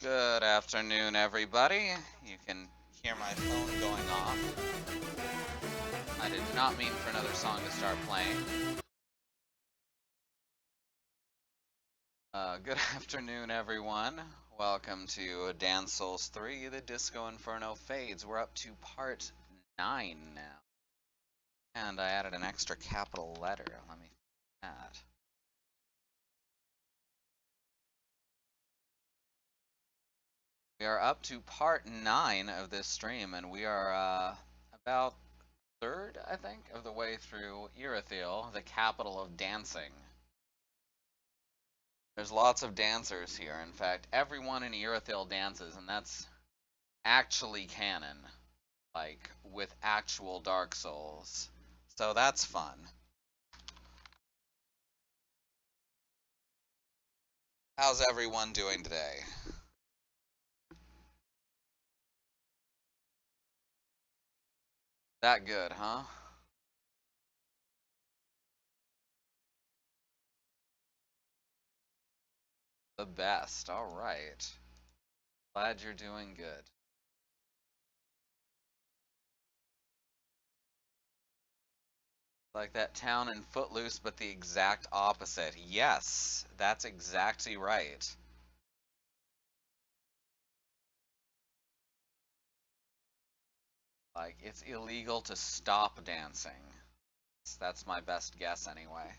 Good afternoon, everybody. You can hear my phone going off. I did not mean for another song to start playing. Good afternoon, everyone. Welcome to Dance Souls 3, The Disco Inferno Fades. We're up to part 9 now. And I added an extra capital letter. Let me fix that. We are up to part 9 of this stream, and we are about third, I think, of the way through Irithyll, the capital of dancing. There's lots of dancers here. In fact, everyone in Irithyll dances, and that's actually canon, like with actual Dark Souls. So that's fun. How's everyone doing today? That good, huh? The best. All right. Glad you're doing good. Like that town in Footloose, but the exact opposite. Yes, that's exactly right. Like, it's illegal to stop dancing. That's my best guess anyway.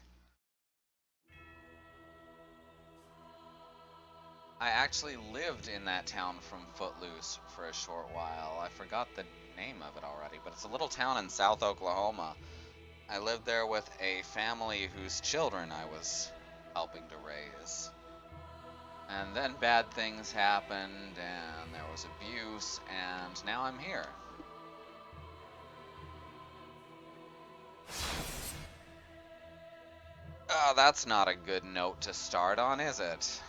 I actually lived in that town from Footloose for a short while. I forgot the name of it already, but it's a little town in South Oklahoma. I lived there with a family whose children I was helping to raise. And then bad things happened, and there was abuse, and now I'm here. Oh, that's not a good note to start on, is it?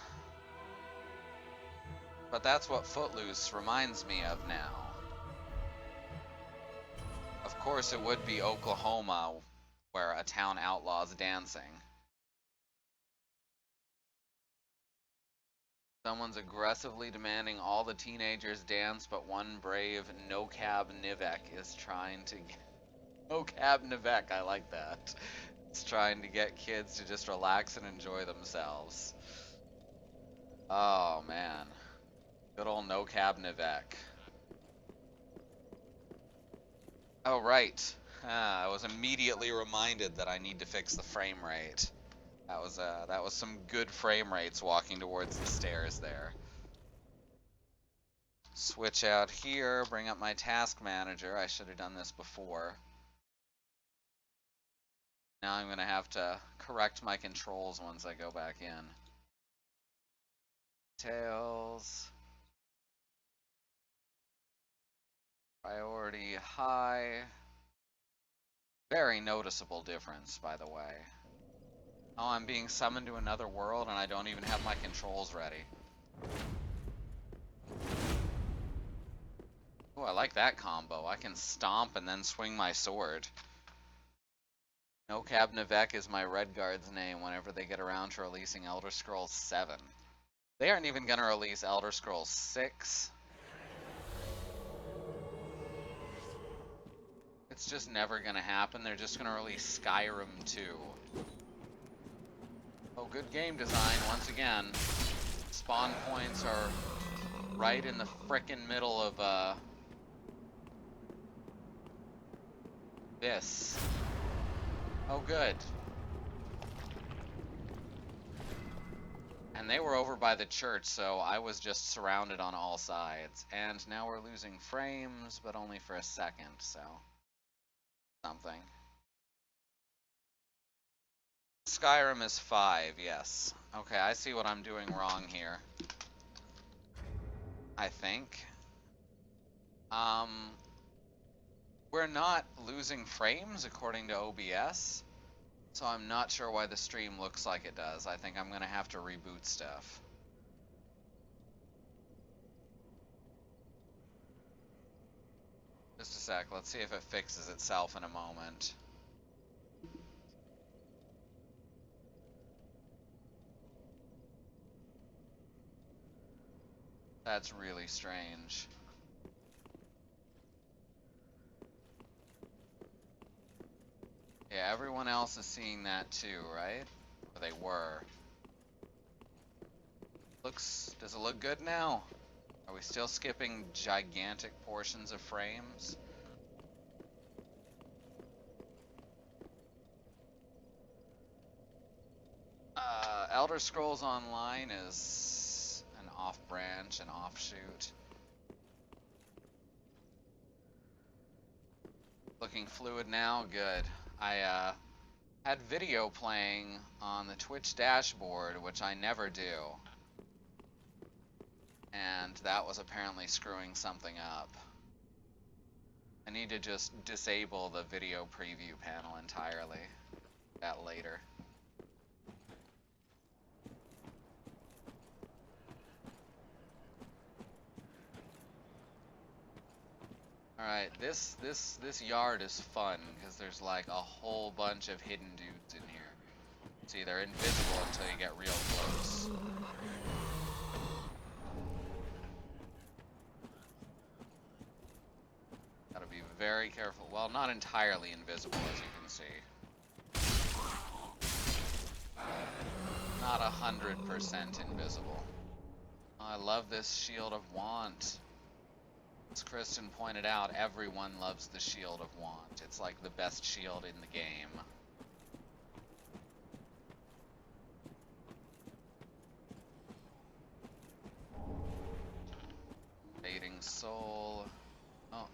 But that's what Footloose reminds me of now. Of course, it would be Oklahoma, where a town outlaws dancing. Someone's aggressively demanding all the teenagers dance, but one brave no-cab Nivek is trying to get... No-cab Nivek, I like that. It's trying to get kids to just relax and enjoy themselves. Oh, man. Good old no-cab Nivek. Oh, right. I was immediately reminded that I need to fix the frame rate. That was some good frame rates walking towards the stairs there. Switch out here, bring up my task manager. I should have done this before. Now I'm gonna have to correct my controls once I go back in. Details. Priority high. Very noticeable difference, by the way. Oh, I'm being summoned to another world and I don't even have my controls ready. Oh, I like that combo. I can stomp and then swing my sword. No Cab Nivek is my Red Guard's name whenever they get around to releasing Elder Scrolls 7. They aren't even gonna release Elder Scrolls 6. It's just never gonna happen. They're just gonna release Skyrim 2. Oh, good game design once again. Spawn points are right in the frickin' middle of this. Oh, good. And they were over by the church, so I was just surrounded on all sides. And now we're losing frames, but only for a second, so... something. Skyrim is 5, yes. Okay, I see what I'm doing wrong here. I think. We're not losing frames according to OBS, so I'm not sure why the stream looks like it does. I think I'm gonna have to reboot stuff. Just a sec, let's see if it fixes itself in a moment. That's really strange. Yeah, everyone else is seeing that too, right? Or they were. Does it look good now? Are we still skipping gigantic portions of frames? Elder Scrolls Online is an off-branch, an offshoot. Looking fluid now? Good. I had video playing on the Twitch dashboard, which I never do. And that was apparently screwing something up. I need to just disable the video preview panel entirely. That later. Alright, this yard is fun because there's like a whole bunch of hidden dudes in here. See, they're invisible until you get real close. Gotta be very careful. Well, not entirely invisible, as you can see. Not 100% invisible. Oh, I love this Shield of Want. As Kristen pointed out, everyone loves the Shield of Want. It's like the best shield in the game. Fading Soul. Oh,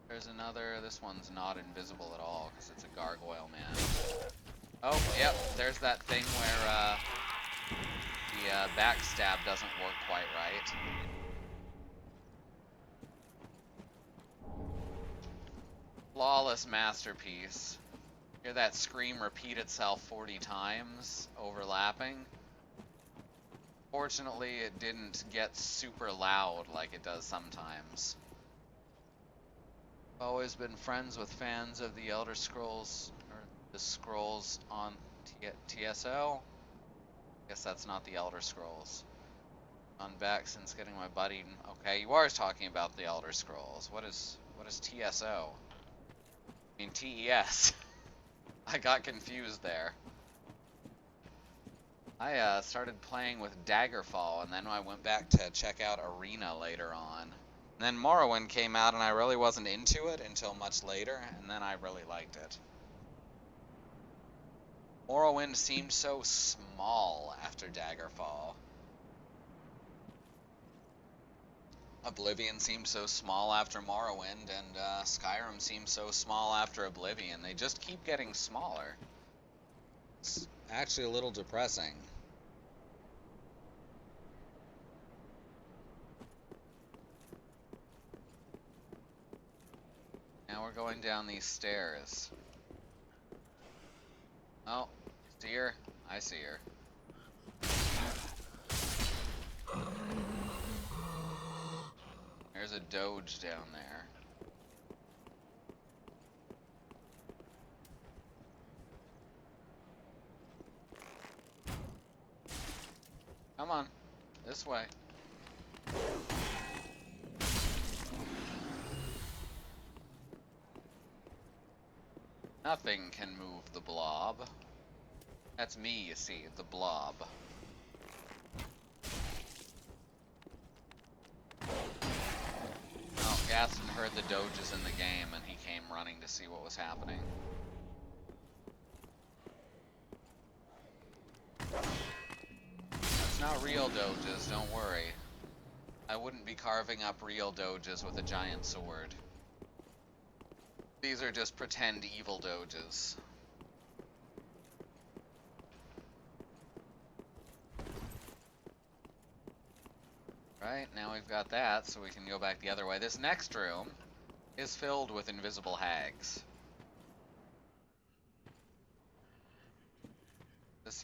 there's another. This one's not invisible at all because it's a gargoyle man. Oh, yep, there's that thing where the backstab doesn't work quite right. Flawless masterpiece. Hear that scream repeat itself 40 times, overlapping. Fortunately, it didn't get super loud like it does sometimes. I've always been friends with fans of the Elder Scrolls, or the Scrolls on TSO. Guess that's not the Elder Scrolls. On back since getting my buddy. Okay, you are talking about the Elder Scrolls. What is TSO? I mean TES. I got confused there. I started playing with Daggerfall, and then I went back to check out Arena later on. And then Morrowind came out, and I really wasn't into it until much later, and then I really liked it. Morrowind seemed so small after Daggerfall. Oblivion seemed so small after Morrowind, and Skyrim seemed so small after Oblivion. They just keep getting smaller. It's actually a little depressing. Now we're going down these stairs. Oh, see her? I see her. There's a doge down there. Come on, this way. Nothing can move the blob. That's me, you see, the blob. Oh, Gaston heard the doges in the game and he came running to see what was happening. It's not real doges, don't worry. I wouldn't be carving up real doges with a giant sword. These are just pretend evil doges. Right, now we've got that, so we can go back the other way. This next room is filled with invisible hags.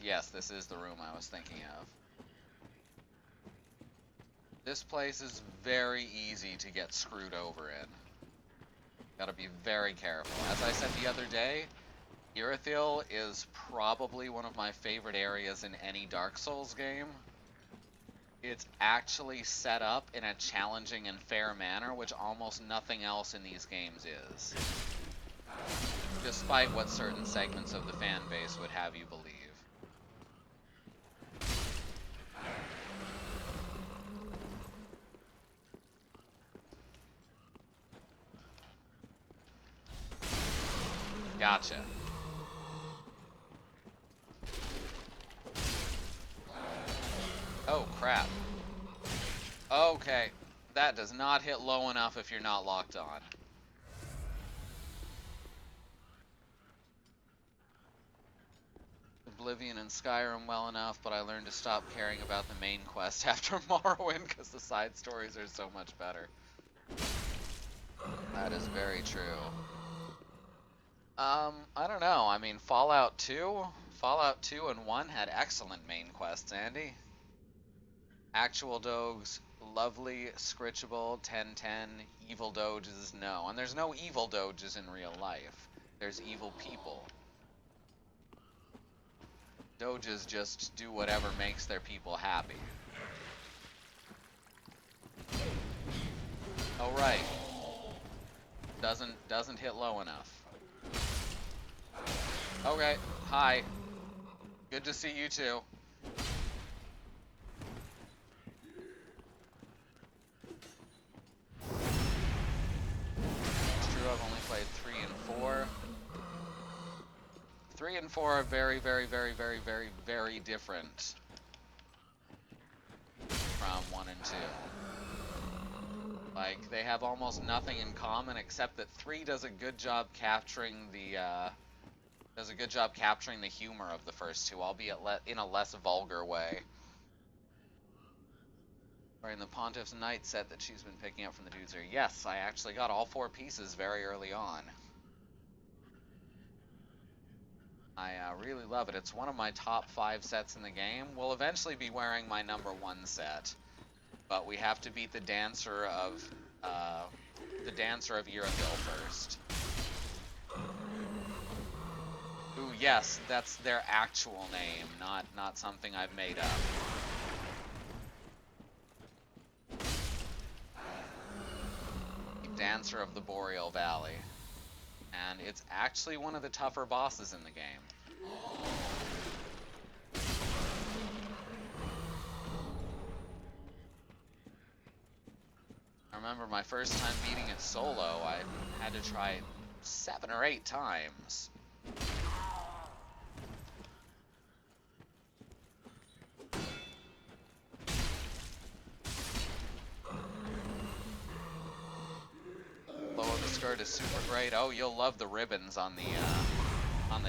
Yes, this is the room I was thinking of. This place is very easy to get screwed over in. Gotta be very careful. As I said the other day, Irithyll is probably one of my favorite areas in any Dark Souls game. It's actually set up in a challenging and fair manner, which almost nothing else in these games is. Despite what certain segments of the fan base would have you believe. Gotcha. Oh, crap. Okay. That does not hit low enough if you're not locked on. Oblivion and Skyrim well enough, but I learned to stop caring about the main quest after Morrowind because the side stories are so much better. That is very true. I don't know. I mean, Fallout 2 and 1 had excellent main quests, Andy. Actual dogs, lovely, scritchable, 1010, evil doges, no. And there's no evil doges in real life. There's evil people. Doges just do whatever makes their people happy. Oh, right. Doesn't hit low enough. Okay, hi. Good to see you too. It's true, I've only played 3 and 4. 3 and 4 are very, very, very, very, very, very different from 1 and 2. Like, they have almost nothing in common except that 3 does a good job capturing the humor of the first two, albeit in a less vulgar way. Wearing the Pontiff's Knight set that she's been picking up from the dudes here. Yes, I actually got all 4 pieces very early on. I really love it. It's one of my top 5 sets in the game. We'll eventually be wearing my number 1 set, but we have to beat the Dancer of Iroquois first. Ooh, yes, that's their actual name, not something I've made up. Dancer of the Boreal Valley. And it's actually one of the tougher bosses in the game. I remember my first time beating it solo, I had to try it 7 or 8 times. Low of the skirt is super great. Oh, you'll love the ribbons on the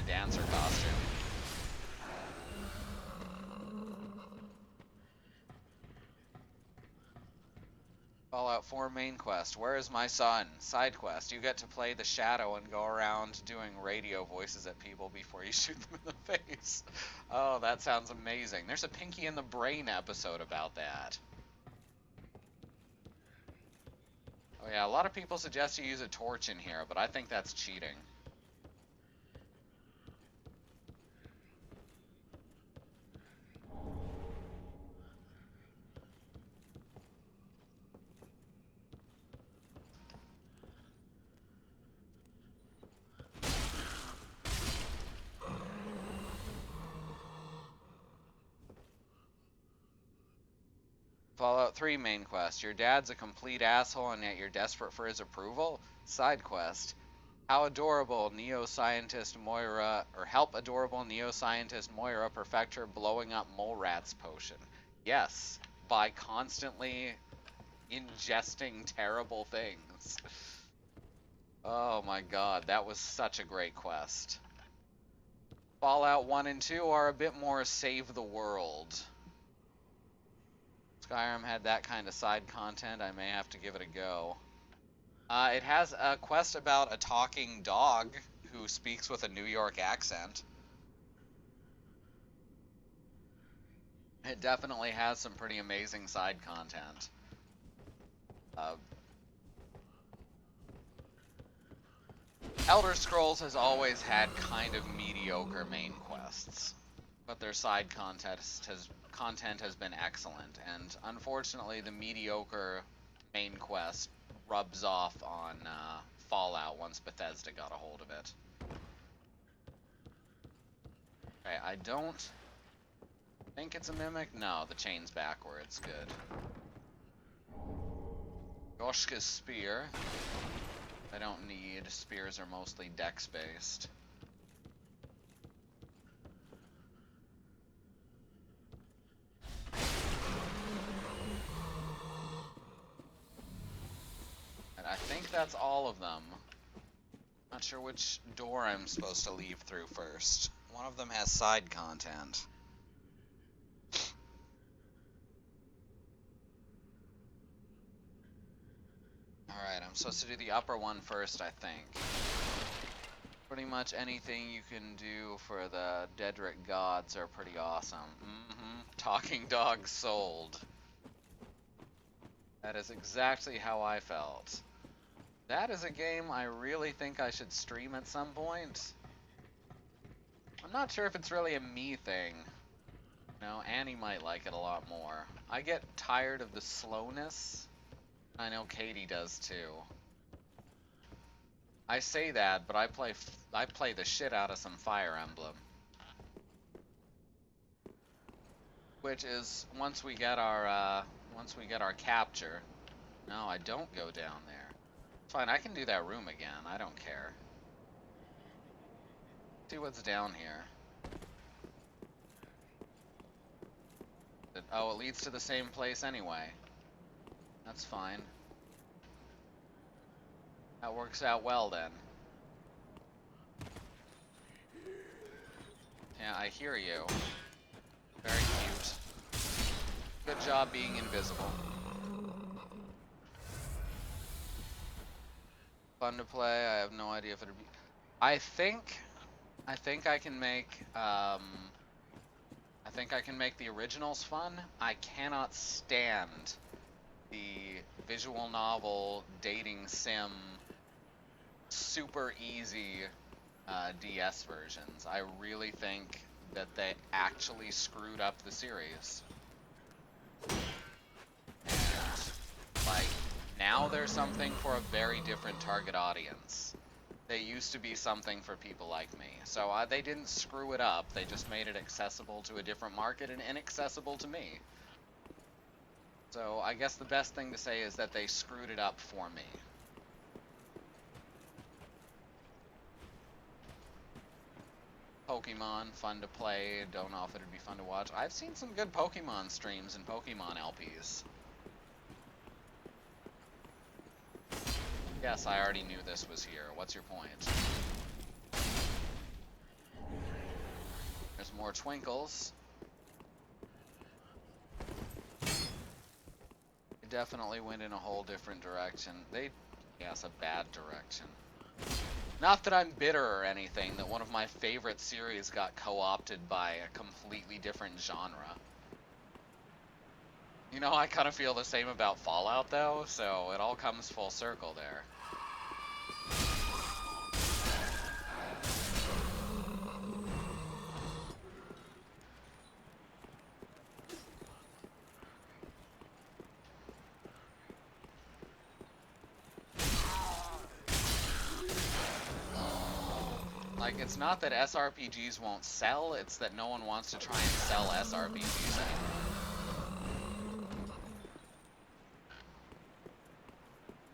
dancer costume. Fallout 4 main quest. Where is my son? Side quest. You get to play the Shadow and go around doing radio voices at people before you shoot them in the face. Oh, that sounds amazing. There's a Pinky in the Brain episode about that. Oh yeah, a lot of people suggest you use a torch in here, but I think that's cheating. Fallout 3 main quest. Your dad's a complete asshole and yet you're desperate for his approval? Side quest. How adorable neoscientist Moira, or help adorable neoscientist Moira perfect her blowing up mole rats potion. Yes, by constantly ingesting terrible things. Oh my god, that was such a great quest. Fallout 1 and 2 are a bit more save the world. Skyrim had that kind of side content. I may have to give it a go. It has a quest about a talking dog who speaks with a New York accent. It definitely has some pretty amazing side content. Elder Scrolls has always had kind of mediocre main quests, but their side content has been excellent, and unfortunately the mediocre main quest rubs off on Fallout once Bethesda got a hold of it. Okay, I don't think it's a mimic. No, the chain's backwards. Good. Yoshka's spear. I don't need. Spears are mostly dex-based. And I think that's all of them. Not sure which door I'm supposed to leave through first. One of them has side content. Alright, I'm supposed to do the upper one first, I think. Pretty much anything you can do for the Daedric gods are pretty awesome. Talking dogs sold. That is exactly how I felt. That is a game I really think I should stream at some point. I'm not sure if it's really a me thing. No, Annie might like it a lot more. I get tired of the slowness. I know Katie does too. I say that, but I play the shit out of some Fire Emblem. Which is once we get our capture. No, I don't go down there. Fine, I can do that room again. I don't care. See what's down here. Oh, it leads to the same place anyway. That's fine. That works out well then. Yeah, I hear you. Very cute. Good job being invisible. Fun to play. I have no idea if it'll be. I think I can make. I think I can make the originals fun. I cannot stand the visual novel dating sim super easy DS versions. I really think that they actually screwed up the series. And, like, now they're something for a very different target audience. They used to be something for people like me. So they didn't screw it up. They just made it accessible to a different market and inaccessible to me. So I guess the best thing to say is that they screwed it up for me. Pokemon, fun to play, don't know if it'd be fun to watch. I've seen some good Pokemon streams and Pokemon LPs. Yes, I already knew this was here. What's your point? There's more twinkles. They definitely went in a whole different direction. Yes, a bad direction. Not that I'm bitter or anything that one of my favorite series got co-opted by a completely different genre. You know, I kind of feel the same about Fallout though, so it all comes full circle there. Like, it's not that SRPGs won't sell, it's that no one wants to try and sell SRPGs anymore.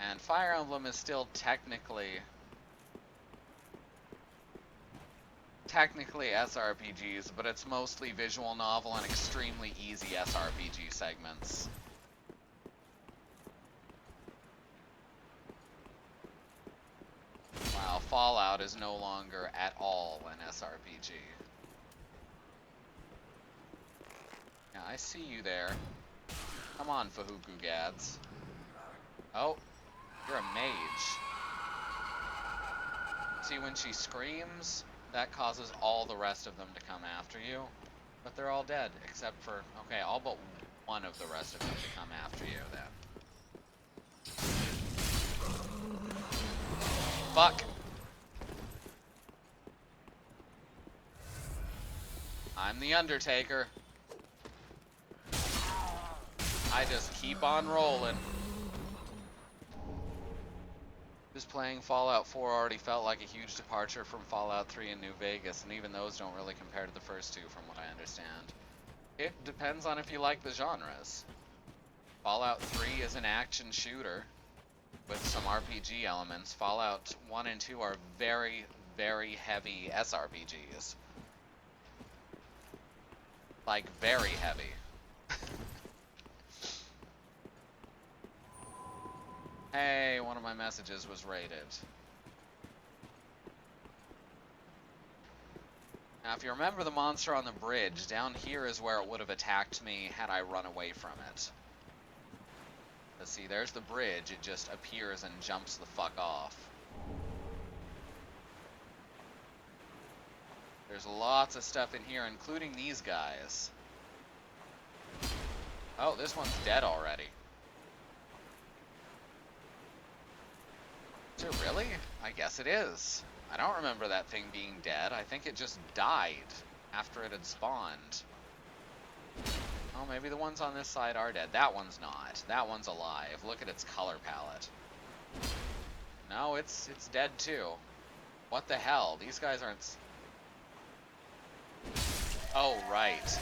And Fire Emblem is still technically SRPGs, but it's mostly visual novel and extremely easy SRPG segments. Wow, Fallout is no longer at all an SRPG. Yeah, I see you there. Come on, Fahuku Gads. Oh, you're a mage. See, when she screams, that causes all the rest of them to come after you. But they're all dead, except for, okay, all but one of the rest of them to come after you then. Fuck! I'm the Undertaker. I just keep on rolling. Just playing Fallout 4 already felt like a huge departure from Fallout 3 and New Vegas, and even those don't really compare to the first two from what I understand. It depends on if you like the genres. Fallout 3 is an action shooter with some RPG elements. Fallout 1 and 2 are very, very heavy SRPGs. Like, very heavy. Hey, one of my messages was rated. Now, if you remember the monster on the bridge, down here is where it would have attacked me had I run away from it. Let's see, there's the bridge. It just appears and jumps the fuck off. There's lots of stuff in here, including these guys. Oh, this one's dead already. Is it really? I guess it is. I don't remember that thing being dead. I think it just died after it had spawned. Oh, maybe the ones on this side are dead. That one's not. That one's alive. Look at its color palette. No, it's dead too. What the hell? These guys aren't... Oh, right.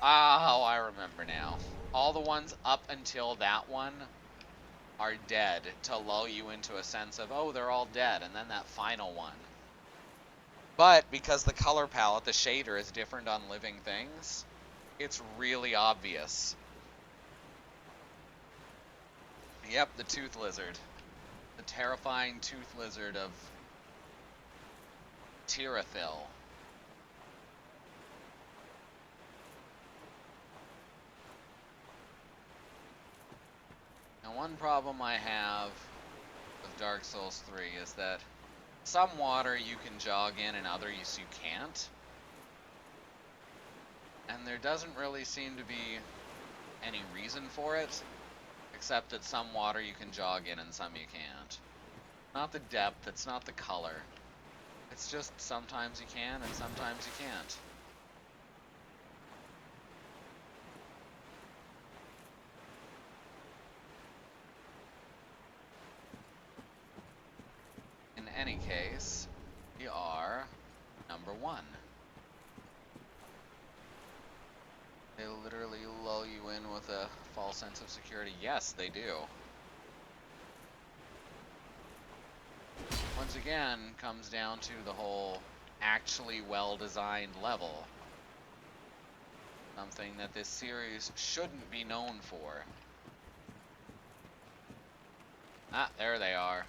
Oh, I remember now. All the ones up until that one are dead to lull you into a sense of, oh, they're all dead, and then that final one. But because the color palette, the shader, is different on living things, it's really obvious. Yep, the tooth lizard. The terrifying tooth lizard of Tirathil. Now, one problem I have with Dark Souls 3 is that some water you can jog in and others you can't. And there doesn't really seem to be any reason for it, except that some water you can jog in and some you can't. Not the depth, it's not the color. It's just sometimes you can and sometimes you can't. In any case, we are number 1. They literally lull you in with a false sense of security. Yes, they do. Once again, comes down to the whole actually well-designed level. Something that this series shouldn't be known for. Ah, there they are.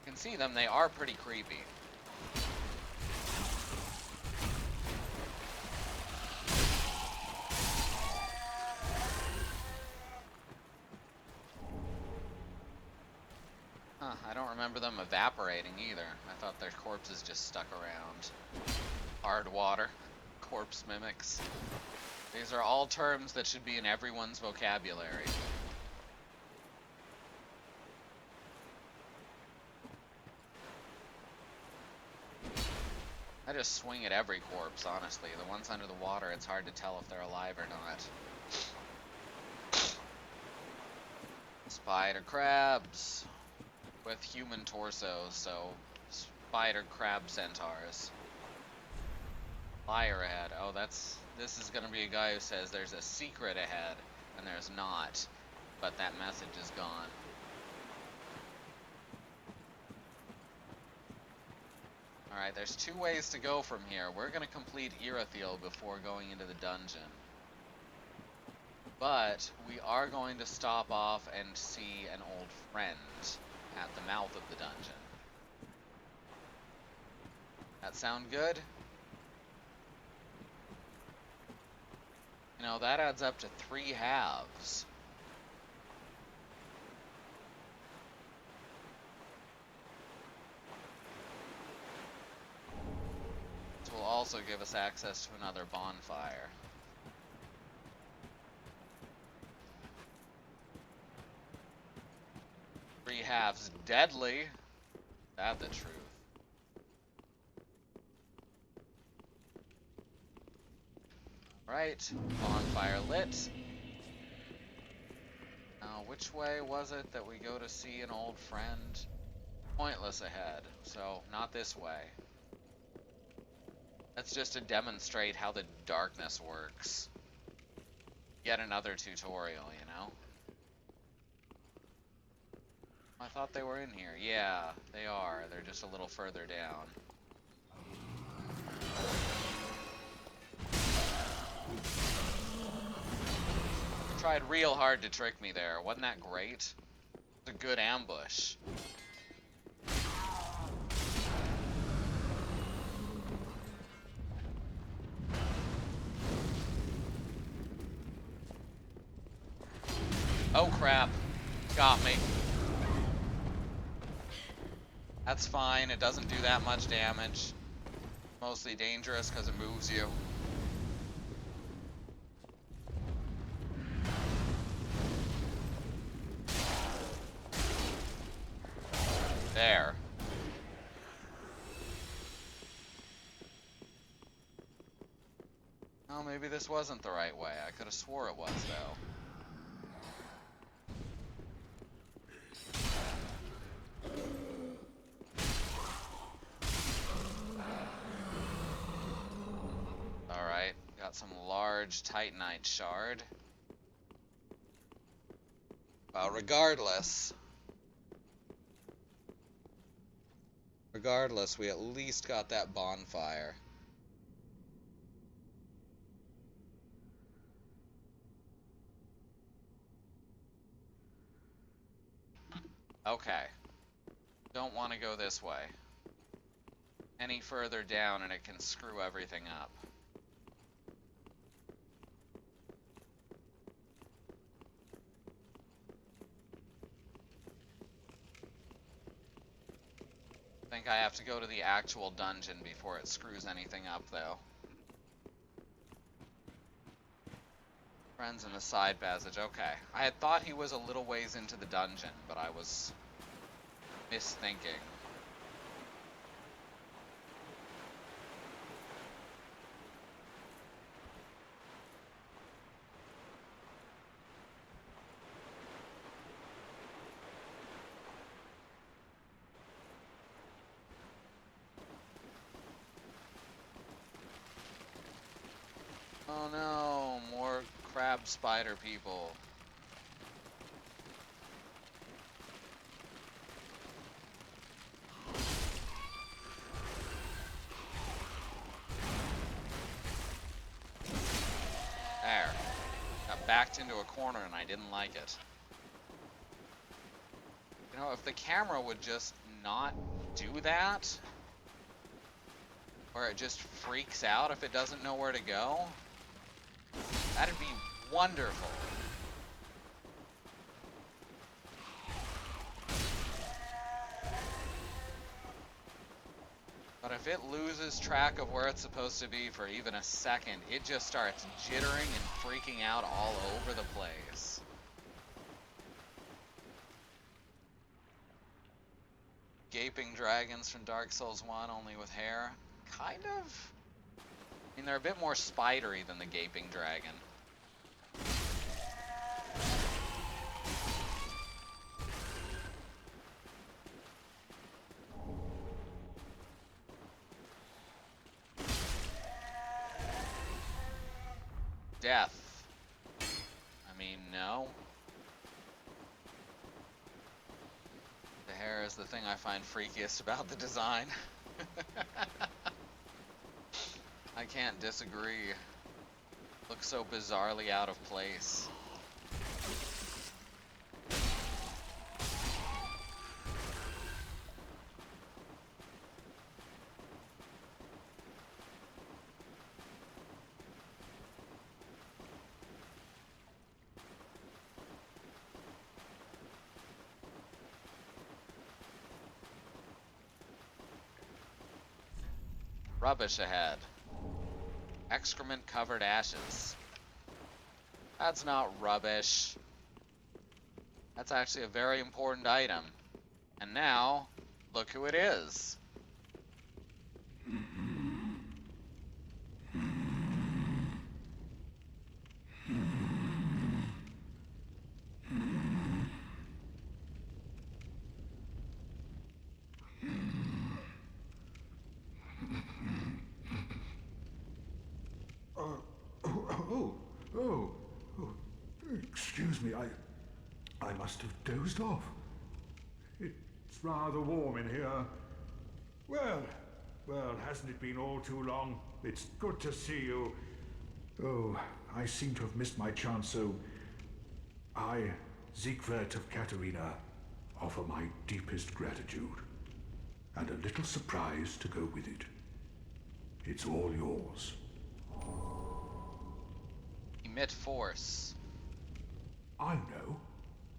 You can see them, they are pretty creepy. Huh, I don't remember them evaporating either. I thought their corpses just stuck around. Hard water, corpse mimics. These are all terms that should be in everyone's vocabulary. I just swing at every corpse, honestly. The ones under the water, it's hard to tell if they're alive or not. Spider crabs with human torsos, so spider crab centaurs. Liar ahead. Oh, this is gonna be a guy who says there's a secret ahead, and there's not, but that message is gone. Alright, there's 2 ways to go from here. We're going to complete Irithyll before going into the dungeon. But we are going to stop off and see an old friend at the mouth of the dungeon. That sound good? You know, that adds up to 3 halves. Will also give us access to another bonfire. Three halves deadly. That's the truth. Right, bonfire lit. which way was it that we go to see an old friend? Pointless ahead, so not this way. That's just to demonstrate how the darkness works. Yet another tutorial, you know? I thought they were in here. Yeah, they are. They're just a little further down. Tried real hard to trick me there. Wasn't that great? It's a good ambush. Oh crap. Got me. That's fine. It doesn't do that much damage. Mostly dangerous because it moves you. There. Oh, maybe this wasn't the right way. I could have swore it was, though. Alright, got some large Titanite shard. Well, regardless, we at least got that bonfire. Okay. Don't want to go this way. Any further down and it can screw everything up. I think I have to go to the actual dungeon before it screws anything up, though. Friends in the side passage, okay. I had thought he was a little ways into the dungeon, but I was misthinking. Oh no, more crab spider people. There. Got backed into a corner and I didn't like it. You know, if the camera would just not do that, where it just freaks out if it doesn't know where to go, that'd be wonderful. But if it loses track of where it's supposed to be for even a second, it just starts jittering and freaking out all over the place. Gaping dragons from Dark Souls 1, only with hair. Kind of. I mean, they're a bit more spidery than the Gaping Dragon. Death. I mean, no. The hair is the thing I find freakiest about the design. I can't disagree. Looks so bizarrely out of place. Rubbish ahead. Excrement-covered ashes. That's not rubbish. That's actually a very important item. And now, look who it is. me, I must have dozed off. It's rather warm in here. Well, hasn't it been all too long? It's good to see you. Oh, I seem to have missed my chance, so I, Siegwart of Katerina, offer my deepest gratitude. And a little surprise to go with it. It's all yours. Emit force. I know.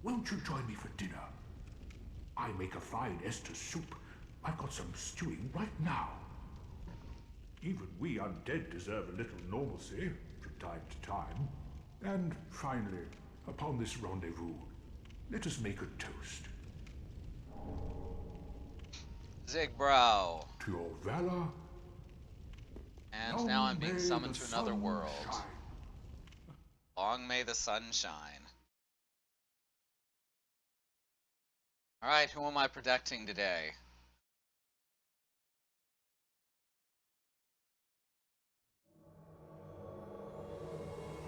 Won't you join me for dinner? I make a fine Esther soup. I've got some stewing right now. Even we undead deserve a little normalcy from time to time. And finally, upon this rendezvous, let us make a toast. Zigbro. To your valor. And now I'm being summoned to another world. Shine. Long may the sun shine. Alright, who am I protecting today?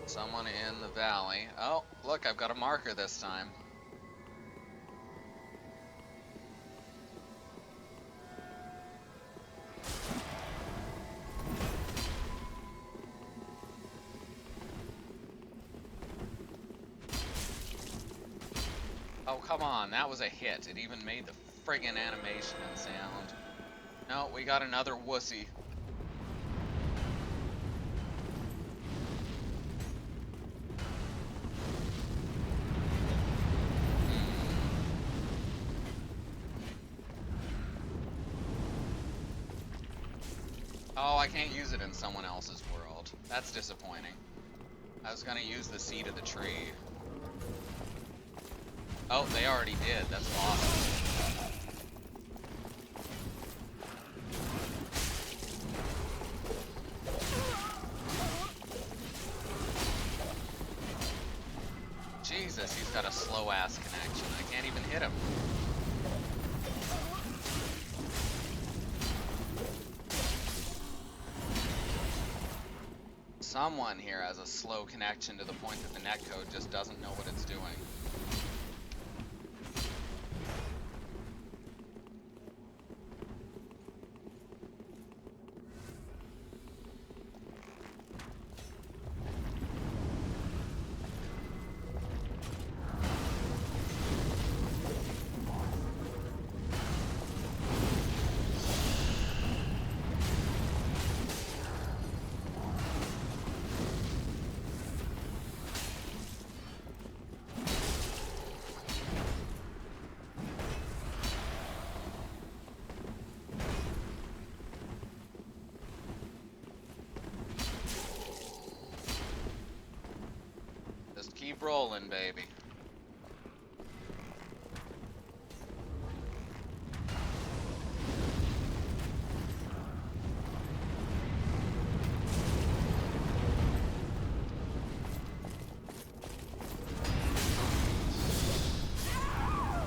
Someone in the valley. Oh, look, I've got a marker this time. Oh, come on, that was a hit. It even made the friggin' animation and sound. No, we got another wussy. Oh, I can't use it in someone else's world. That's disappointing. I was gonna use the seed of the tree. Oh, they already did. That's awesome. Jesus, he's got a slow-ass connection. I can't even hit him. Someone here has a slow connection to the point that the netcode just doesn't know what it's doing. Keep rolling, baby.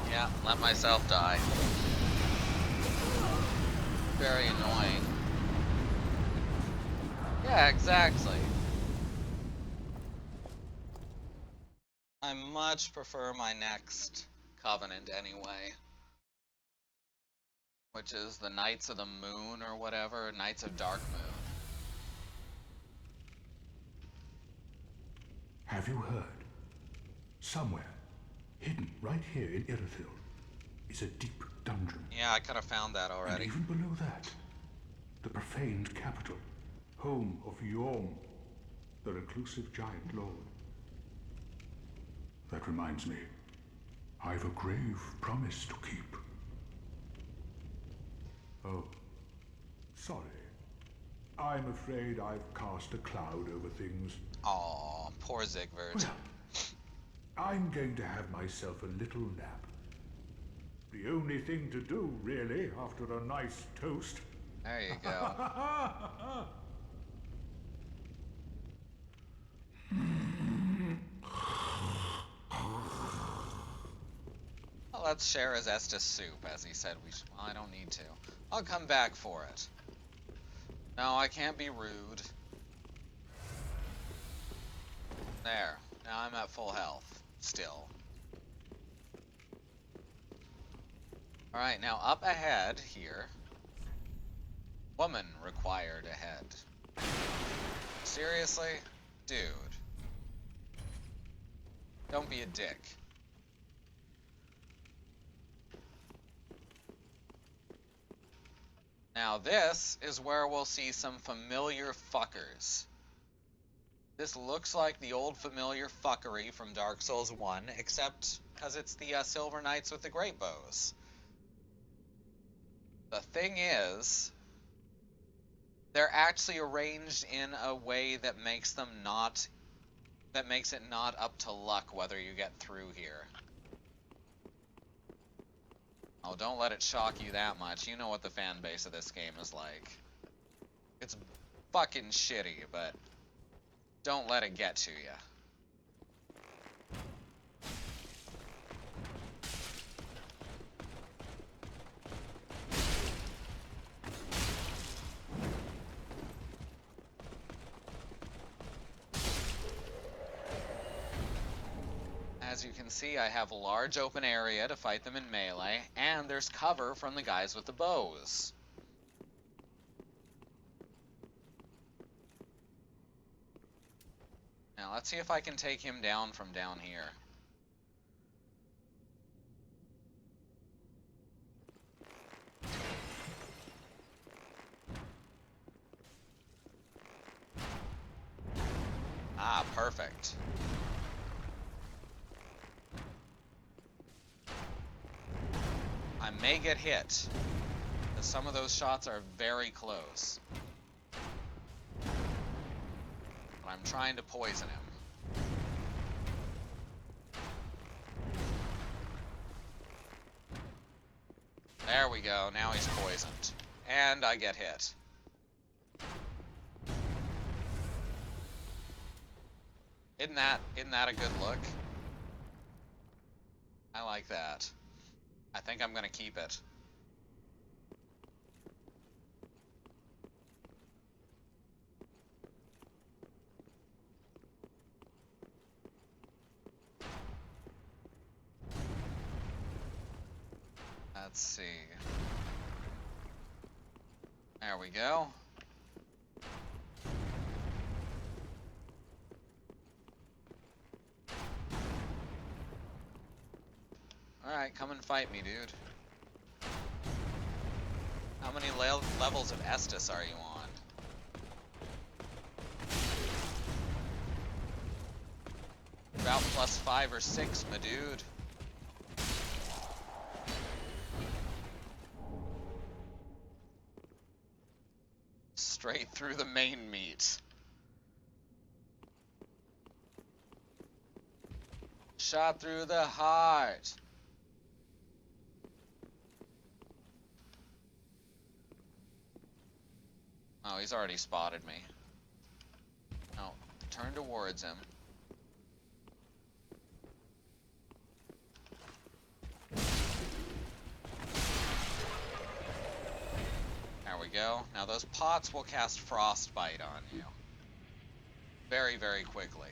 Yeah, let myself die. Very annoying. Yeah, exactly. I much prefer my next covenant anyway. Which is the Knights of the Moon or whatever, Knights of Dark Moon. Have you heard? Somewhere, hidden right here in Irithyll, is a deep dungeon. Yeah, I could have found that already. And even below that, the profaned capital, home of Yhorm, the reclusive giant lord. That reminds me, I've a grave promise to keep. Oh, sorry. I'm afraid I've cast a cloud over things. Aw, poor Siegwart. Well, I'm going to have myself a little nap. The only thing to do, really, after a nice toast. There you go. Well, let's share his Estus soup, as he said we should. Well, I don't need to. I'll come back for it. No, I can't be rude. There. Now I'm at full health. still. Alright, now up ahead here. Woman required ahead. Seriously? Dude. Don't be a dick. Now this is where we'll see some familiar fuckers. This looks like the old familiar fuckery from Dark Souls 1, except because it's the Silver Knights with the great bows. The thing is, they're actually arranged in a way that makes it not up to luck whether you get through here. Oh, don't let it shock you that much. You know what the fan base of this game is like. It's fucking shitty, but don't let it get to you. As you can see, I have a large open area to fight them in melee, and there's cover from the guys with the bows. Now, let's see if I can take him down from down here. Ah, perfect. I may get hit, because some of those shots are very close. But I'm trying to poison him. There we go, now he's poisoned. And I get hit. Isn't that a good look? I like that. I think I'm gonna keep it. Let's see. There we go. Alright, come and fight me, dude. How many levels of Estus are you on? About +5 or 6, my dude. Straight through the main meat. Shot through the heart. Oh, he's already spotted me. Oh, turn towards him. There we go. Now those pots will cast Frostbite on you. Very, very quickly.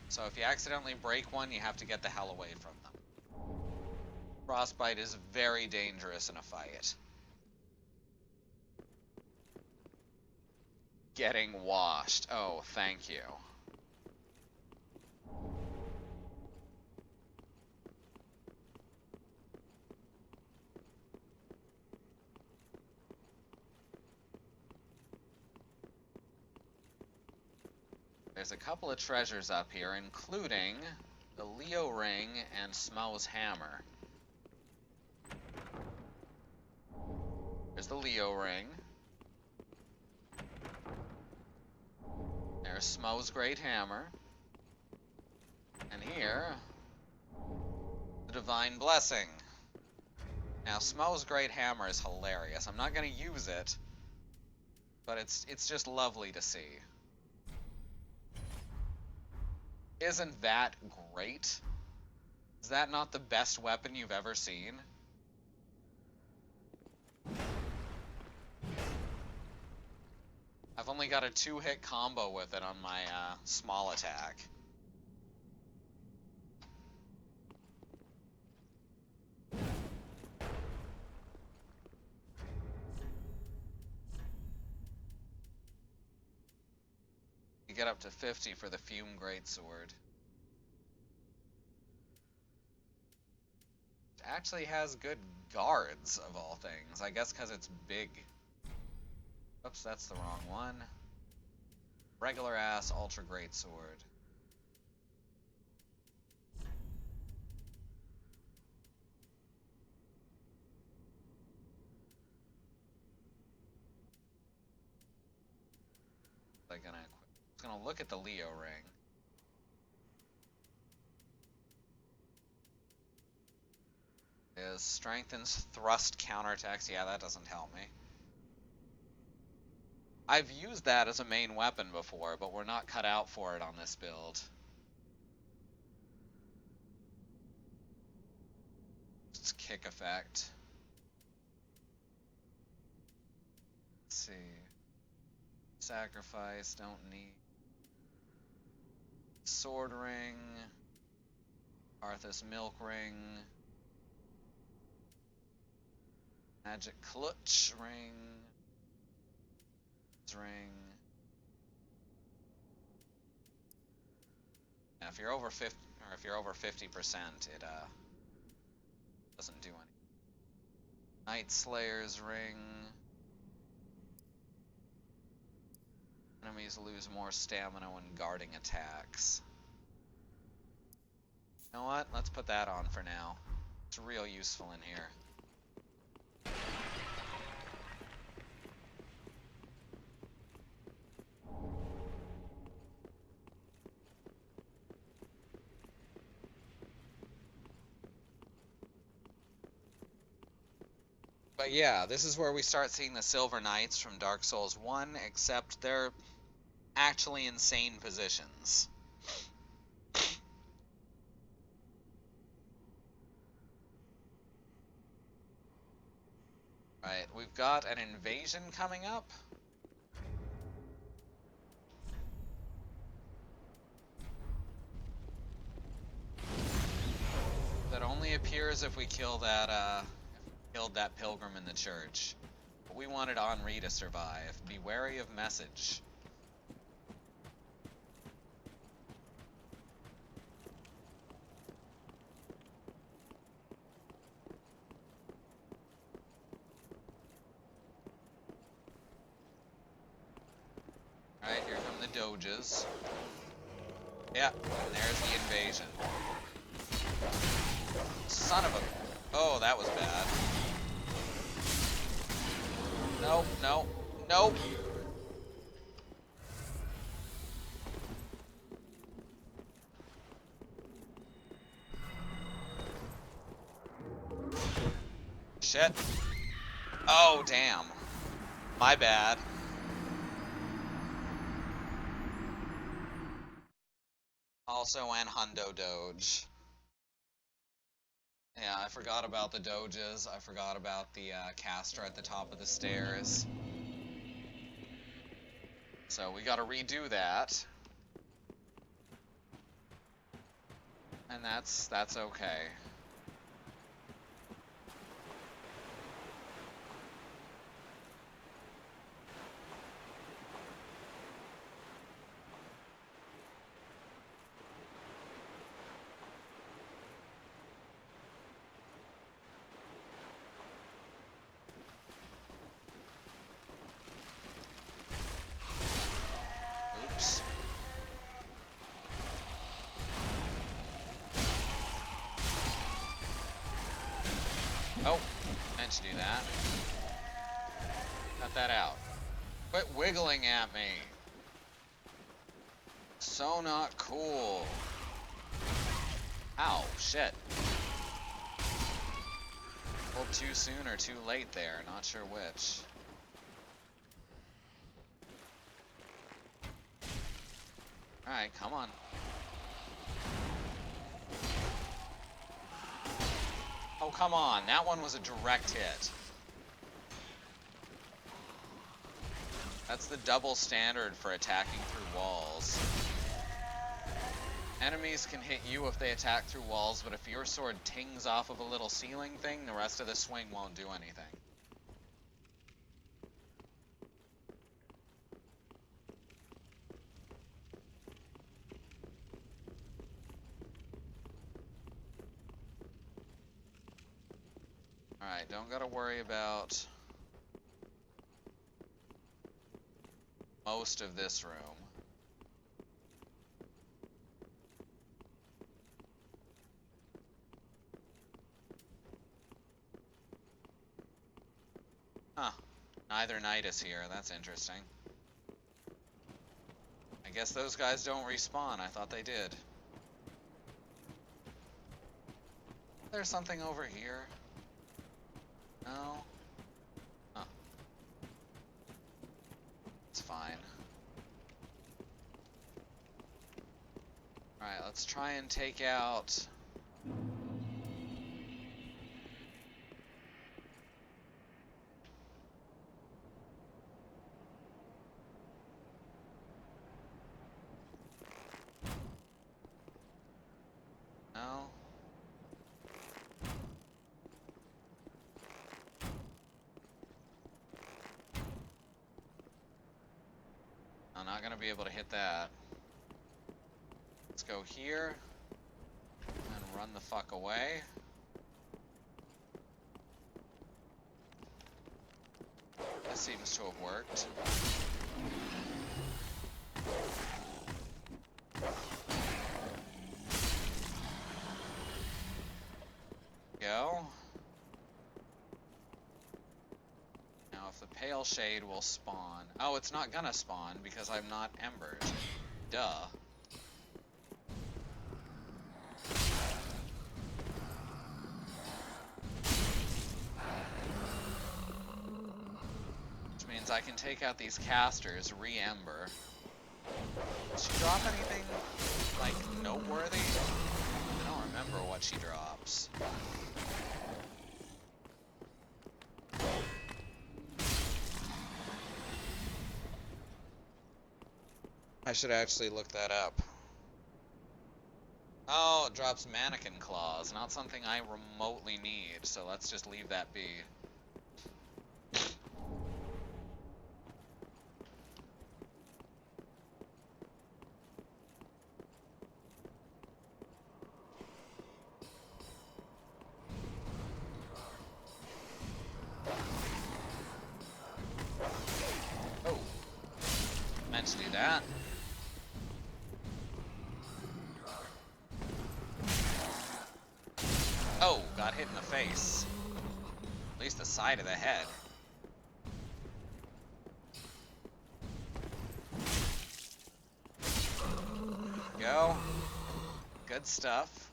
So if you accidentally break one, you have to get the hell away from them. Frostbite is very dangerous in a fight. Getting washed. Oh, thank you. There's a couple of treasures up here, including the Leo ring and Smo's hammer. There's the Leo ring. There's Smo's great hammer. And here, the divine blessing. Now, Smo's great hammer is hilarious. I'm not going to use it, but it's just lovely to see. Isn't that great? Is that not the best weapon you've ever seen? I've only got a 2-hit combo with it on my small attack. You get up to 50 for the Fume Greatsword. It actually has good guards, of all things. I guess because it's big. Oops, that's the wrong one. Regular ass Ultra Greatsword. I'm gonna look at the Leo ring. Is strengthens thrust counterattacks. Yeah, that doesn't help me. I've used that as a main weapon before, but we're not cut out for it on this build. It's kick effect. Let's see. Sacrifice, don't need. Sword ring. Arthas milk ring. Magic clutch ring. Ring. Now, if you're over 50, or if you're over 50%, it doesn't do anything. Night Slayer's ring. Enemies lose more stamina when guarding attacks. You know what? Let's put that on for now. It's real useful in here. But yeah, this is where we start seeing the Silver Knights from Dark Souls 1, except they're actually insane positions. Right, we've got an invasion coming up. That only appears if we kill that, killed that pilgrim in the church. But we wanted Henri to survive. Be wary of message. Alright, here come the Doges. Yeah, and there's the invasion. Son of a... Oh, that was bad. Nope, nope, nope! Shit. Oh, damn. My bad. Also an Hundo Doge. Yeah, I forgot about the Doges. I forgot about the caster at the top of the stairs. So we gotta redo that. And that's okay. Oops. Oh, meant to do that. Cut that out. Quit wiggling at me. So not cool. Ow, shit. Pulled too soon or too late there, not sure which. Alright, come on. Oh, come on. That one was a direct hit. That's the double standard for attacking through walls. Enemies can hit you if they attack through walls, but if your sword tings off of a little ceiling thing, the rest of the swing won't do anything. Alright, don't gotta worry about most of this room. Huh. Neither knight is here. That's interesting. I guess those guys don't respawn. I thought they did. There's something over here. No? Huh. It's fine. Alright, let's try and take out... No? I'm not gonna be able to hit that. Let's go here and run the fuck away. This seems to have worked. Go. Now if the pale shade will spawn. Oh, it's not gonna spawn because I'm not embered. Duh. Which means I can take out these casters, re-ember. Does she drop anything, like, noteworthy? I don't remember what she drops. I should actually look that up. Oh, it drops mannequin claws, not something I remotely need, so let's just leave that be. Oh, meant to do that. Oh, got hit in the face. At least the side of the head. Go. Good stuff.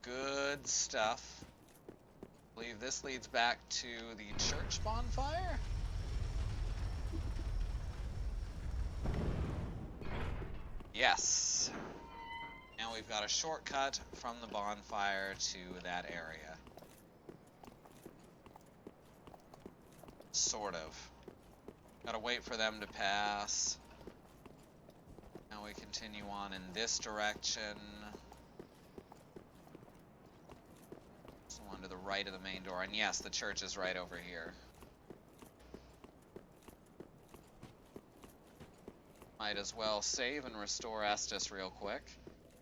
Good stuff. I believe this leads back to the church bonfire? Yes. Now we've got a shortcut from the bonfire to that area. Sort of. Gotta wait for them to pass. Now we continue on in this direction. It's the one to the right of the main door. And yes, the church is right over here. Might as well save and restore Estus real quick.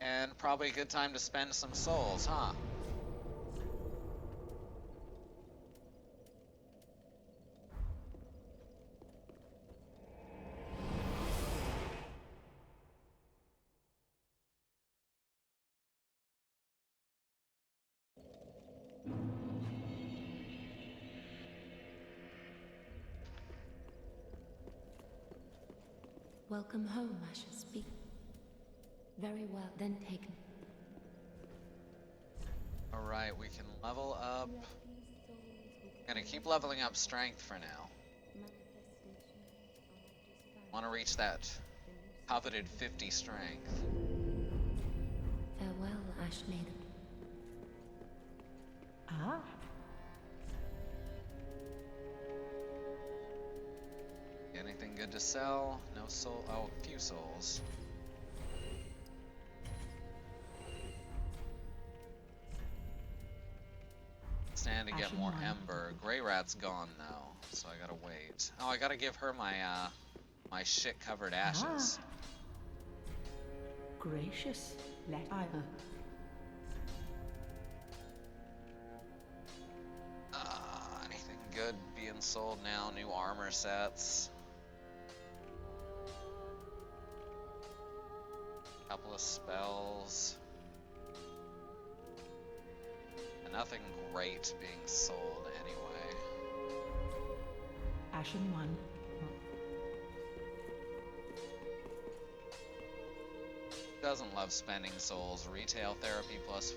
And probably a good time to spend some souls, huh? Welcome home, Ashes. Speak. Very well, then taken. Alright, we can level up. Gonna keep leveling up strength for now. Want to reach that coveted 50 strength. Farewell, Ash Maiden. Ah. Anything good to sell? No soul. Oh, a few souls. Stand to get more ember. Grey Rat's gone though, so I gotta wait. Oh, I gotta give her my my shit-covered ashes. Gracious, let either. Unsold now, new armor sets. Couple of spells. And nothing great being sold anyway. Ashen 1. Doesn't love spending souls. Retail therapy +5.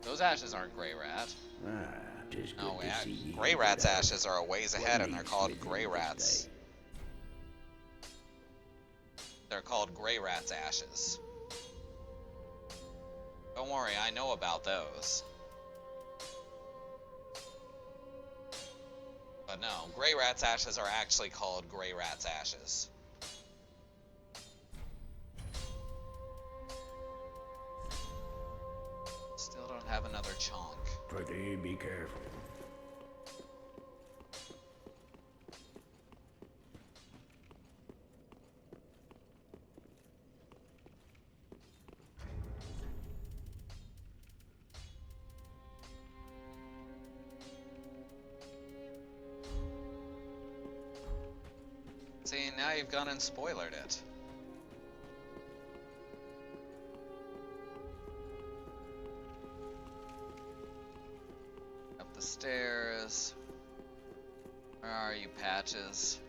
Those ashes aren't Grey Rat. Tis good No, to see ye, Grey Rat's good ashes are a ways ahead, and they're called needs Grey smithing this Rat's. day? They're called Grey Rat's ashes. Don't worry, I know about those. But no, Grey Rat's ashes are actually called Grey Rat's ashes. Still don't have another chonk. Prithee, be careful. See, now you've gone and spoilered it. Up the stairs. Where are you, Patches?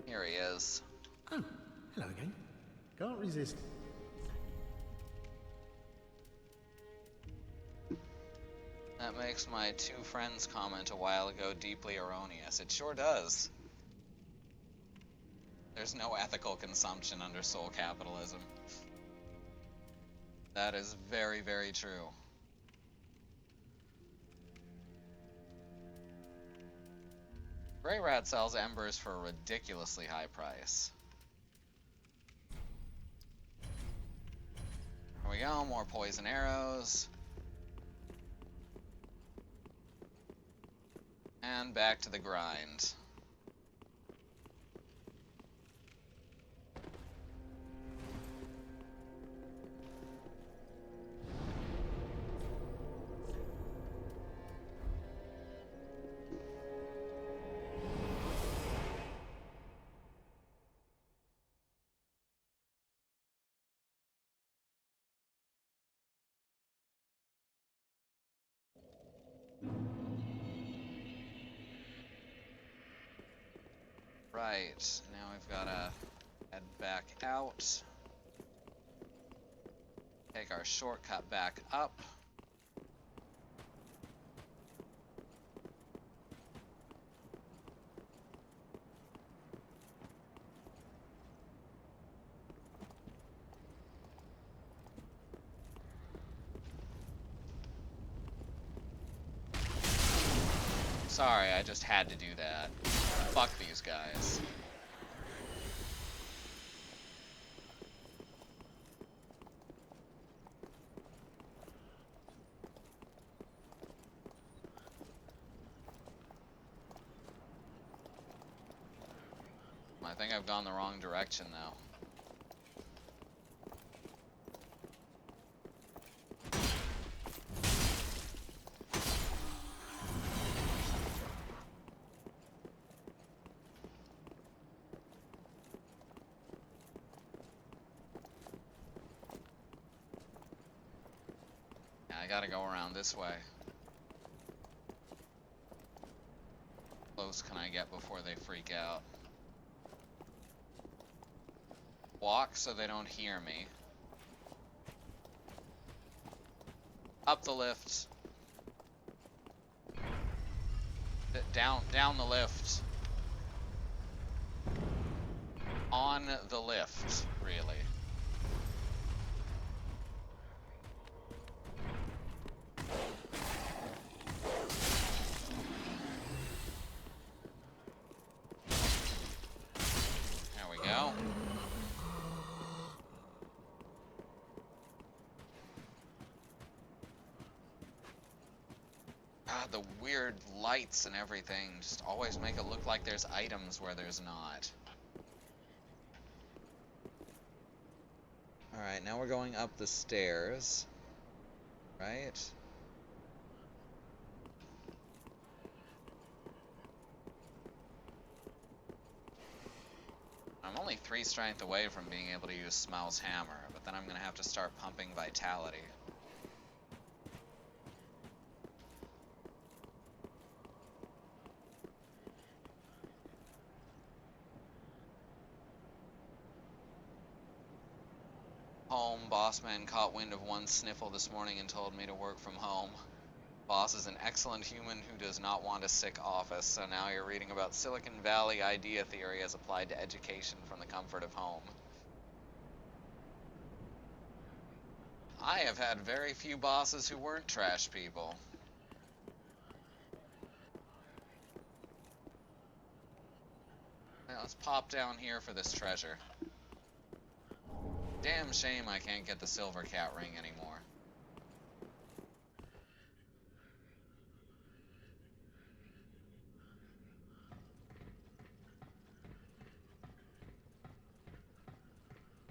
Here he is. Oh, hello again. Can't resist. That makes my two friends comment a while ago deeply erroneous. It sure does. There's no ethical consumption under soul capitalism. That is very, very true. Grey Rat sells embers for a ridiculously high price. Here we go, more poison arrows. And back to the grind. Right, now we've got to head back out. Take our shortcut back up. Sorry, I just had to do that. Fuck these guys. I think I've gone the wrong direction now. Yeah, I gotta go around this way. How close can I get before they freak out? Walk so they don't hear me. Up the lift. Down the lift. On the lift, really. There we go. God, the weird lights and everything just always make it look like there's items where there's not. Alright, now we're going up the stairs. Right? only 3 strength away from being able to use Smaug's hammer, but then I'm gonna have to start pumping vitality. Home. Bossman caught wind of one sniffle this morning and told me to work from home. Boss is an excellent human who does not want a sick office, so now you're reading about Silicon Valley idea theory as applied to education from the comfort of home. I have had very few bosses who weren't trash people. Right, let's pop down here for this treasure. Damn shame I can't get the silver cat ring anymore.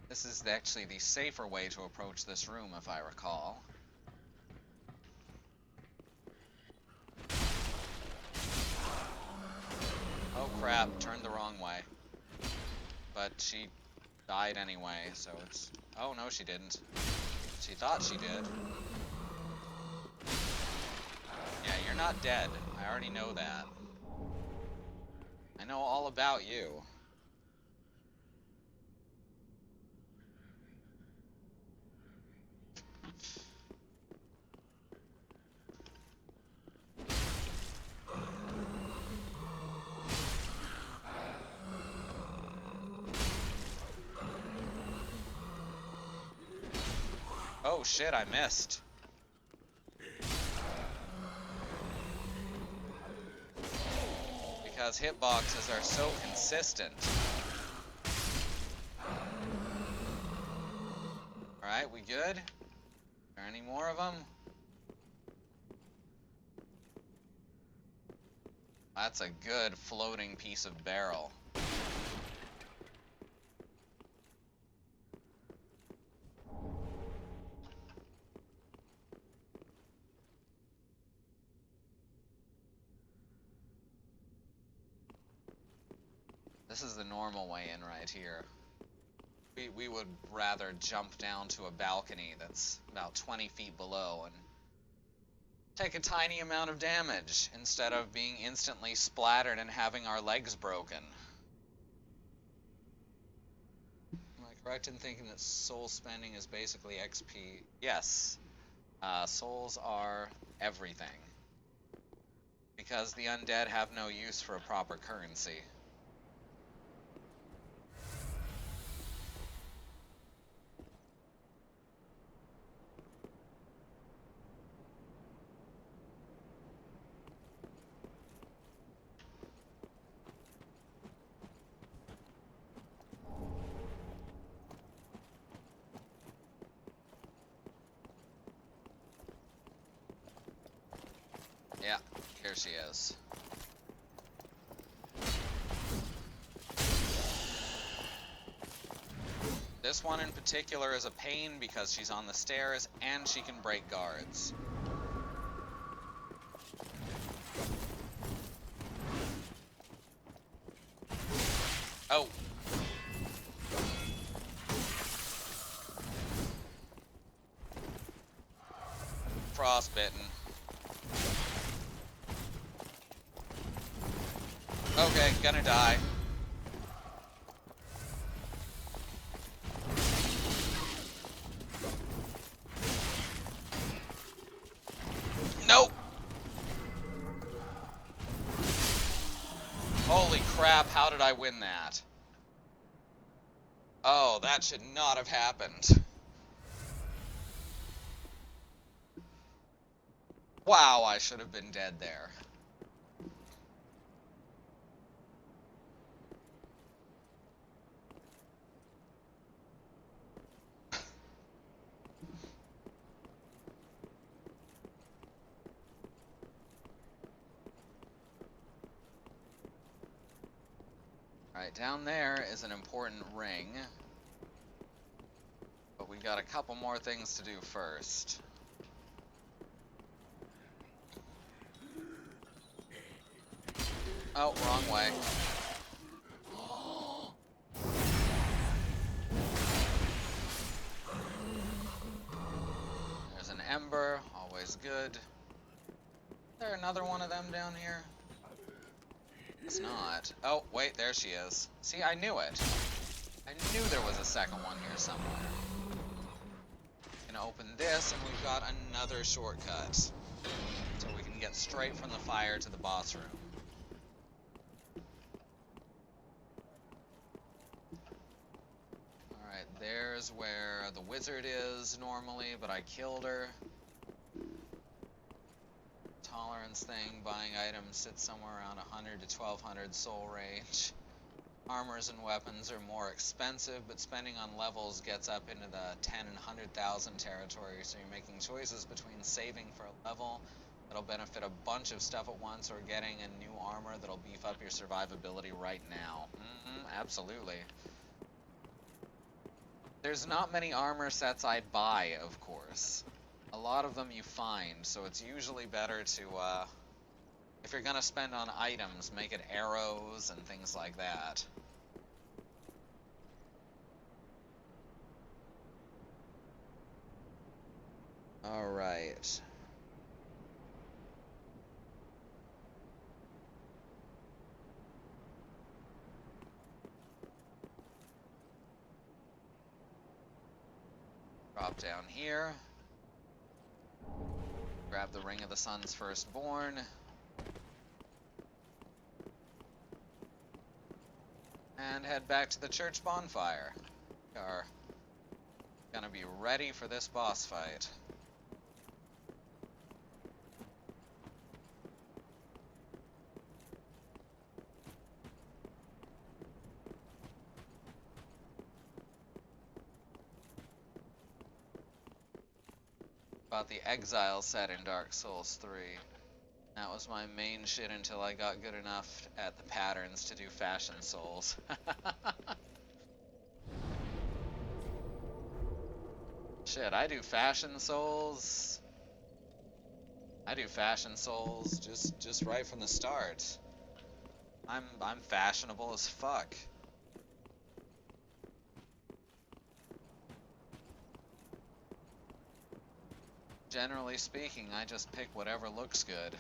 This is actually the safer way to approach this room, if I recall. Oh crap, turned the wrong way. But she died anyway, so it's... Oh, no, she didn't. She thought she did. Yeah, you're not dead. I already know that. I know all about you. Oh shit, I missed. Because hitboxes are so consistent. Alright, we good? Are there any more of them? That's a good floating piece of barrel. This is the normal way in right here. We would rather jump down to a balcony that's about 20 feet below and take a tiny amount of damage instead of being instantly splattered and having our legs broken. Am I correct in thinking that soul spending is basically XP? Yes. Souls are everything. Because the undead have no use for a proper currency. Yeah, here she is. This one in particular is a pain because she's on the stairs and she can break guards. Oh. Frostbitten. Okay, gonna die. Nope! Holy crap, how did I win that? Oh, that should not have happened. Wow, I should have been dead there. Alright, down there is an important ring. But we got a couple more things to do first. Oh, wrong way. should... Is there another one of them down here? It's not. Oh, wait, there she is. See, I knew it. I knew there was a second one here somewhere. Gonna open this, and we've got another shortcut. So we can get straight from the fire to the boss room. Alright, there's where the wizard is normally, but I killed her. Tolerance thing, buying items sits somewhere around 100 to 1200 soul range. Armors and weapons are more expensive, but spending on levels gets up into the 10 and 100,000 territory, so you're making choices between saving for a level that'll benefit a bunch of stuff at once, or getting a new armor that'll beef up your survivability right now. Absolutely. There's not many armor sets I buy, of course. A lot of them you find, so it's usually better to, if you're gonna spend on items, make it arrows and things like that. Alright. Drop down here. Grab the Ring of the Sun's Firstborn. And head back to the church bonfire. We are gonna be ready for this boss fight. About the Exile set in Dark Souls 3. That was my main shit until I got good enough at the patterns to do Fashion Souls. Shit, I do Fashion Souls. I do Fashion Souls just right from the start. I'm fashionable as fuck. Generally speaking, I just pick whatever looks good.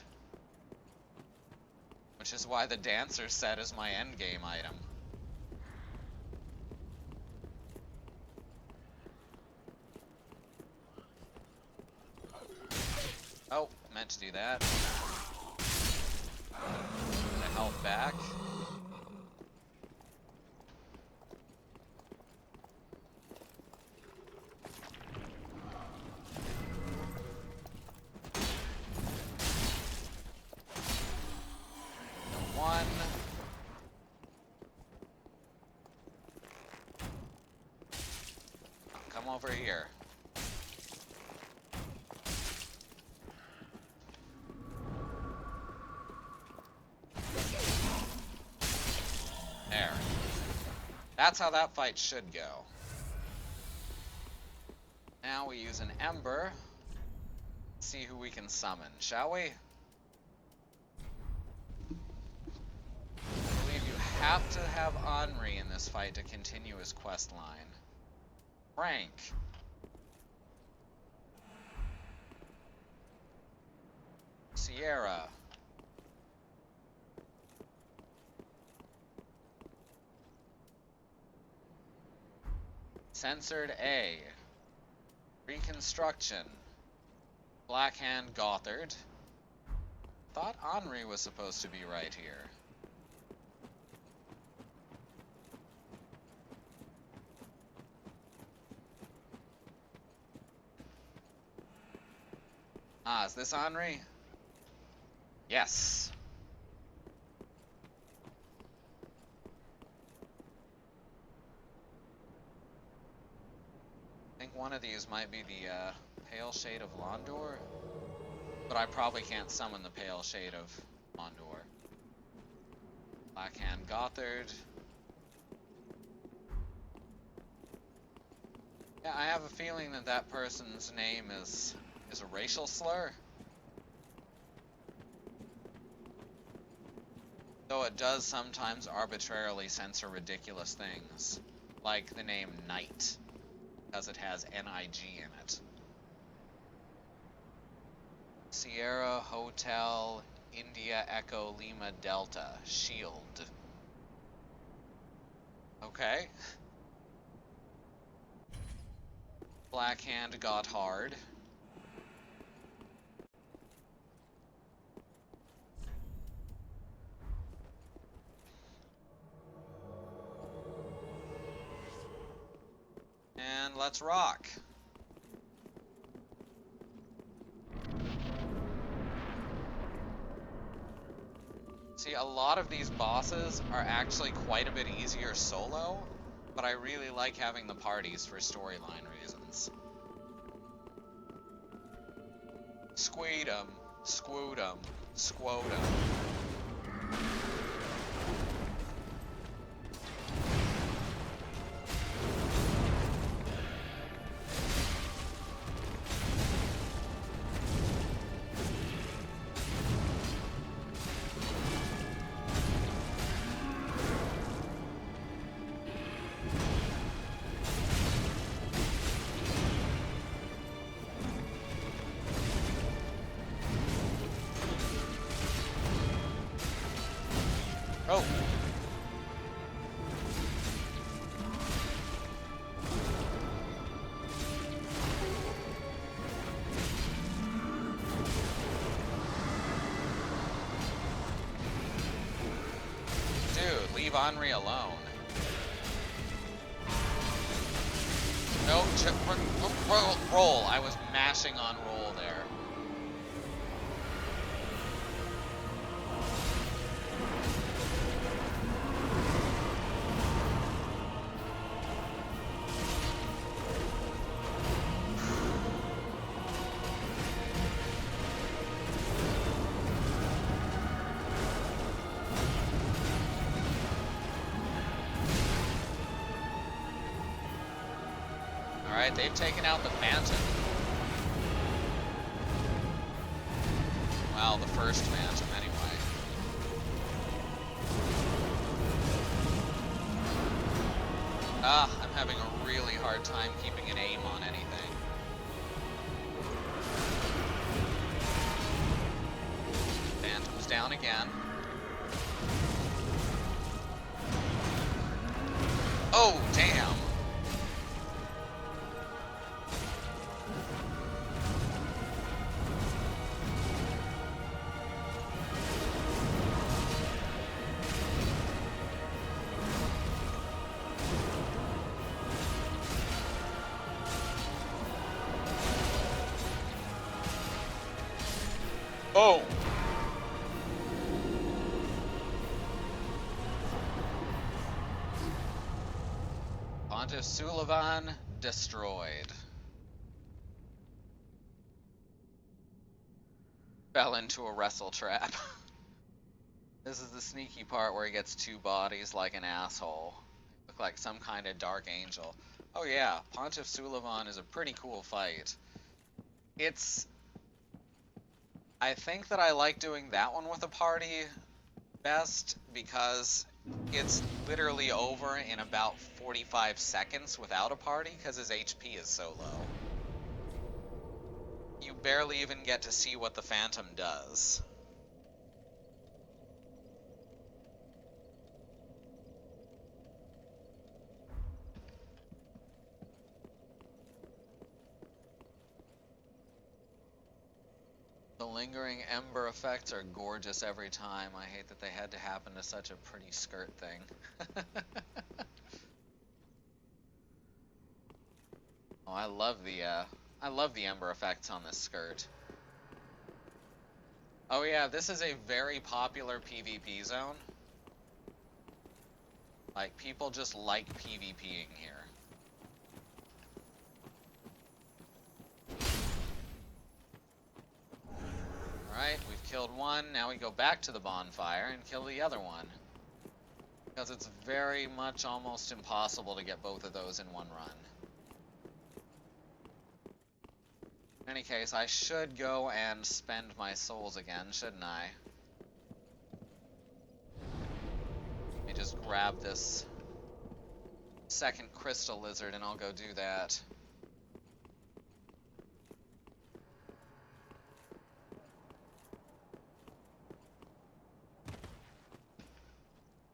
Which is why the dancer set is my endgame item. Oh, meant to do that. The health back. One. Come over here. There. That's how that fight should go. Now we use an Ember. See who we can summon, shall we? I believe you have to have Henri in this fight to continue his quest line. Frank. Sierra. Censored A. Reconstruction. Blackhand Gothard. Thought Henri was supposed to be right here. Ah, is this Henri? Yes. I think one of these might be the Pale Shade of Londor, but I probably can't summon the Pale Shade of Londor. Blackhand Gothard. Yeah, I have a feeling that that person's name is a racial slur. Though it does sometimes arbitrarily censor ridiculous things, like the name Knight, because it has N-I-G in it. Sierra Hotel India Echo Lima Delta Shield. Okay. Black Hand got hard. And let's rock. See, a lot of these bosses are actually quite a bit easier solo, but I really like having the parties for storyline reasons. Squeedum, squoodum, squodum. Oh! Dude, leave Henri alone. No, roll. I was mashing on roll there. Alright, they've taken out the Phantom. Well, the first Phantom, anyway. I'm having a really hard time keeping an aim on anything. Phantom's down again. Oh, damn! Oh! Pontiff Sulivan destroyed. Fell into a wrestle trap. This is the sneaky part where he gets two bodies like an asshole. Look like some kind of dark angel. Oh yeah, Pontiff Sulivan is a pretty cool fight. I think that I like doing that one with a party best because it's literally over in about 45 seconds without a party because his HP is so low. You barely even get to see what the Phantom does. The lingering ember effects are gorgeous every time. I hate that they had to happen to such a pretty skirt thing. Oh, I love the ember effects on this skirt. Oh yeah, this is a very popular PvP zone. Like, people just like PvPing here. Alright, we've killed one, now we go back to the bonfire and kill the other one. Because it's very much almost impossible to get both of those in one run. In any case, I should go and spend my souls again, shouldn't I? Let me just grab this second crystal lizard and I'll go do that.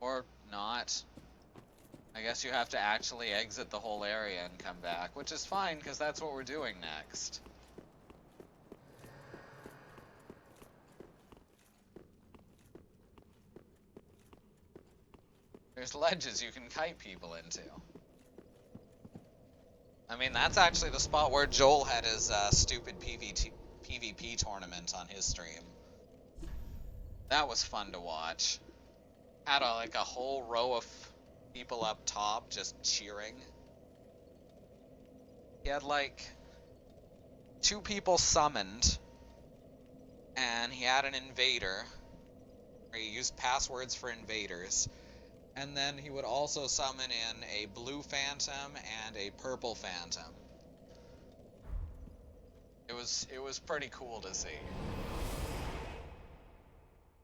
Or not. I guess you have to actually exit the whole area and come back, which is fine, because that's what we're doing next. There's ledges you can kite people into. I mean, that's actually the spot where Joel had his stupid PvP tournament on his stream. That was fun to watch. Had like a whole row of people up top just cheering. He had like 2 people summoned, and he had an invader, or he used passwords for invaders, and then he would also summon in a blue phantom and a purple phantom. It was pretty cool to see.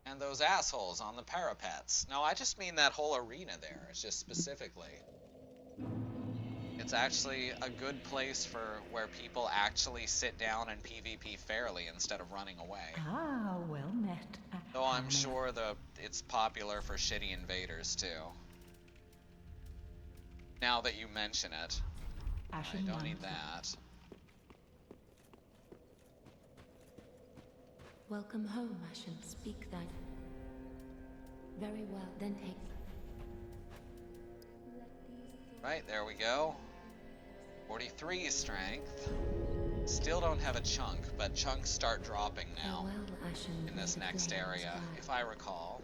And those assholes on the parapets. No, I just mean that whole arena there. It's just specifically. It's actually a good place for where people actually sit down and PvP fairly instead of running away. Ah, well met. Though I'm sure it's popular for shitty invaders too. Now that you mention it. I don't need that. Welcome home, Ashen. Speak that. Very well, then take. Right, there we go. 43 strength. Still don't have a chunk, but chunks start dropping now in this next area, if I recall.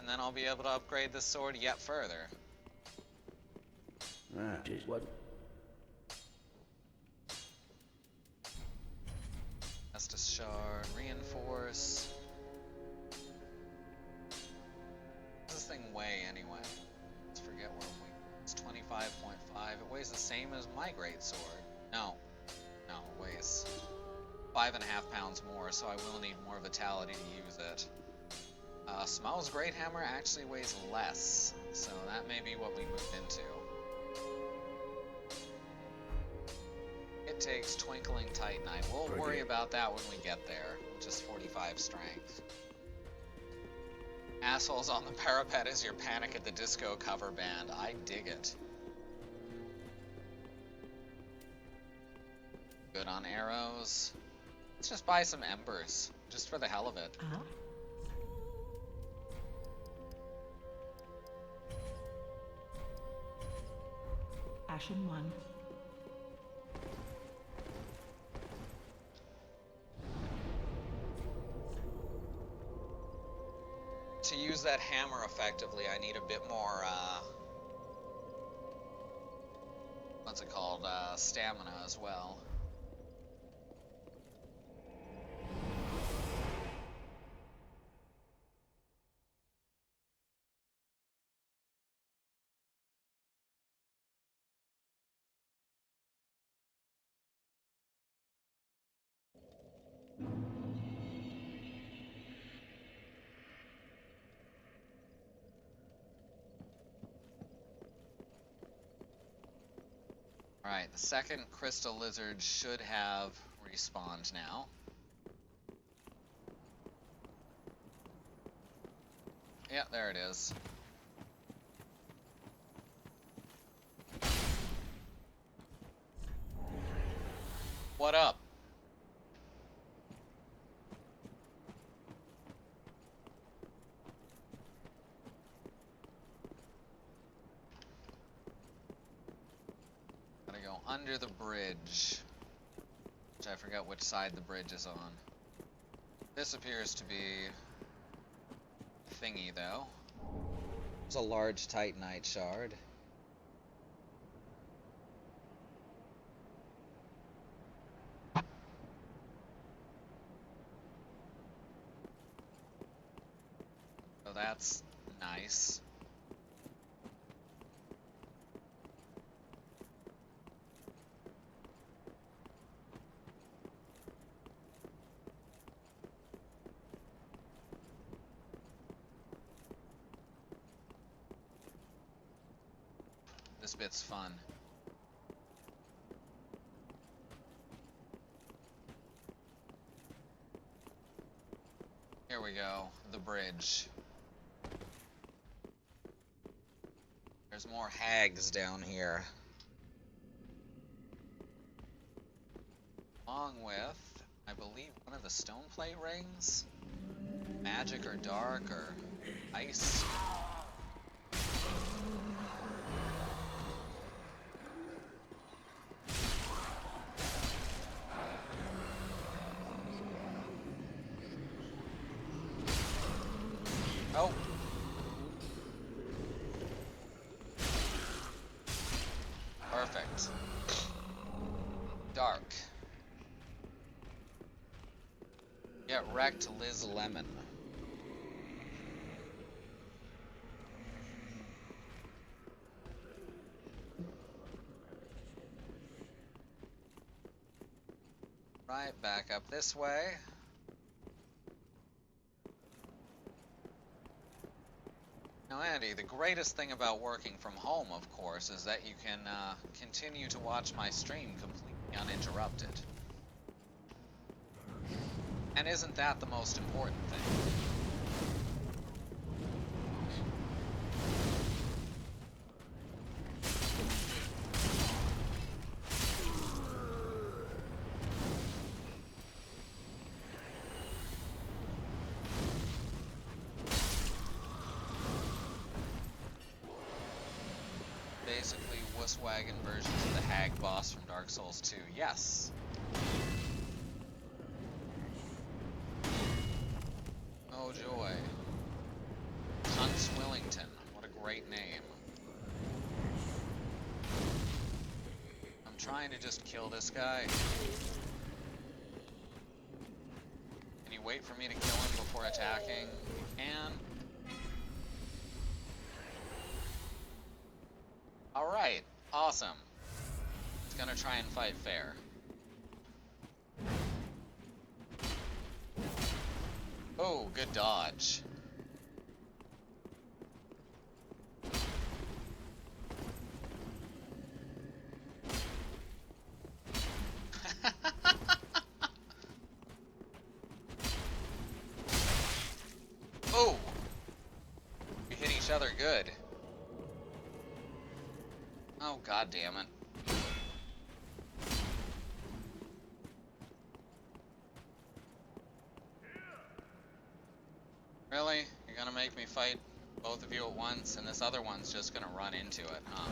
And then I'll be able to upgrade this sword yet further. Just what? Estus shard, reinforce. What's this thing weigh anyway? Let's forget what it weighs. It's 25.5. It weighs the same as my great sword. No, it weighs 5.5 pounds more, so I will need more vitality to use it. Smel's great hammer actually weighs less, so that may be what we moved into. It takes Twinkling Titanite. We'll worry about that when we get there, which is 45 strength. Assholes on the parapet is your Panic at the Disco cover band. I dig it. Good on arrows. Let's just buy some embers, just for the hell of it. Ashen 1. To use that hammer effectively, I need a bit more, what's it called, stamina as well. Alright, the second crystal lizard should have respawned now. Yeah, there it is. What up? Under the bridge, which I forgot which side the bridge is on. This appears to be thingy though. It's a large Titanite shard. So that's nice. This bit's fun. Here we go. the bridge. There's more hags down here. Along with, I believe, one of the stone plate rings? Magic or dark or ice? Oh. Perfect. Dark. Get wrecked, Liz Lemon. Right, back up this way. Now, Andy, the greatest thing about working from home, of course, is that you can continue to watch my stream completely uninterrupted. And isn't that the most important thing? Basically, wuss-wagon versions of the hag boss from Dark Souls 2. Yes! Oh joy. Hunts Willington. What a great name. I'm trying to just kill this guy. Can you wait for me to kill him before attacking? You can. Alright, awesome. He's gonna try and fight fair. Oh, good dodge. Oh! We hit each other good. Oh, god damn it. Really? You're gonna make me fight both of you at once, and this other one's just gonna run into it, huh?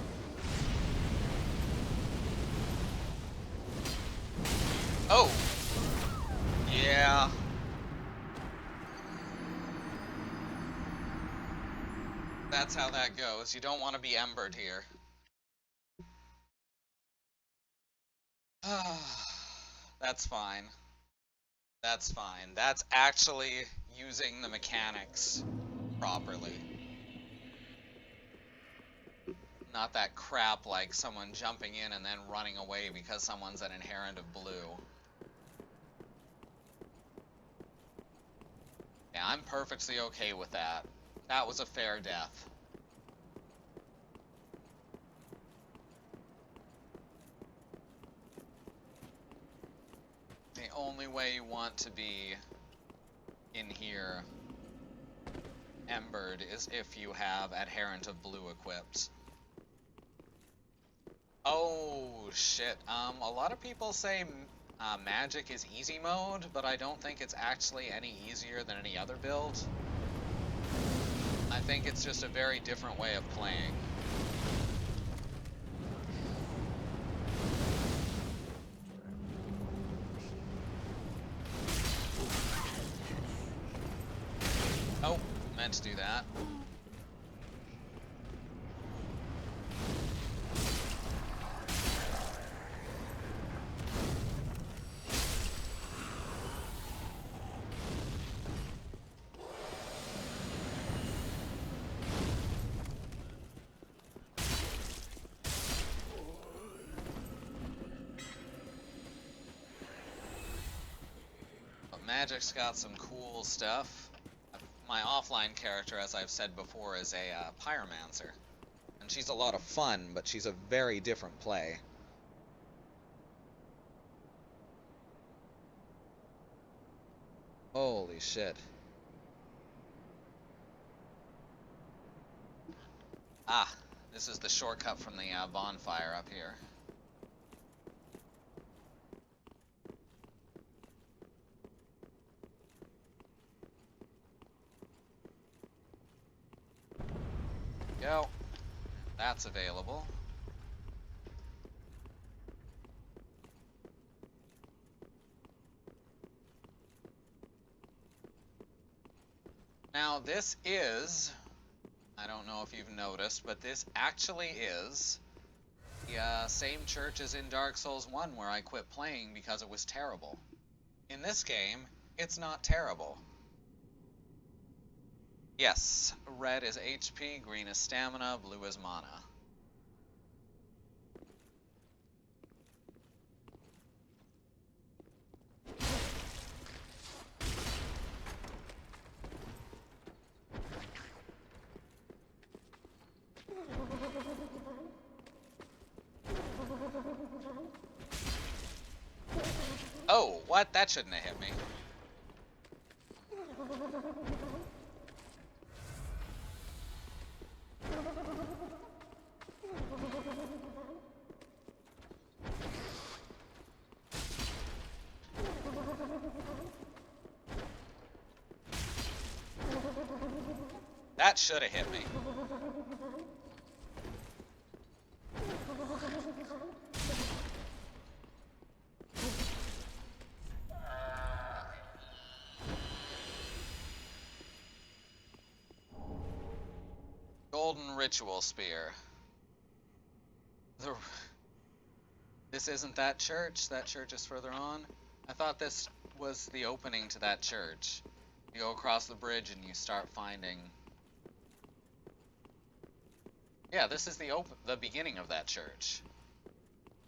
Oh! Yeah. That's how that goes. You don't want to be embered here. That's fine. That's fine. That's actually using the mechanics properly. Not that crap like someone jumping in and then running away because someone's an inherent of blue. Yeah, I'm perfectly okay with that. That was a fair death. The only way you want to be in here embered is if you have Adherent of Blue equipped. Oh, shit. A lot of people say magic is easy mode, but I don't think it's actually any easier than any other build. I think it's just a very different way of playing. Oh, meant to do that. Magic's got some cool stuff. My offline character, as I've said before, is a pyromancer. And she's a lot of fun, but she's a very different play. Holy shit. Ah, this is the shortcut from the bonfire up here. Go. That's available. Now this is, I don't know if you've noticed, but this actually is the same church as in Dark Souls 1 where I quit playing because it was terrible. In this game, it's not terrible. Yes, red is HP, green is stamina, blue is mana. Oh, what? That shouldn't have hit me. That should have hit me. Golden Ritual Spear. This isn't that church. That church is further on. I thought this was the opening to that church. You go across the bridge and you start finding... Yeah, this is the beginning of that church.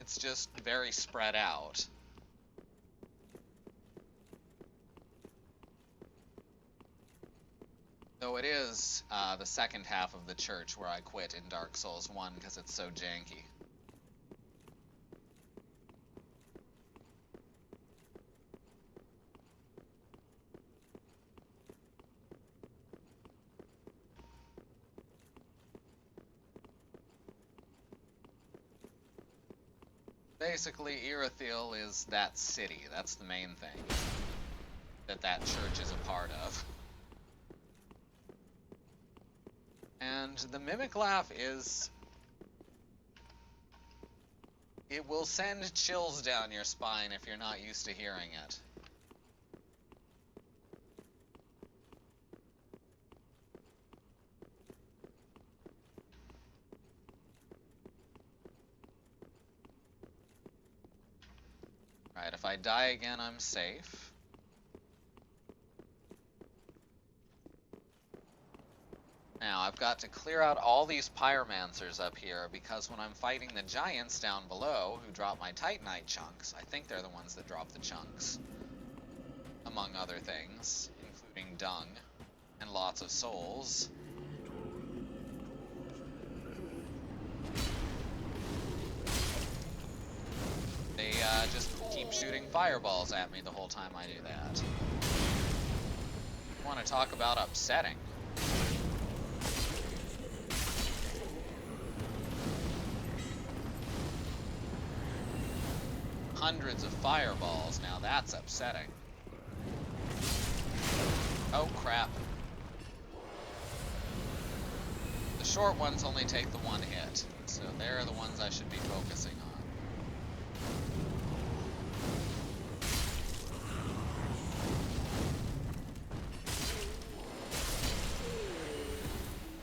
It's just very spread out. Though it is the second half of the church where I quit in Dark Souls 1 because it's so janky. Basically, Irithyll is that city. That's the main thing that church is a part of. And the Mimic Laugh is... It will send chills down your spine if you're not used to hearing it. Right, if I die again, I'm safe. Now, I've got to clear out all these pyromancers up here, because when I'm fighting the giants down below, who drop my Titanite chunks, I think they're the ones that drop the chunks, among other things, including dung, and lots of souls. They just keep shooting fireballs at me the whole time I do that. I want to talk about upsetting. Hundreds of fireballs, now that's upsetting. Oh crap. The short ones only take the one hit, so they're the ones I should be focusing on.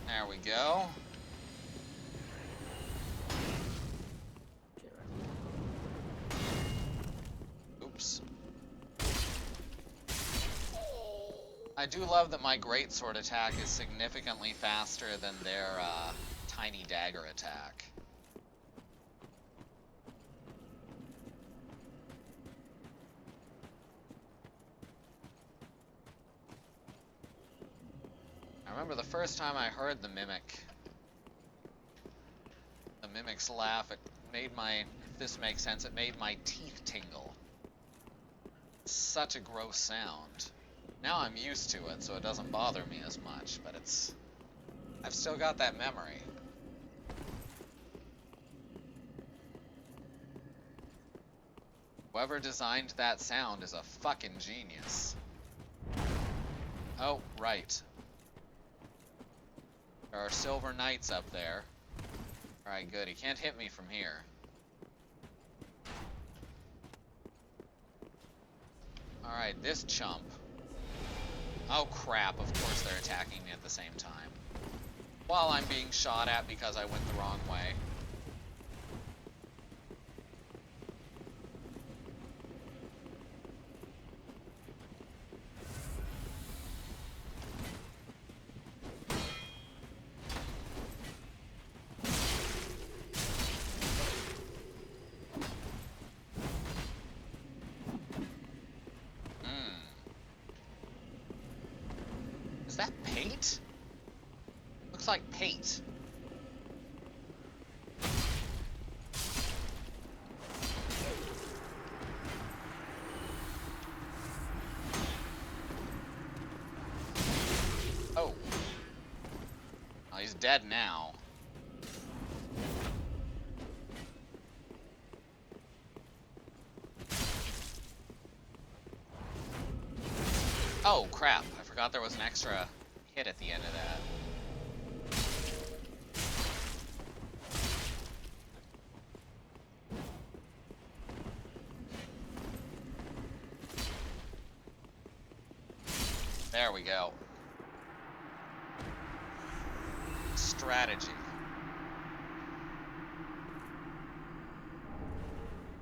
There we go. Oops. I do love that my greatsword attack is significantly faster than their tiny dagger attack. I remember the first time I heard the mimic's laugh, it made my, if this makes sense, it made my teeth tingle. Such a gross sound. Now I'm used to it, so it doesn't bother me as much, but I've still got that memory. Whoever designed that sound is a fucking genius. Oh, right. There are silver knights up there. Alright, good. He can't hit me from here. Alright, this chump. Oh crap, of course they're attacking me at the same time. While I'm being shot at because I went the wrong way. Is that paint? Looks like paint. Oh. Oh, he's dead now. Oh, crap. I forgot there was an extra hit at the end of that. There we go. Strategy.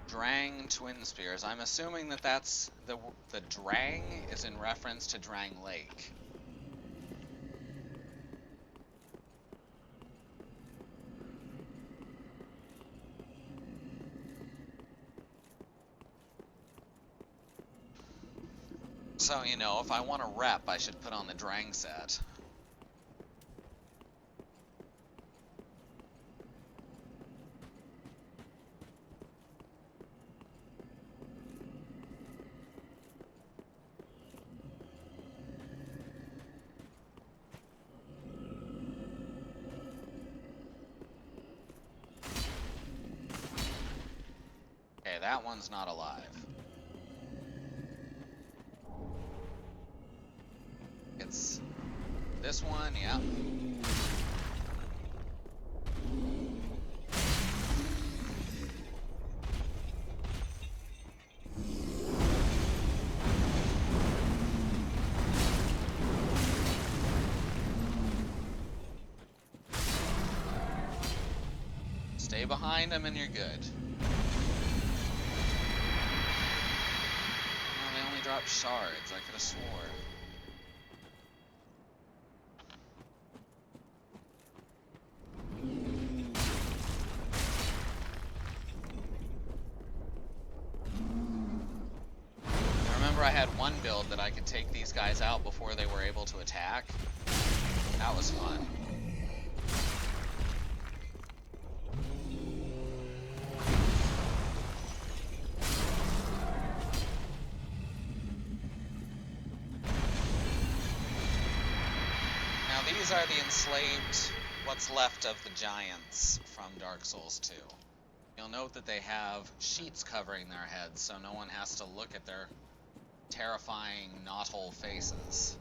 Drang Twin Spears. I'm assuming that that's the Drang is in reference to Drang Lake. So, you know, if I want to rep, I should put on the Drang set. Okay, that one's not alive. It's this one, yeah. Stay behind him and you're good. Oh, they only dropped shards. I could have swore. I had one build that I could take these guys out before they were able to attack. That was fun. Now these are the enslaved, what's left of the giants from Dark Souls 2. You'll note that they have sheets covering their heads so no one has to look at their terrifying knothole faces.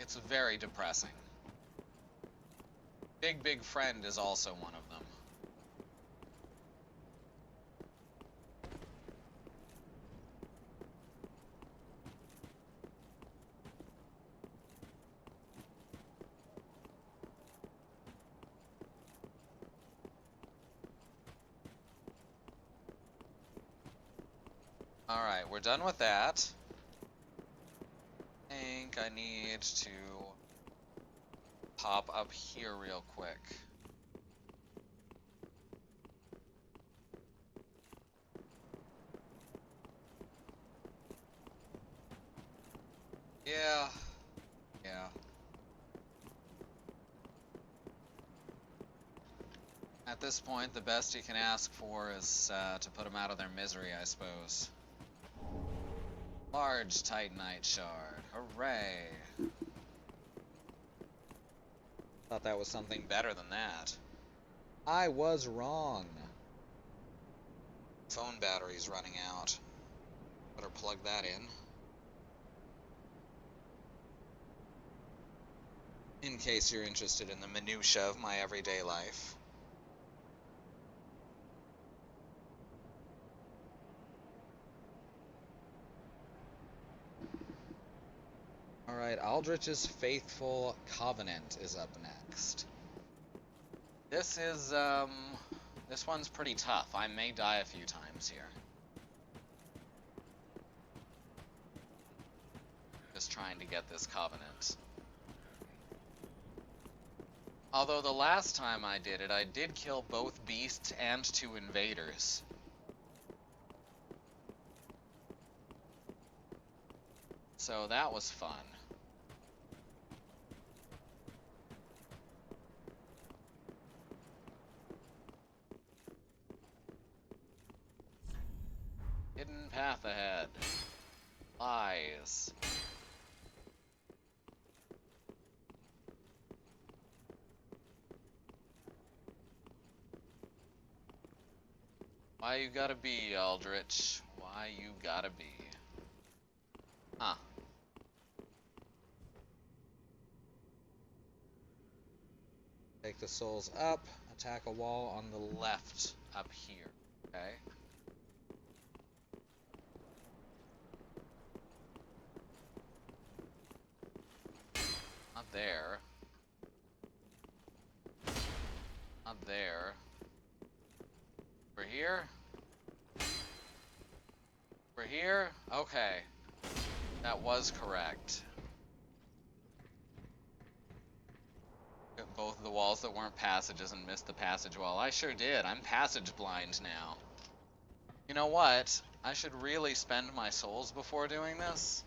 It's very depressing. Big Friend is also one of them. Alright, we're done with that. I think I need to pop up here real quick. Yeah. At this point, the best you can ask for is to put them out of their misery, I suppose. Large Titanite shard. Hooray. Thought that was something better than that. I was wrong. phone battery's running out. Better plug that in case you're interested in the minutia of my everyday life. Alright, Aldrich's Faithful Covenant is up next. This one's pretty tough. I may die a few times here. Just trying to get this Covenant. Although the last time I did it, I did kill both beasts and 2 invaders. So that was fun. Hidden path ahead. Lies. Why you gotta be, Aldrich? Why you gotta be? Huh. Take the souls up, attack a wall on the left up here. Okay. Not there. Not there. We're here? We're here? Okay. That was correct. Got both of the walls that weren't passages and missed the passage wall. I sure did. I'm passage blind now. You know what? I should really spend my souls before doing this.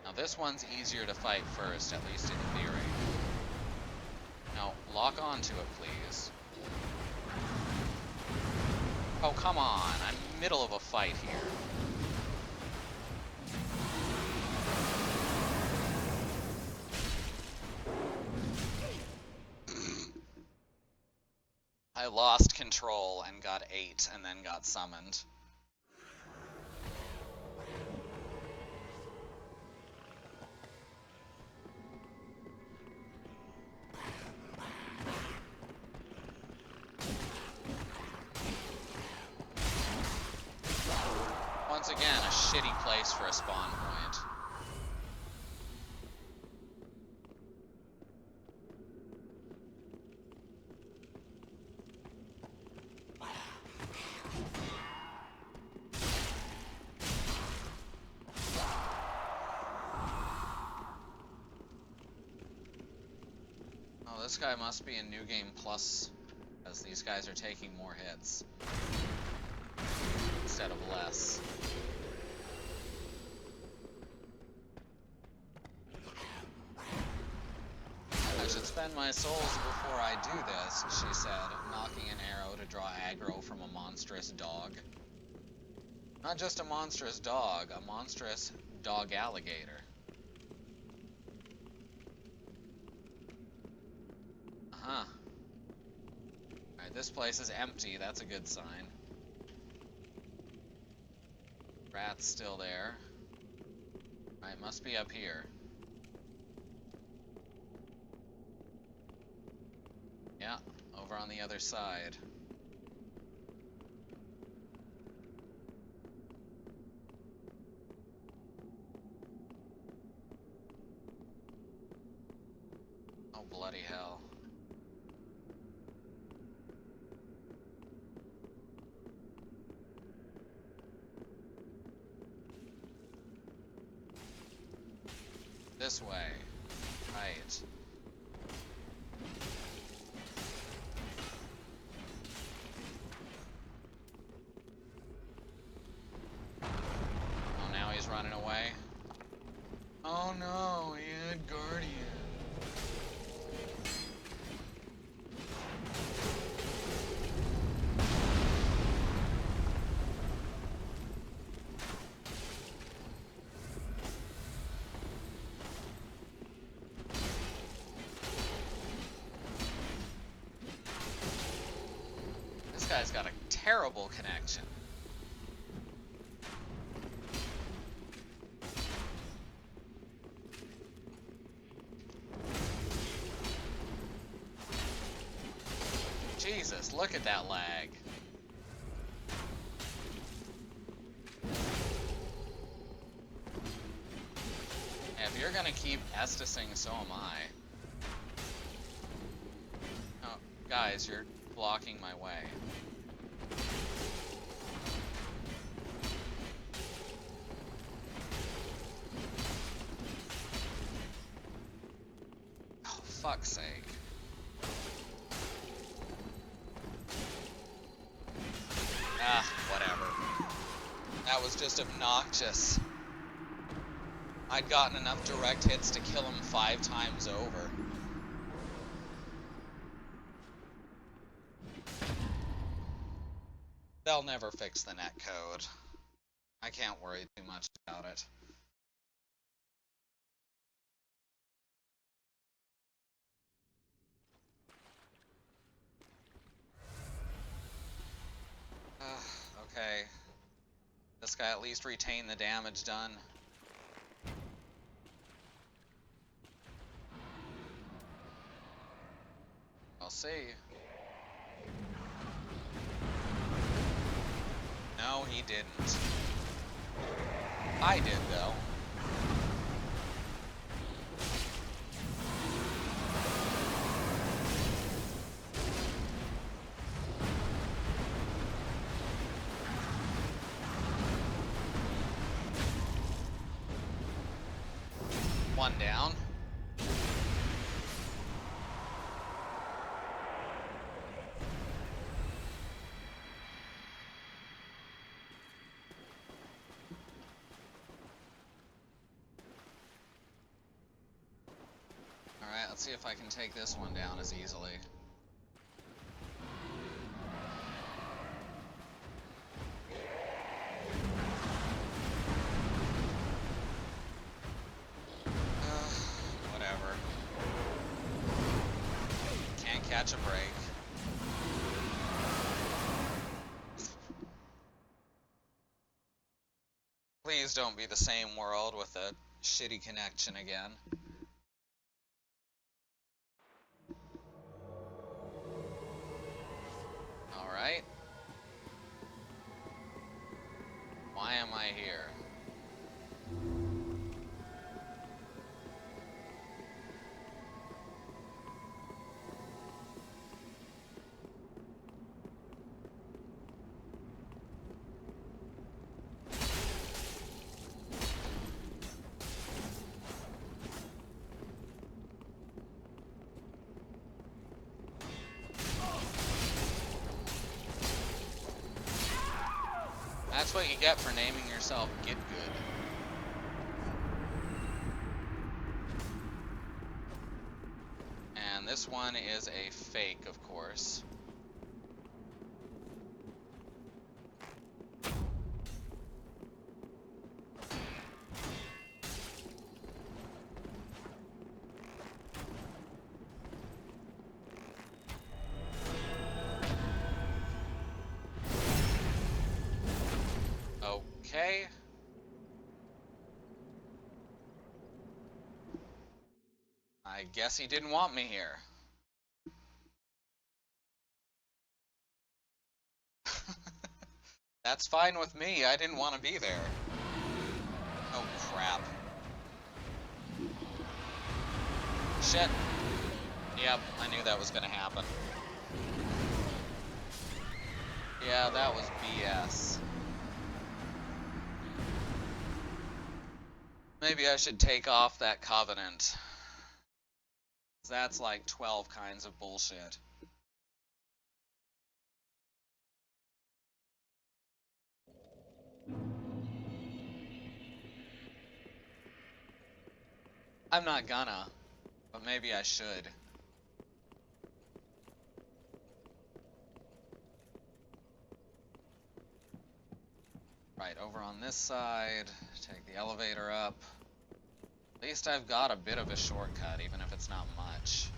Now this one's easier to fight first, at least in theory. Now, lock onto it, please. Oh, come on. I'm in the middle of a fight here. I lost control and got 8 and then got summoned. Once again, a shitty place for a spawn point. Oh, this guy must be in New Game Plus, as these guys are taking more hits instead of less. I should spend my souls before I do this, she said, knocking an arrow to draw aggro from a monstrous dog. Not just a monstrous dog, a monstrous dog alligator. Uh-huh. Alright, this place is empty, that's a good sign. Rat's still there. Alright, must be up here. Yeah, over on the other side. Oh, bloody hell. This way. Right. Oh, now he's running away. Oh no, he had Guardian. guy's got a terrible connection. Jesus, look at that lag. If you're gonna keep Estusing, so am I. Oh, guys, you're blocking my way. Oh, fuck's sake. Ah, whatever. That was just obnoxious. I'd gotten enough direct hits to kill him 5 times over. They'll never fix the netcode. I can't worry too much about it. Okay. This guy at least retained the damage done. I'll see. No, he didn't. I did, though. One down. Alright, let's see if I can take this one down as easily. Whatever. Can't catch a break. Please don't be the same world with a shitty connection again. Alright. Why am I here? That's what you get for naming yourself Get Good. And this one is a fake, of course. Okay. I guess he didn't want me here. That's fine with me. I didn't want to be there. Oh, crap. Shit. Yep, I knew that was going to happen. Yeah, that was BS. Maybe I should take off that covenant. That's like 12 kinds of bullshit. I'm not gonna, but maybe I should. Right, over on this side, take the elevator up. At least I've got a bit of a shortcut, even if it's not much.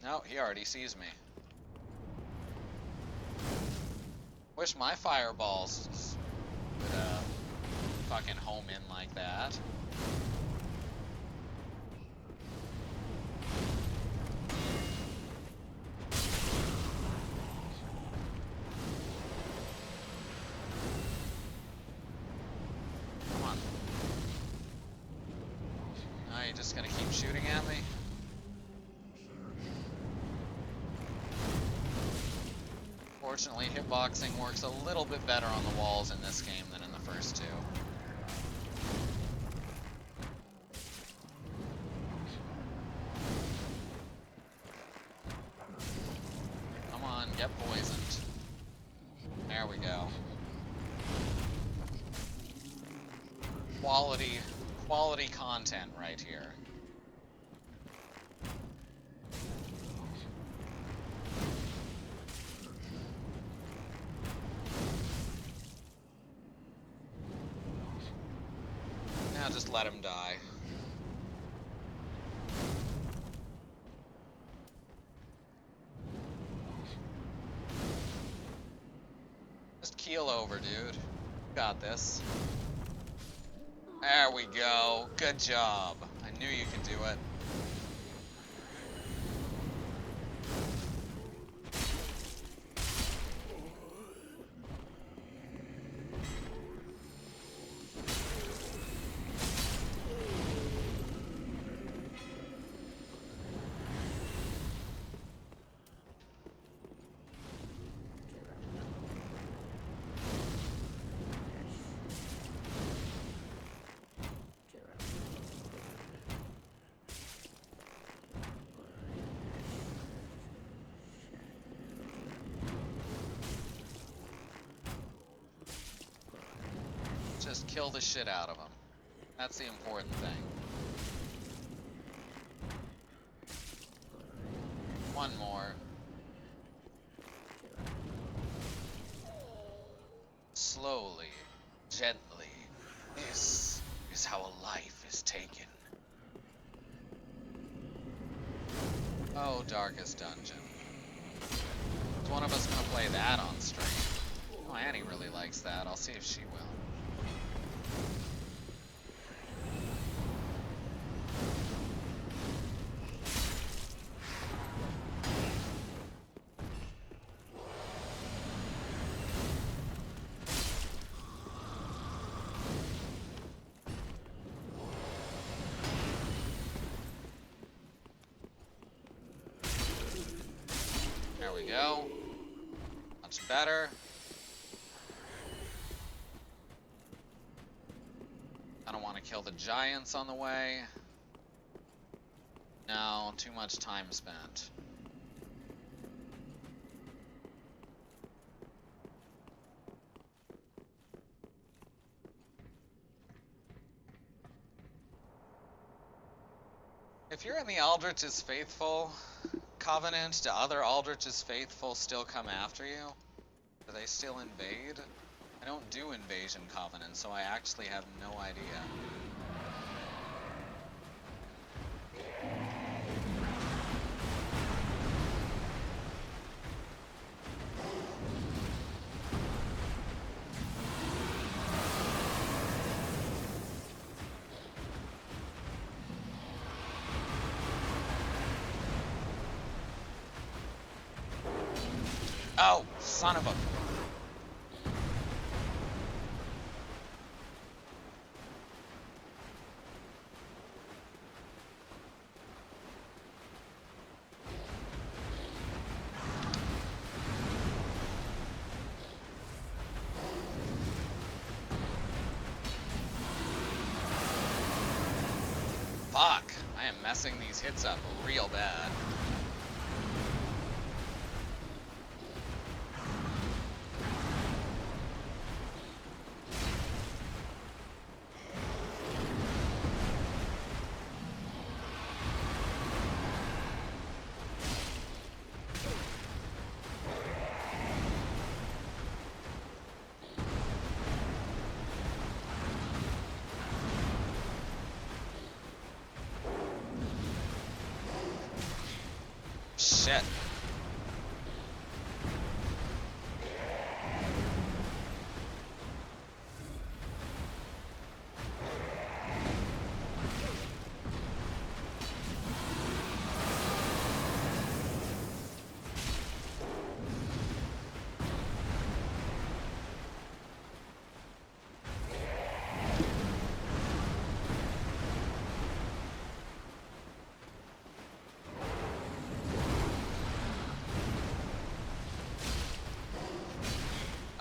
No, he already sees me. Wish my fireballs would fucking home in like that. Come on. Now you're just gonna keep shooting at me? Fortunately, hitboxing works a little bit better on the walls in this game than in the first two. Come on, get poisoned. There we go. Quality content right here. Now just let him die. Just keel over, dude. You got this. There we go. Good job. I knew you could do it. Just kill the shit out of him. That's the important thing. One more. Slowly, gently. This is how a life is taken. Oh, Darkest Dungeon. Is one of us gonna play that on stream? Oh, Annie really likes that. I'll see if she will. There we go. Much better. I don't want to kill the giants on the way. No, too much time spent. If you're in the Aldrich's Faithful Covenant, do other Aldrich's Faithful still come after you? Do they still invade? I don't do Invasion Covenant, so I actually have no idea. Oh, son of a... Fuck, I am messing these hits up real bad. Shit.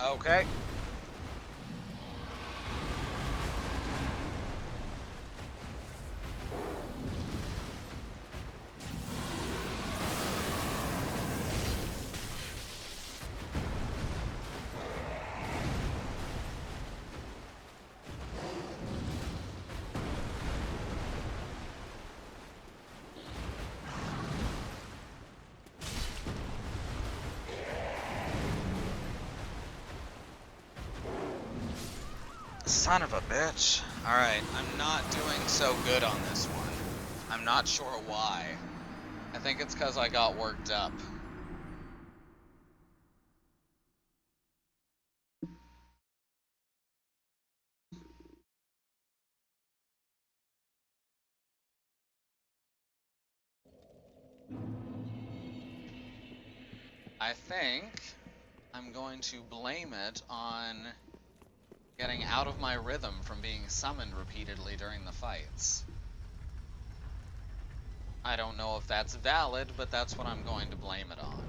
Okay. Son of a bitch. Alright, I'm not doing so good on this one. I'm not sure why. I think it's because I got worked up. I think I'm going to blame it on getting out of my rhythm from being summoned repeatedly during the fights. I don't know if that's valid, but that's what I'm going to blame it on.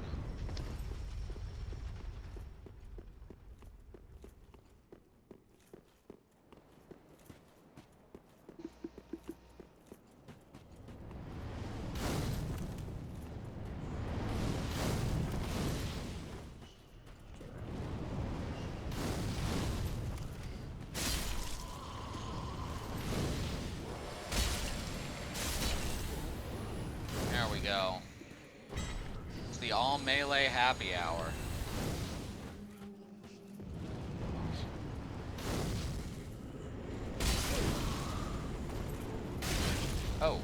There we go. It's the all melee happy hour. Oh.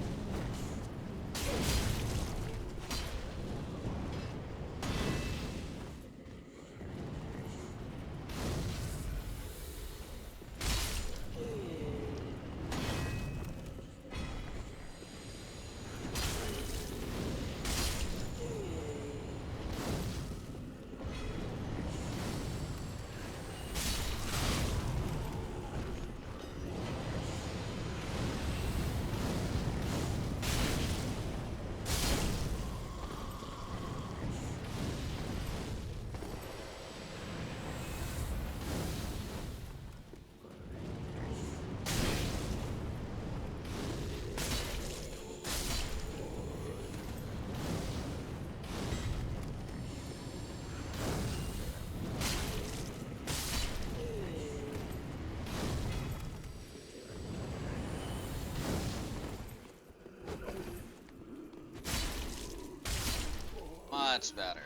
Much better.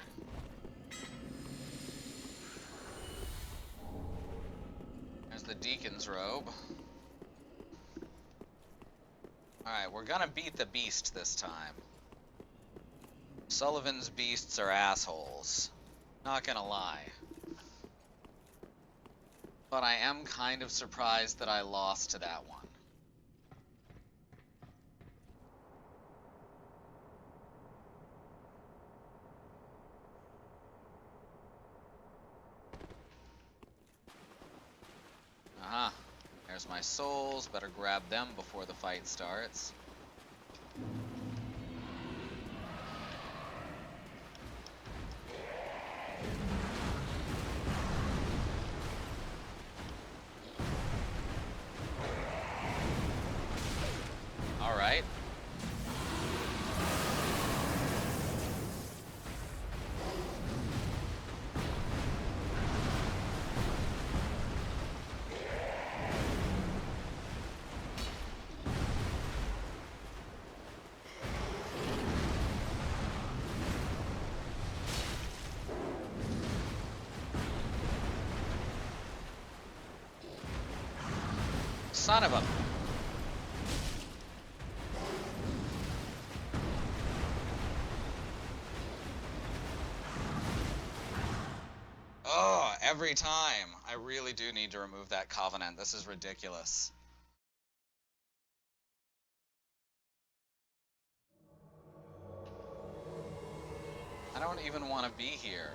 There's the deacon's robe. Alright, we're gonna beat the beast this time. Sullivan's beasts are assholes. Not gonna lie. But I am kind of surprised that I lost to that one. Aha. There's my souls. Better grab them before the fight starts. Alright. Son of a... Every time. I really do need to remove that covenant. This is ridiculous. I don't even want to be here.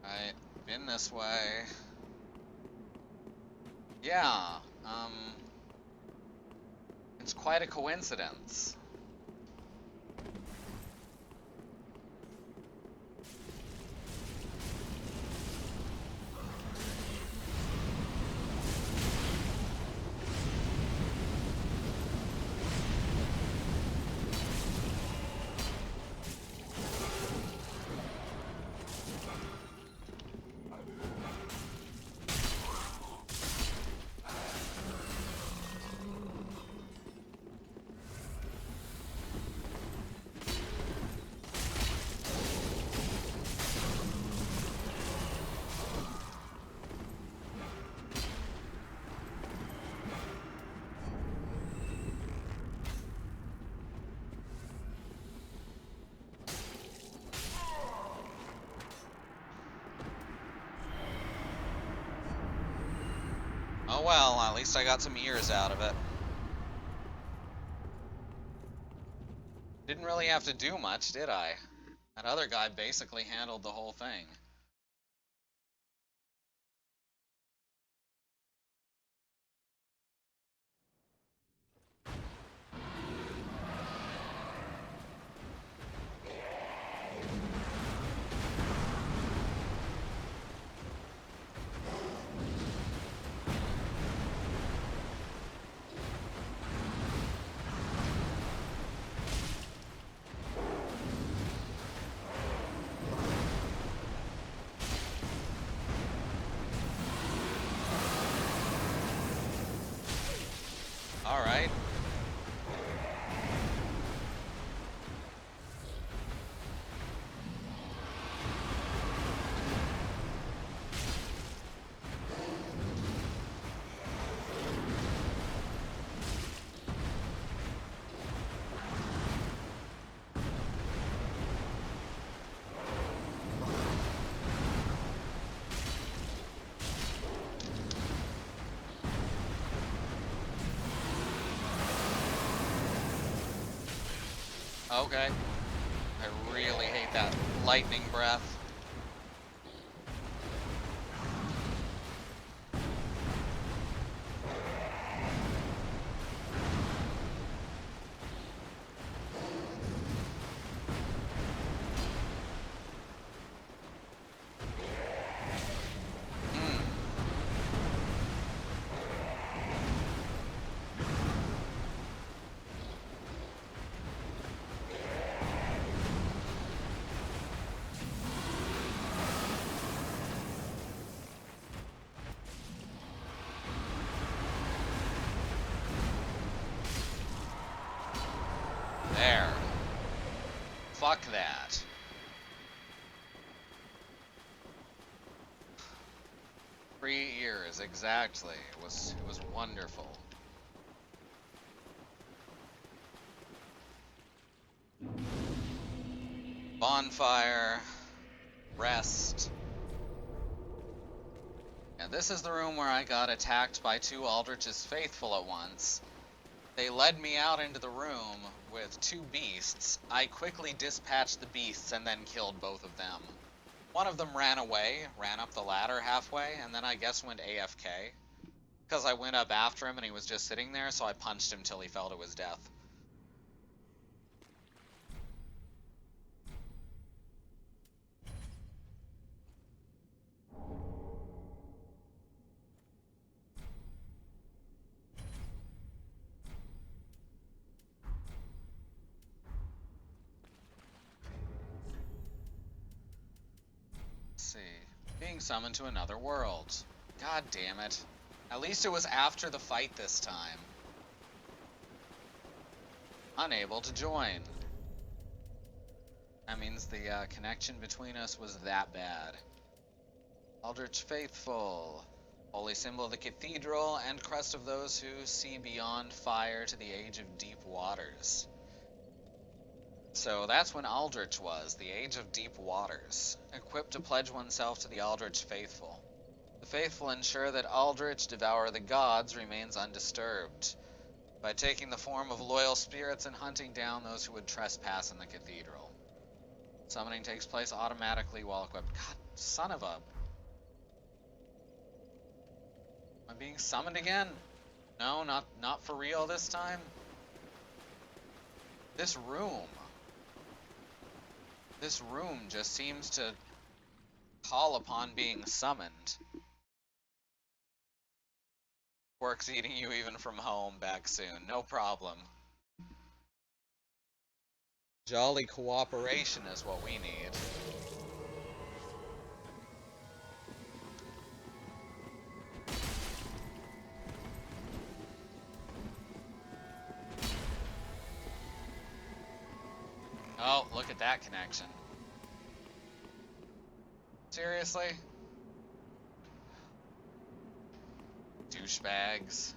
Right, been this way. Yeah, it's quite a coincidence. Oh well, at least I got some years out of it. Didn't really have to do much, did I? That other guy basically handled the whole thing. Alright. Okay. I really hate that lightning breath. Hmm. There. Fuck that. Years, exactly. It was wonderful. Bonfire, rest. And this is the room where I got attacked by two Aldrich's faithful at once. They led me out into the room with two beasts. I quickly dispatched the beasts and then killed both of them. One of them ran away, ran up the ladder halfway, and then I guess went AFK. Because I went up after him and he was just sitting there, so I punched him till he fell to his death. Let's see. Being summoned to another world. God damn it. At least it was after the fight this time. Unable to join. That means the connection between us was that bad. Aldrich Faithful. Holy symbol of the cathedral and crest of those who see beyond fire to the age of deep waters. So that's when Aldrich was, the age of deep waters, equipped to pledge oneself to the Aldrich Faithful. The faithful ensure that Aldrich, devourer of the gods, remains undisturbed, by taking the form of loyal spirits and hunting down those who would trespass in the cathedral. Summoning takes place automatically while equipped. God, son of a... Am I being summoned again? No, not for real this time. This room just seems to call upon being summoned. Works eating you even from home, back soon. No problem. Jolly cooperation is what we need. Oh, look at that connection. Seriously? Douchebags.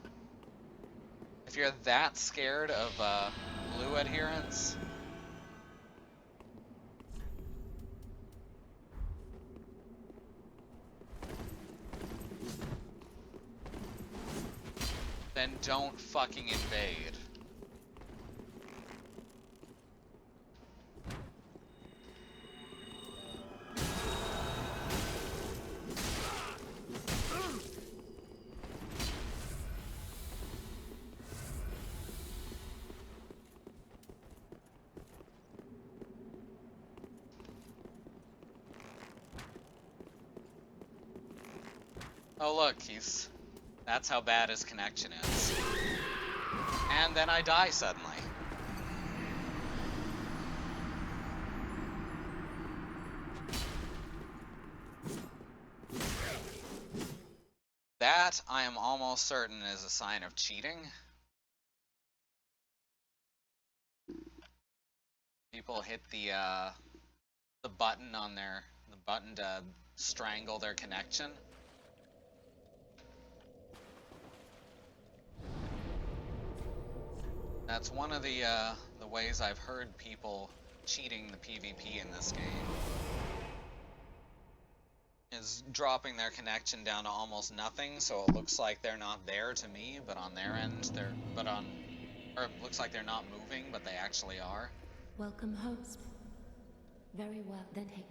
If you're that scared of blue adherents, then don't fucking invade. Oh look, that's how bad his connection is. And then I die suddenly. That, I am almost certain, is a sign of cheating. People hit the button on the button to strangle their connection. That's one of the ways I've heard people cheating the PvP in this game. Is dropping their connection down to almost nothing, so it looks like they're not there to me, but on their end or it looks like they're not moving, but they actually are. Welcome, host. Very well, then hey.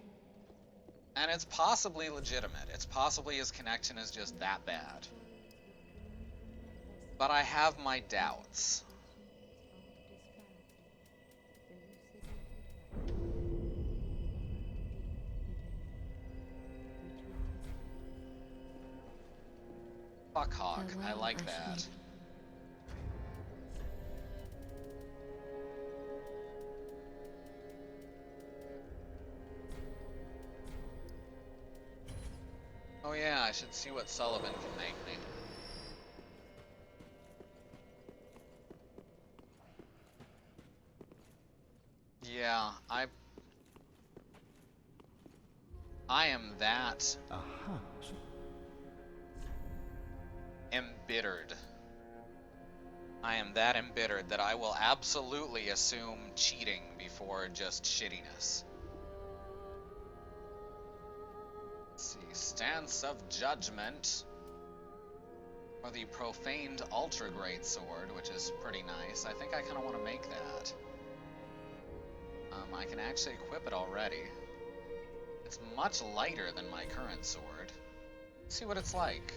And it's possibly legitimate. It's possibly his connection is just that bad. But I have my doubts. Fuck Hawk, I like that. Oh yeah, I should see what Sullivan can make me. Yeah, I am that embittered. I am that embittered that I will absolutely assume cheating before just shittiness. Let's see, Stance of Judgment, or the Profaned Ultra Great Sword, which is pretty nice. I think I kind of want to make that. I can actually equip it already. It's much lighter than my current sword. Let's see what it's like.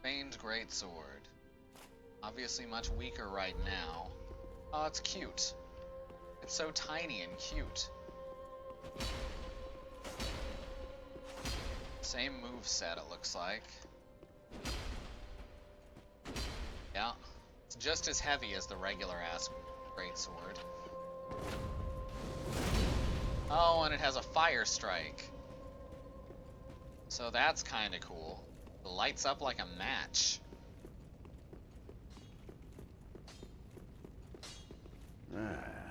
Profaned Greatsword. Obviously much weaker right now. Oh, it's cute. It's so tiny and cute. Same move set, it looks like. Yeah, it's just as heavy as the regular-ass greatsword. Oh, and it has a fire strike. So that's kind of cool. It lights up like a match.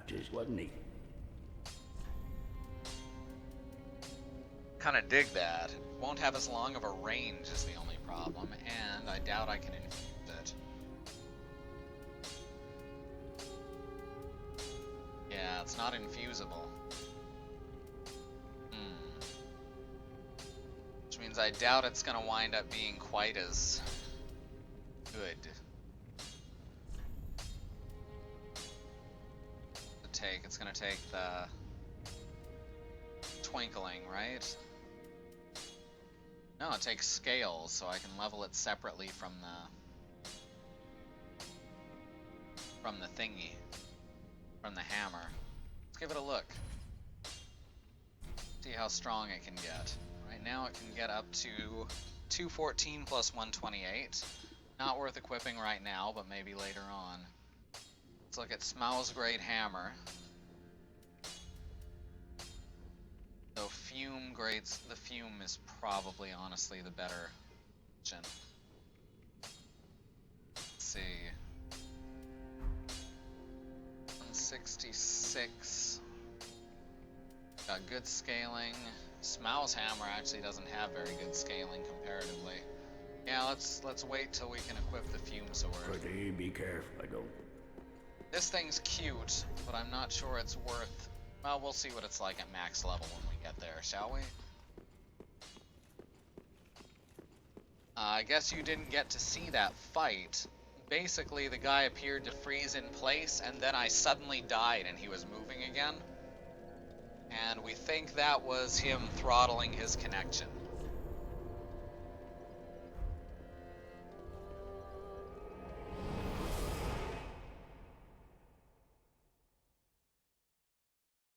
just wasn't he? Kind of dig that. It won't have as long of a range is the only problem, and I doubt I can infuse it. Yeah, it's not infusible. Which means I doubt it's gonna wind up being quite as good. It's gonna take the twinkling, right? No, it takes scales, so I can level it separately from the thingy, from the hammer. Let's give it a look. See how strong it can get. Right now it can get up to 214 plus 128. Not worth equipping right now, but maybe later on. Let's look at Smaug's Great Hammer. So the fume is probably honestly the better option. Let's see. 166. Got good scaling. Smaug's hammer actually doesn't have very good scaling comparatively. Yeah, let's wait till we can equip the fume sword. Pretty be careful, I go. This thing's cute, but I'm not sure it's worth. Well, we'll see what it's like at max level when we get there, shall we? I guess you didn't get to see that fight. Basically, the guy appeared to freeze in place, and then I suddenly died and he was moving again. And we think that was him throttling his connection.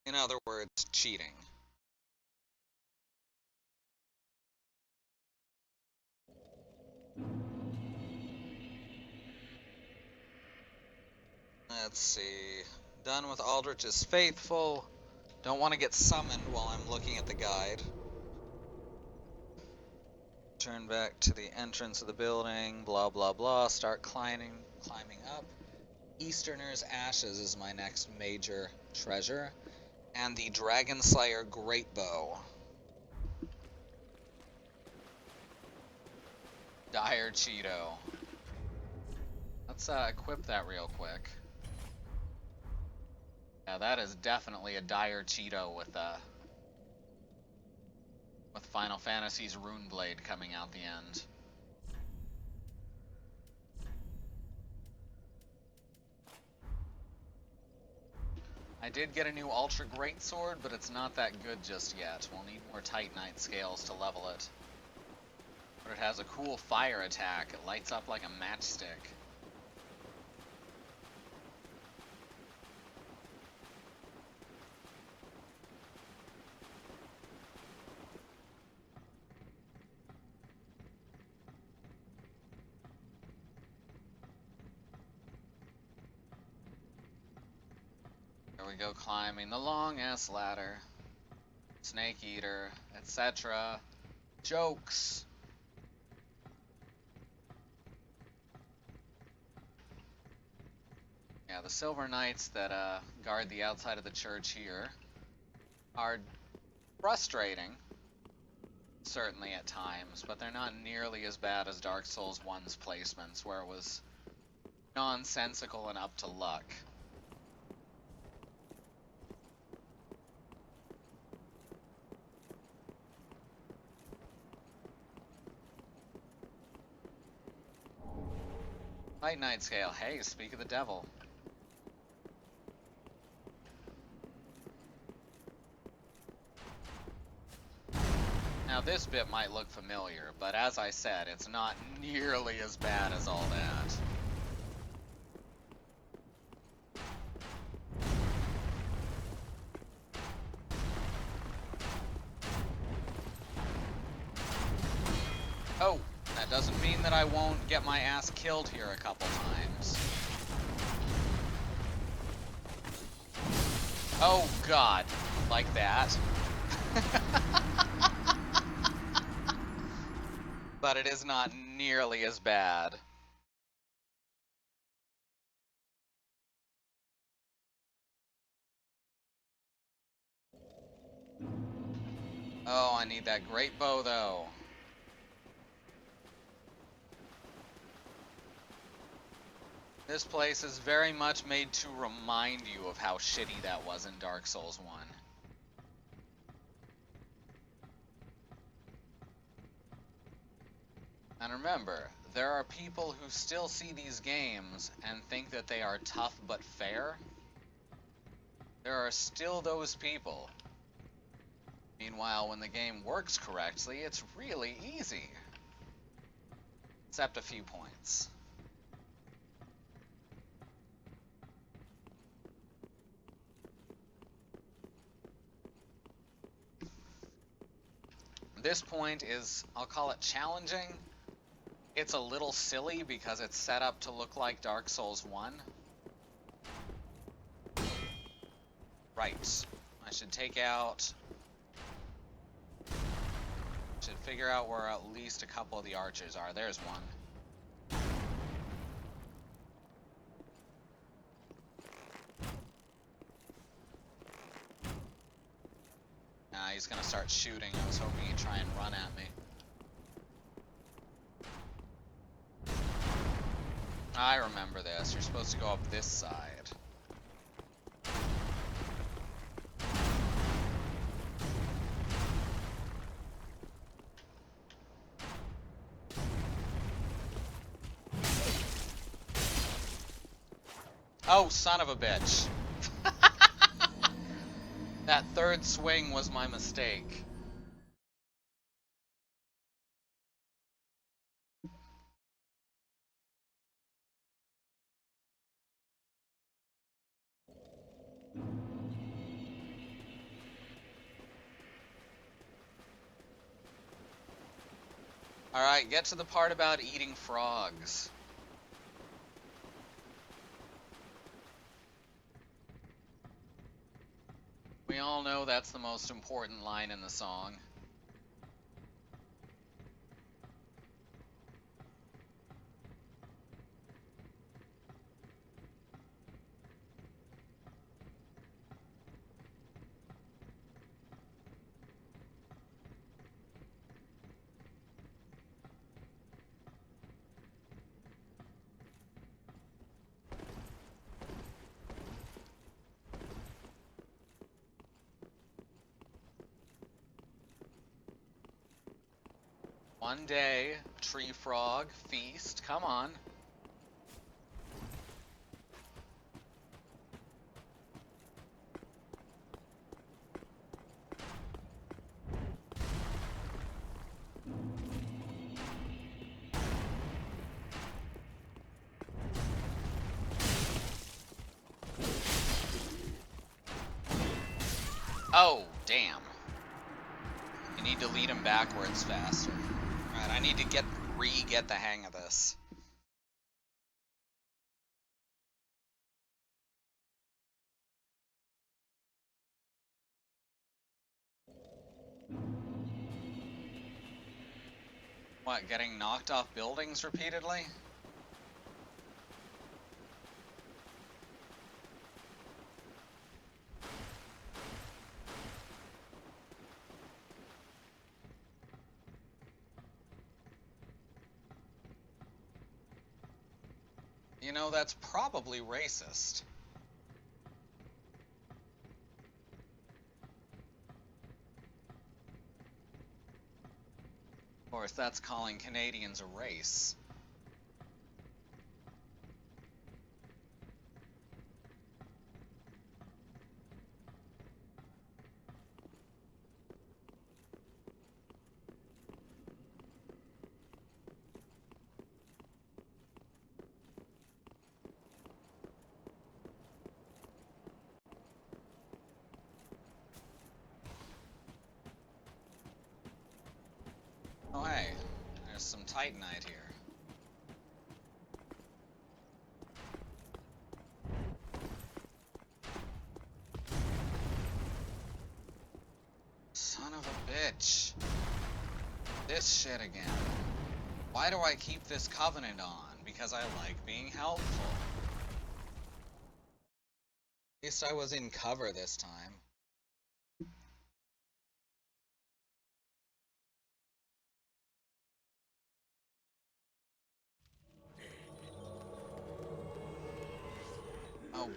In other words, cheating. Let's see. Done with Aldrich's Faithful. Don't want to get summoned while I'm looking at the guide. Turn back to the entrance of the building, blah blah blah, start climbing up. Easterner's Ashes is my next major treasure. And the Dragon Slayer Great Bow. Dire Cheeto. Let's equip that real quick. Yeah, that is definitely a Dire Cheeto with Final Fantasy's Runeblade coming out the end. I did get a new Ultra Greatsword, but it's not that good just yet. We'll need more Titanite scales to level it. But it has a cool fire attack. It lights up like a matchstick. There we go, climbing the long-ass ladder. Snake Eater, etc. Jokes. Yeah, the Silver Knights that guard the outside of the church here are frustrating, certainly at times, but they're not nearly as bad as Dark Souls 1's placements, where it was nonsensical and up to luck. Titanite scale. Hey, speak of the devil. Now this bit might look familiar, but as I said, it's not nearly as bad as all that. Oh, that doesn't mean that I won't get my ass killed here a couple times. Oh god, like that. But it is not nearly as bad. Oh, I need that great bow, though. This place is very much made to remind you of how shitty that was in Dark Souls 1. And remember, there are people who still see these games and think that they are tough but fair. There are still those people. Meanwhile, when the game works correctly, it's really easy. Except a few points. This point is, I'll call it challenging. It's a little silly because it's set up to look like Dark Souls 1. Right. I should take out... Should figure out where at least a couple of the archers are. There's one. Nah, he's gonna start shooting. I was hoping he'd try and run at me. I remember this. You're supposed to go up this side. Oh, son of a bitch. That third swing was my mistake. Alright, get to the part about eating frogs. We all know that's the most important line in the song. One day, tree frog, feast, come on. Oh, damn. You need to lead him backwards faster. Alright, I need to get the hang of this. What, getting knocked off buildings repeatedly? You know, that's probably racist. Of course, that's calling Canadians a race. Oh hey, there's some Titanite here. Son of a bitch. This shit again. Why do I keep this covenant on? Because I like being helpful. At least I was in cover this time.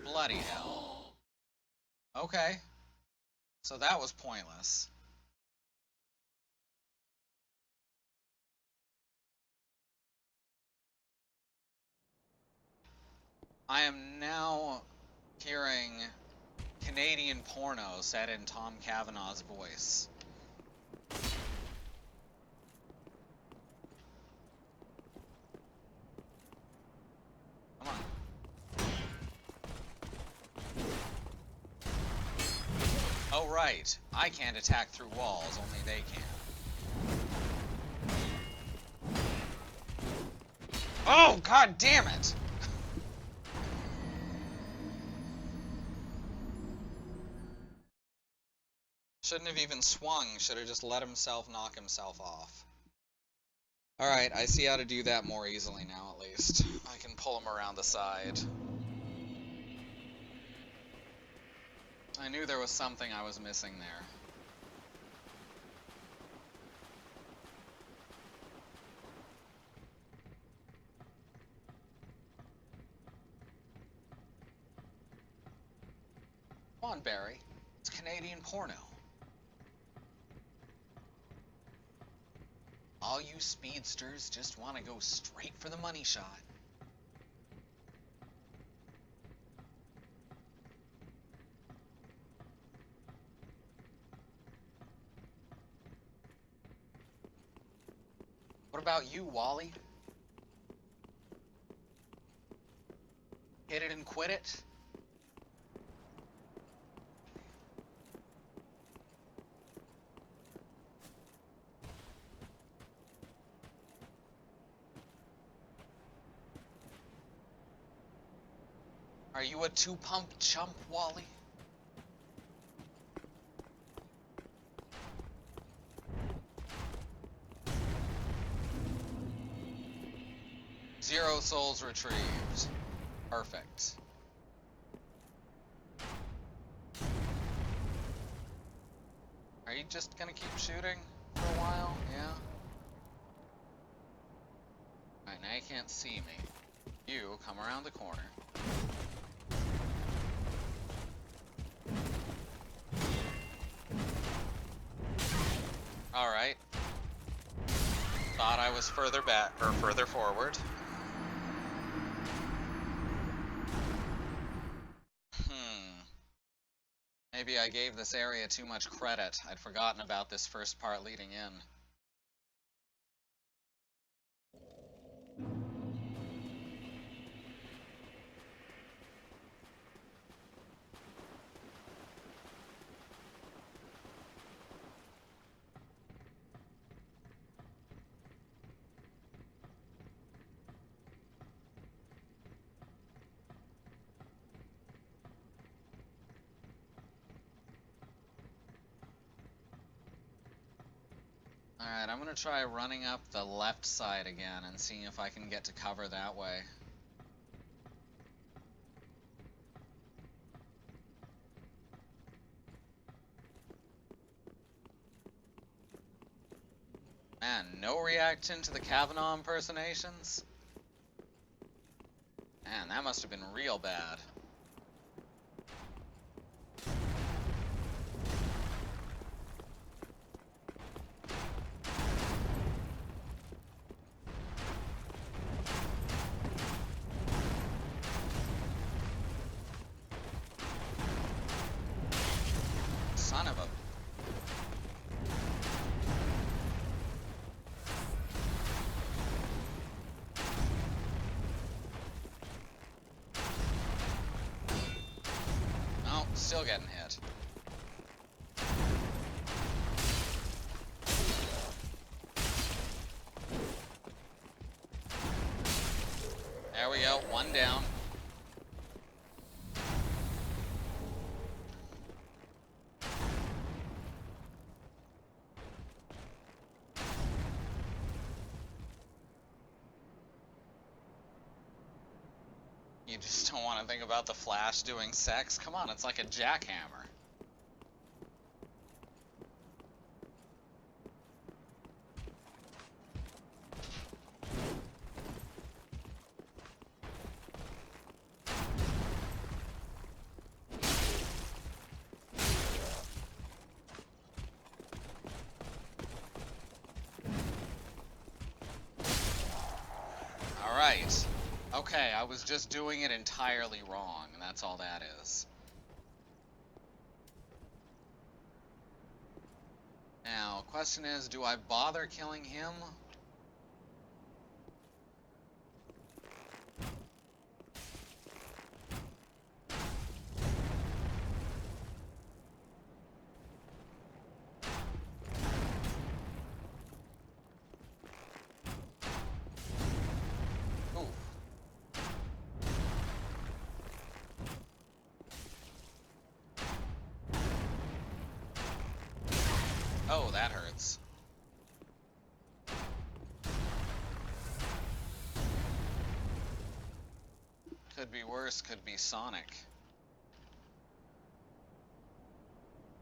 Bloody hell. Okay. So that was pointless. I am now hearing Canadian porno set in Tom Cavanaugh's voice. Come on. Oh, right. I can't attack through walls, only they can. Oh, god damn it! Shouldn't have even swung, should have just let himself knock himself off. Alright, I see how to do that more easily now, at least. I can pull him around the side. I knew there was something I was missing there. Come on, Barry. It's Canadian porno. All you speedsters just want to go straight for the money shot. What about you, Wally? Hit it and quit it? Are you a two-pump chump, Wally? Zero souls retrieved. Perfect. Are you just gonna keep shooting for a while? Yeah? Alright, now you can't see me. You come around the corner. Alright. Thought I was further back, or further forward. Maybe I gave this area too much credit. I'd forgotten about this first part leading in. Alright, I'm gonna try running up the left side again and seeing if I can get to cover that way. Man, no reaction to the Kavanaugh impersonations? Man, that must have been real bad. Son of a... Oh, still getting hit. There we go, one down. You just don't want to think about the Flash doing sex? Come on, it's like a jackhammer. right. Okay, I was just doing it entirely wrong, and that's all that is. Now, question is, do I bother killing him? Ooh. Oh, that hurts. Could be worse, could be Sonic.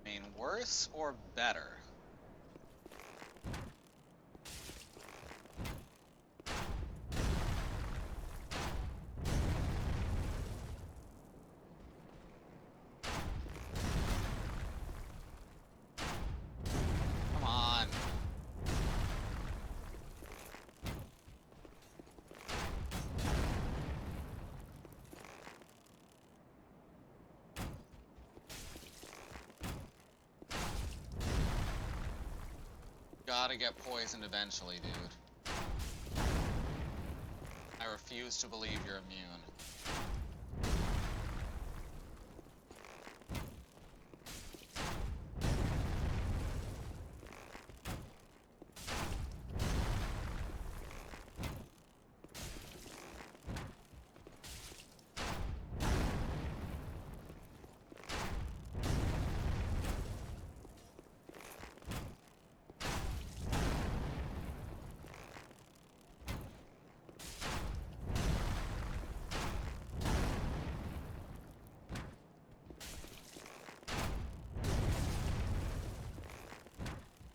I mean, worse or better? Come on. Gotta get poisoned eventually, dude. I refuse to believe you're immune.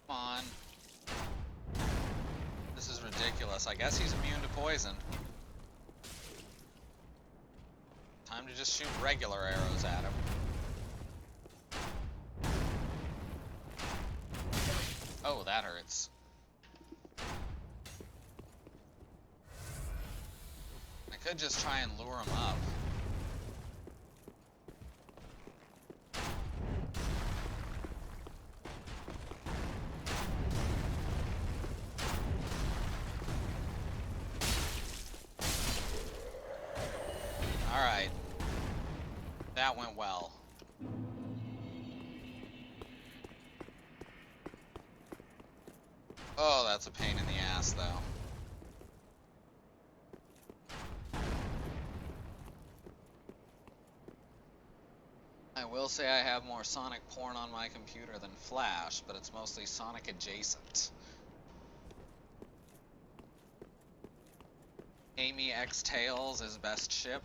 Come on. This is ridiculous. I guess he's immune to poison. Time to just shoot regular arrows at him. Oh, that hurts. I could just try and lure him up. Alright. That went well. Oh, that's a pain in the ass, though. I will say I have more Sonic porn on my computer than Flash, but it's mostly Sonic adjacent. Amy X Tails is best ship.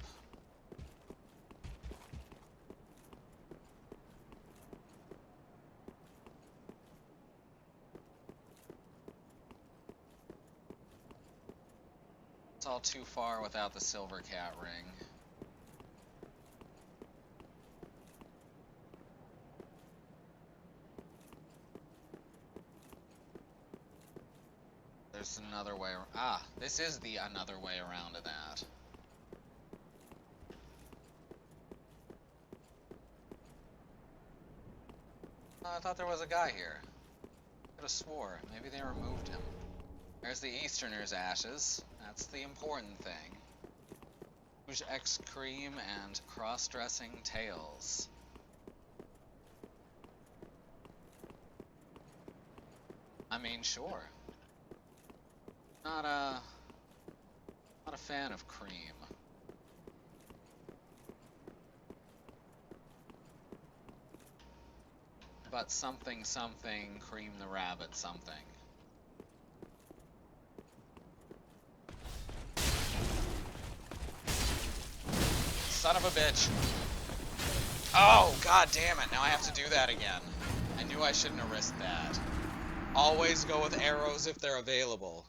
It's all too far without the Silver Cat ring. There's another way. Ah, this is the another way around to that. Oh, I thought there was a guy here. Could have swore. Maybe they removed him. There's the Easterner's ashes. That's the important thing. Rouge X Cream and cross-dressing tails. I mean, sure. Not a fan of cream. But something cream the rabbit something. Son of a bitch. Oh, god damn it. Now I have to do that again. I knew I shouldn't have risked that. Always go with arrows if they're available.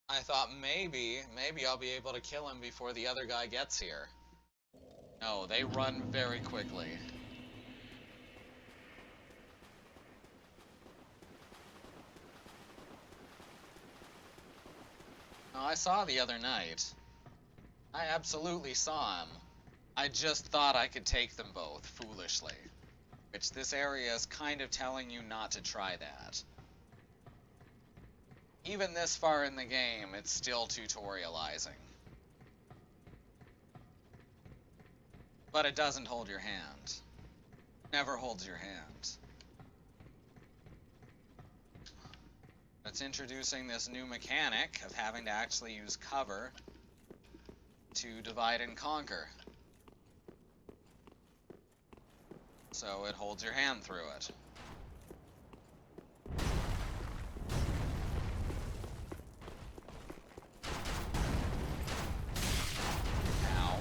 I thought maybe I'll be able to kill him before the other guy gets here. No, they run very quickly. I saw the other night. I absolutely saw him. I just thought I could take them both, foolishly. Which this area is kind of telling you not to try that. Even this far in the game, it's still tutorializing. But it doesn't hold your hand. Never holds your hand. It's introducing this new mechanic of having to actually use cover to divide and conquer. So it holds your hand through it. Ow.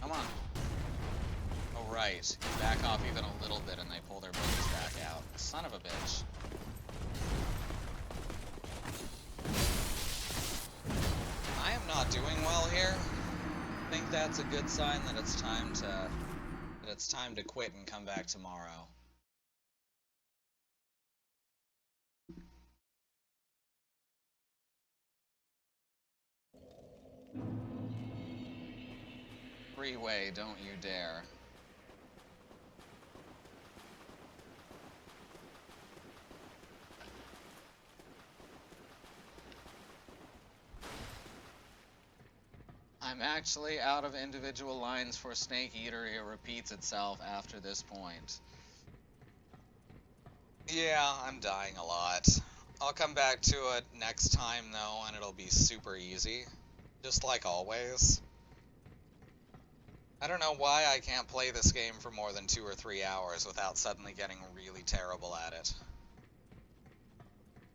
Come on. Oh, right. You back off even a little bit and they pull their bows back out. Son of a bitch. I am not doing well here. I think that's a good sign that it's time to quit and come back tomorrow. Freeway, don't you dare. I'm actually out of individual lines for Snake Eater. It repeats itself after this point. Yeah, I'm dying a lot. I'll come back to it next time, though, and it'll be super easy. Just like always. I don't know why I can't play this game for more than 2 or 3 hours without suddenly getting really terrible at it.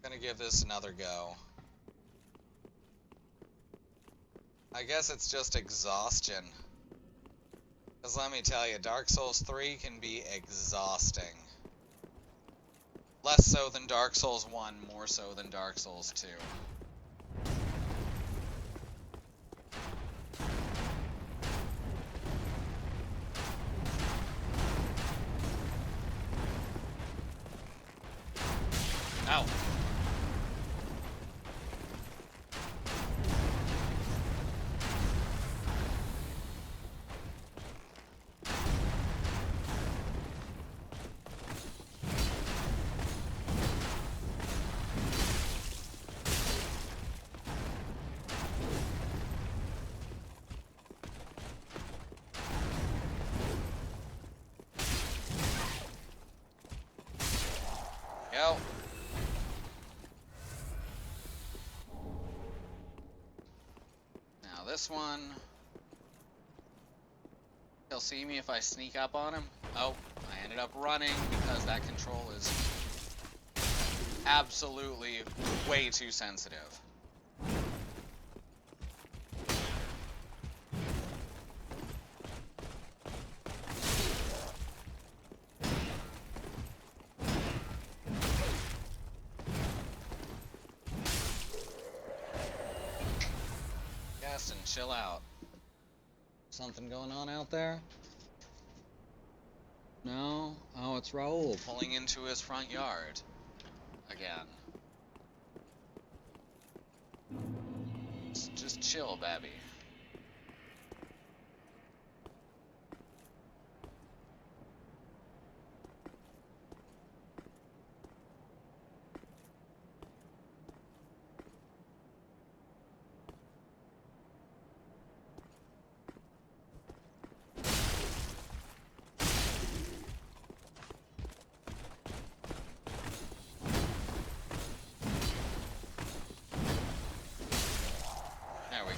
Gonna give this another go. I guess it's just exhaustion. Because let me tell you, Dark Souls 3 can be exhausting. Less so than Dark Souls 1, more so than Dark Souls 2. Ow. Go. Now this one, he'll see me if I sneak up on him. Oh, I ended up running because that control is absolutely way too sensitive. Gaston, chill out. Something going on out there? No? Oh, it's Raoul pulling into his front yard. Again. Just chill, Babby.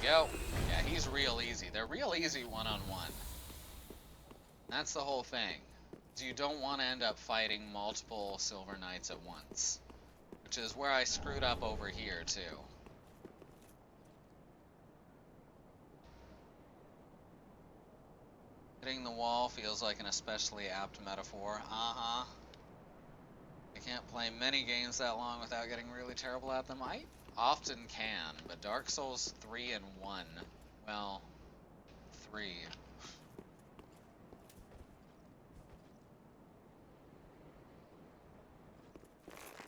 Go. Yeah, he's real easy. They're real easy one-on-one. That's the whole thing. You don't want to end up fighting multiple Silver Knights at once. Which is where I screwed up over here, too. Hitting the wall feels like an especially apt metaphor. Uh-huh. I can't play many games that long without getting really terrible at them. I often can, but Dark Souls 3 and 1, well, 3.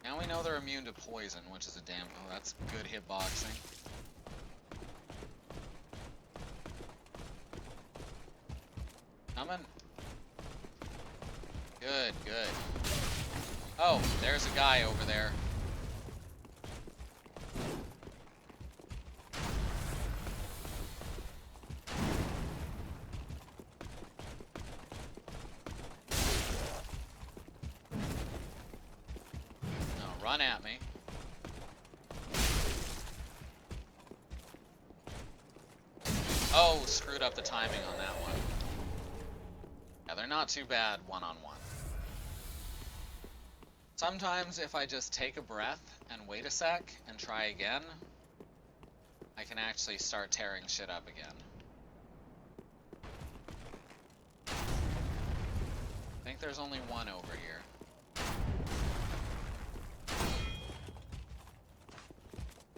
Now we know they're immune to poison, which is a damn... Oh, that's good hitboxing. Coming. Good, good. Oh, there's a guy over there. No, run at me. Oh, screwed up the timing on that one. Yeah, they're not too bad one-on-one. Sometimes if I just take a breath and wait a sec and try again, I can actually start tearing shit up again. I think there's only one over here.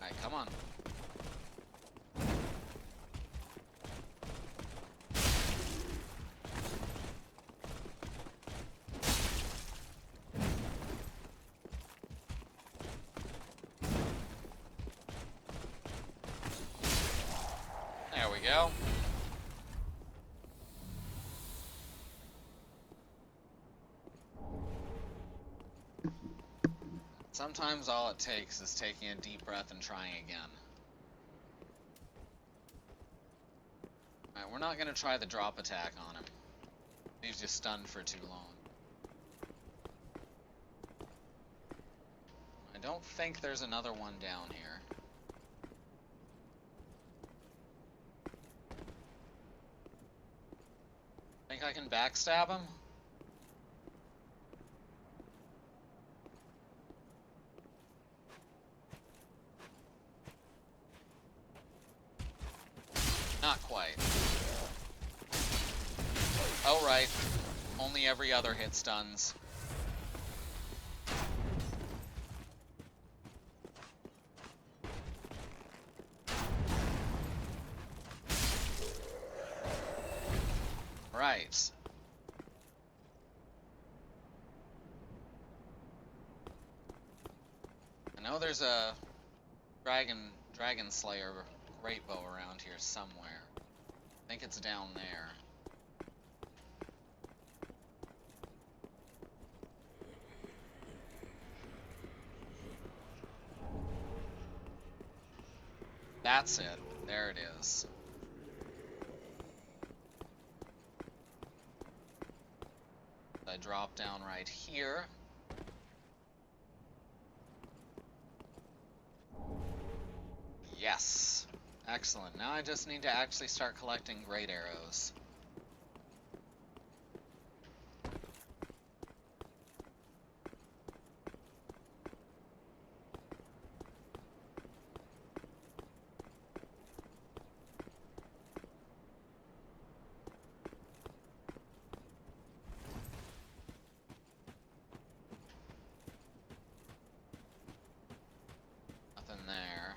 Alright, come on. There we go. Sometimes all it takes is taking a deep breath and trying again. Alright, we're not going to try the drop attack on him. Leaves you stunned for too long. I don't think there's another one down here. Think I can backstab him? Not quite. Oh, right. Only every other hit stuns. Right. I know there's a Dragon Slayer great bow around here somewhere. I think it's down there. That's it. There it is. I drop down right here. Yes. Excellent. Now I just need to actually start collecting great arrows. Nothing there.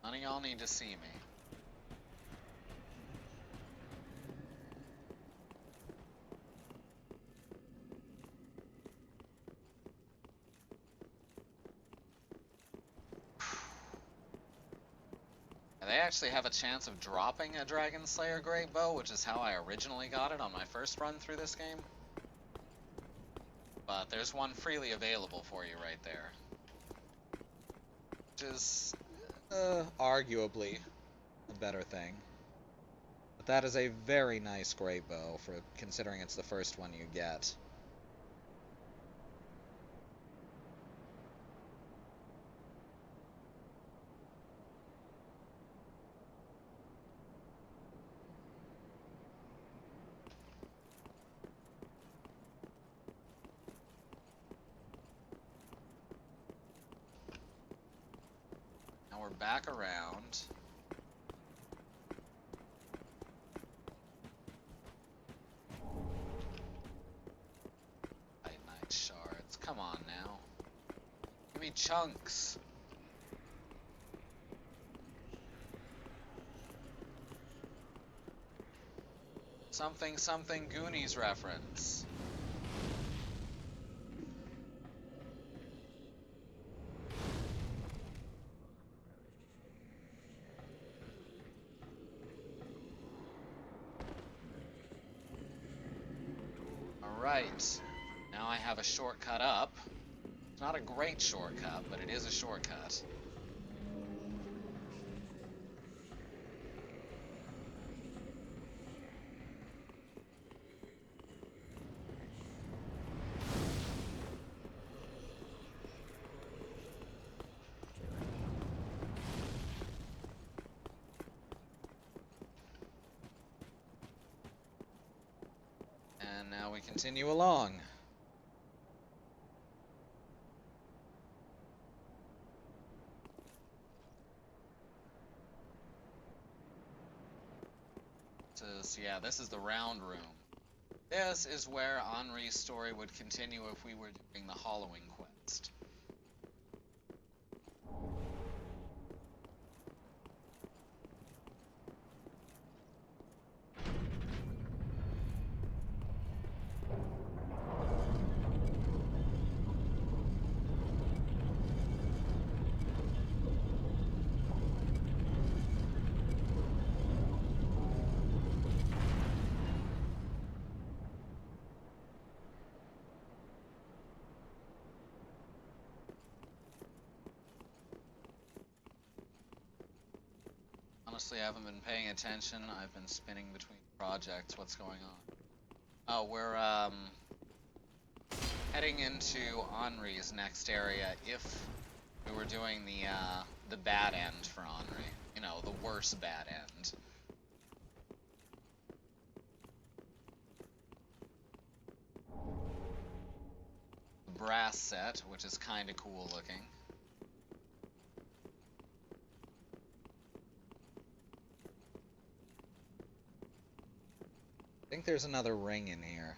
None of y'all need to see me. And they actually have a chance of dropping a Dragon Slayer Great Bow, which is how I originally got it on my first run through this game. But there's one freely available for you right there. Which is arguably a better thing. But that is a very nice great bow for considering it's the first one you get. we're back around. Night shards. Come on now. Give me chunks. Something something Goonies reference. Alright. Now I have a shortcut up. It's not a great shortcut, but it is a shortcut. And now we continue along. Yeah, this is the round room. This is where Henri's story would continue if we were doing the Hollowing quest. Honestly, I haven't been paying attention. I've been spinning between projects. What's going on? Oh, we're heading into Henri's next area if we were doing the bad end for Henri. You know, the worst bad end. The brass set, which is kind of cool looking. I think there's another ring in here.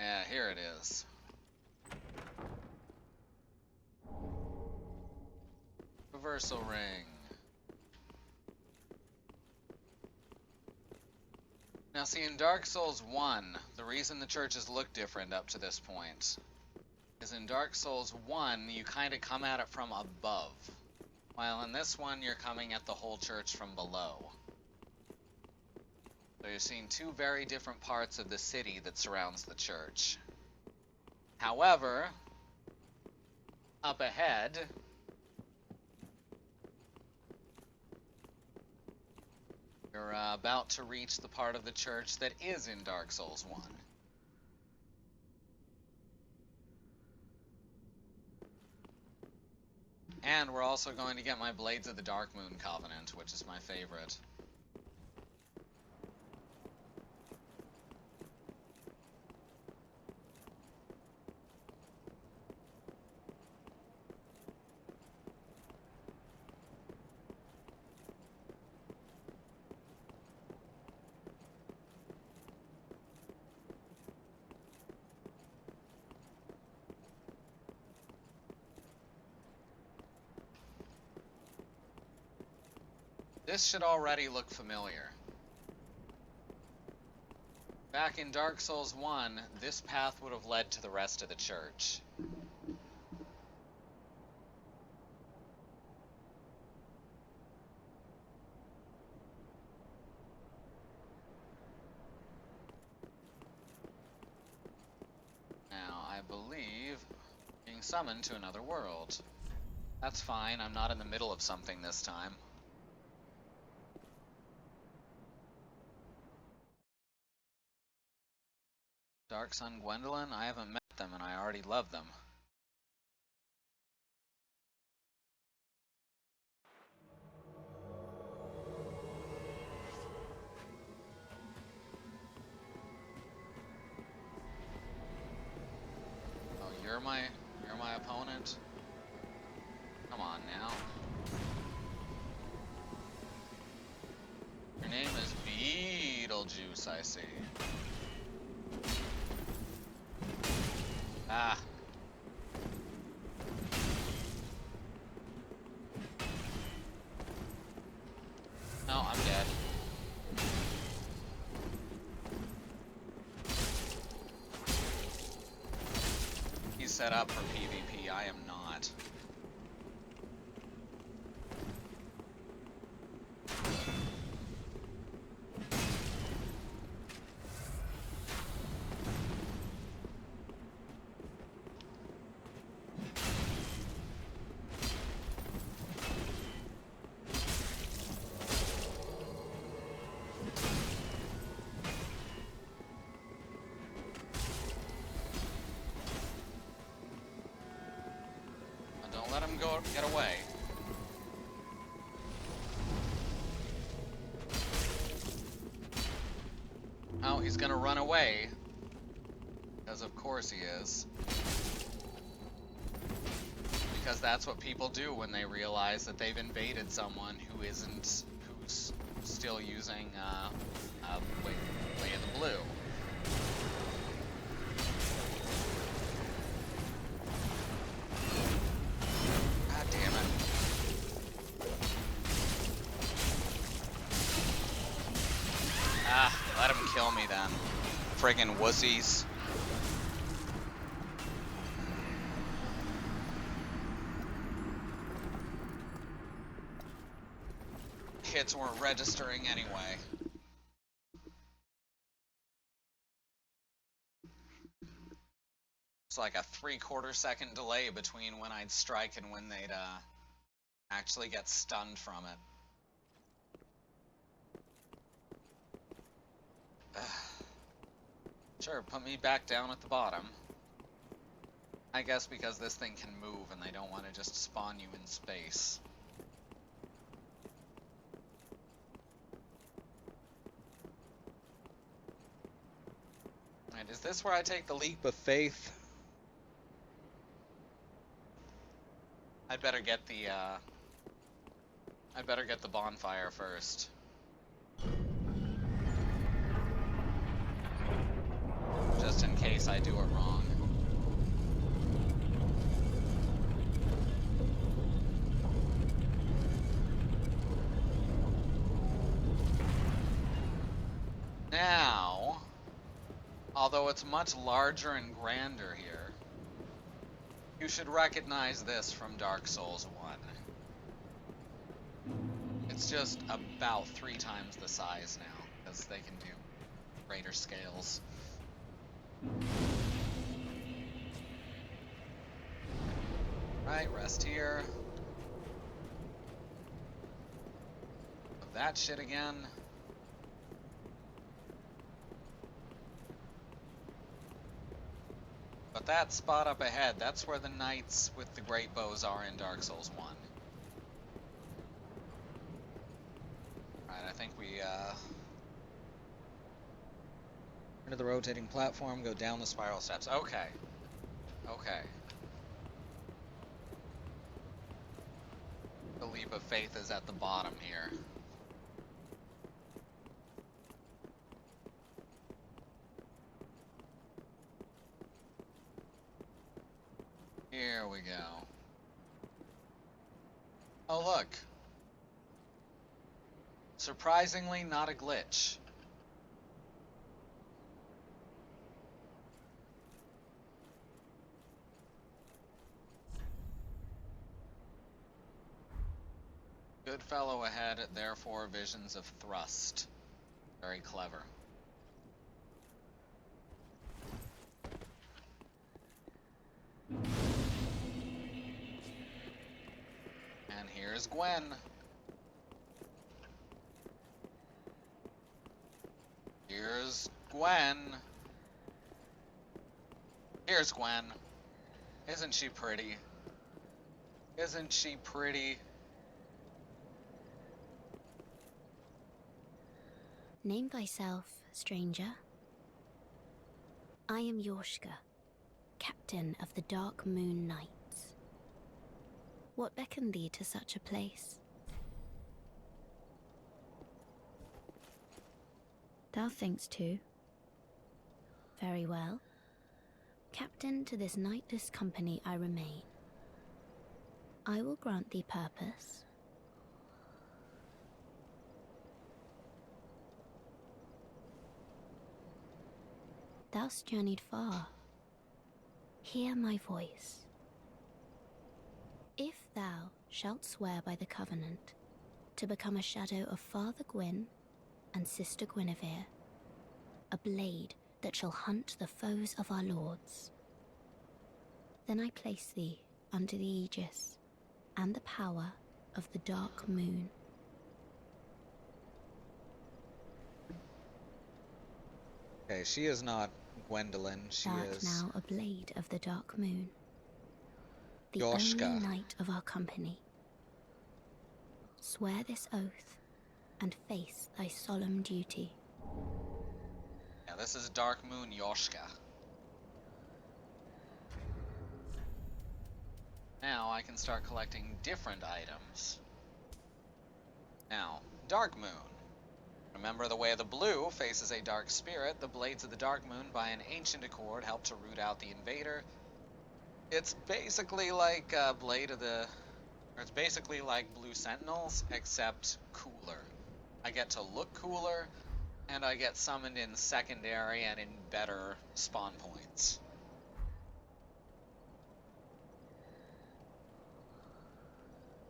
Yeah, here it is. Reversal ring. Now see, in Dark Souls 1, the reason the churches look different up to this point is in Dark Souls 1, you kind of come at it from above, while in this one, you're coming at the whole church from below. So you're seeing two very different parts of the city that surrounds the church. However, up ahead, you're about to reach the part of the church that is in Dark Souls 1. And we're also going to get my Blades of the Dark Moon Covenant, which is my favorite. This should already look familiar. Back in Dark Souls 1, this path would have led to the rest of the church. Now, I believe being summoned to another world. That's fine, I'm not in the middle of something this time. Dark Sun Gwendolyn? I haven't met them and I already love them. you're my opponent? Come on now. Your name is Beetlejuice, I see. Ah. No, I'm dead. He's set up for PvP, I am not. Let him go get away. Oh, he's gonna run away. Because of course he is. Because that's what people do when they realize that they've invaded someone who's still using Way of the Blue. Let him kill me then. Friggin' wussies. Hits weren't registering anyway. It's like a 3/4 second delay between when I'd strike and when they'd actually get stunned from it. Sure, put me back down at the bottom. I guess because this thing can move and they don't want to just spawn you in space. Alright, is this where I take the leap of faith? I'd better get the bonfire first. Just in case I do it wrong. Now, although it's much larger and grander here, you should recognize this from Dark Souls 1. It's just about 3 times the size now, because they can do greater scales. Right, rest here. Of that shit again. But that spot up ahead, that's where the knights with the great bows are in Dark Souls 1. Alright, I think we, into the rotating platform, go down the spiral steps. Okay. Okay. The leap of faith is at the bottom here. Here we go. Oh, look. Surprisingly, not a glitch. Good fellow ahead, therefore visions of thrust. Very clever. And here's Gwen. Here's Gwen. Here's Gwen. Isn't she pretty? Isn't she pretty? Name thyself, stranger. I am Yorshka, captain of the Dark Moon Knights. What beckoned thee to such a place? Thou thinkst too. Very well. Captain to this knightless company I remain. I will grant thee purpose. Thou'st journeyed far. Hear my voice. If thou shalt swear by the covenant to become a shadow of Father Gwyn and Sister Guinevere, a blade that shall hunt the foes of our lords, then I place thee under the aegis and the power of the Dark Moon. Okay, she is not Gwendolyn, she Thou art is now a blade of the Dark Moon, the Yoshka. only knight of our company. Swear this oath and face thy solemn duty. Yeah, this is Dark Moon Yoshka. Now I can start collecting different items. Now, Dark Moon. Remember, the way of the blue faces a dark spirit. The blades of the Dark Moon, by an ancient accord, help to root out the invader. It's basically like it's basically like Blue Sentinels, except cooler. I get to look cooler, and I get summoned in secondary and in better spawn points.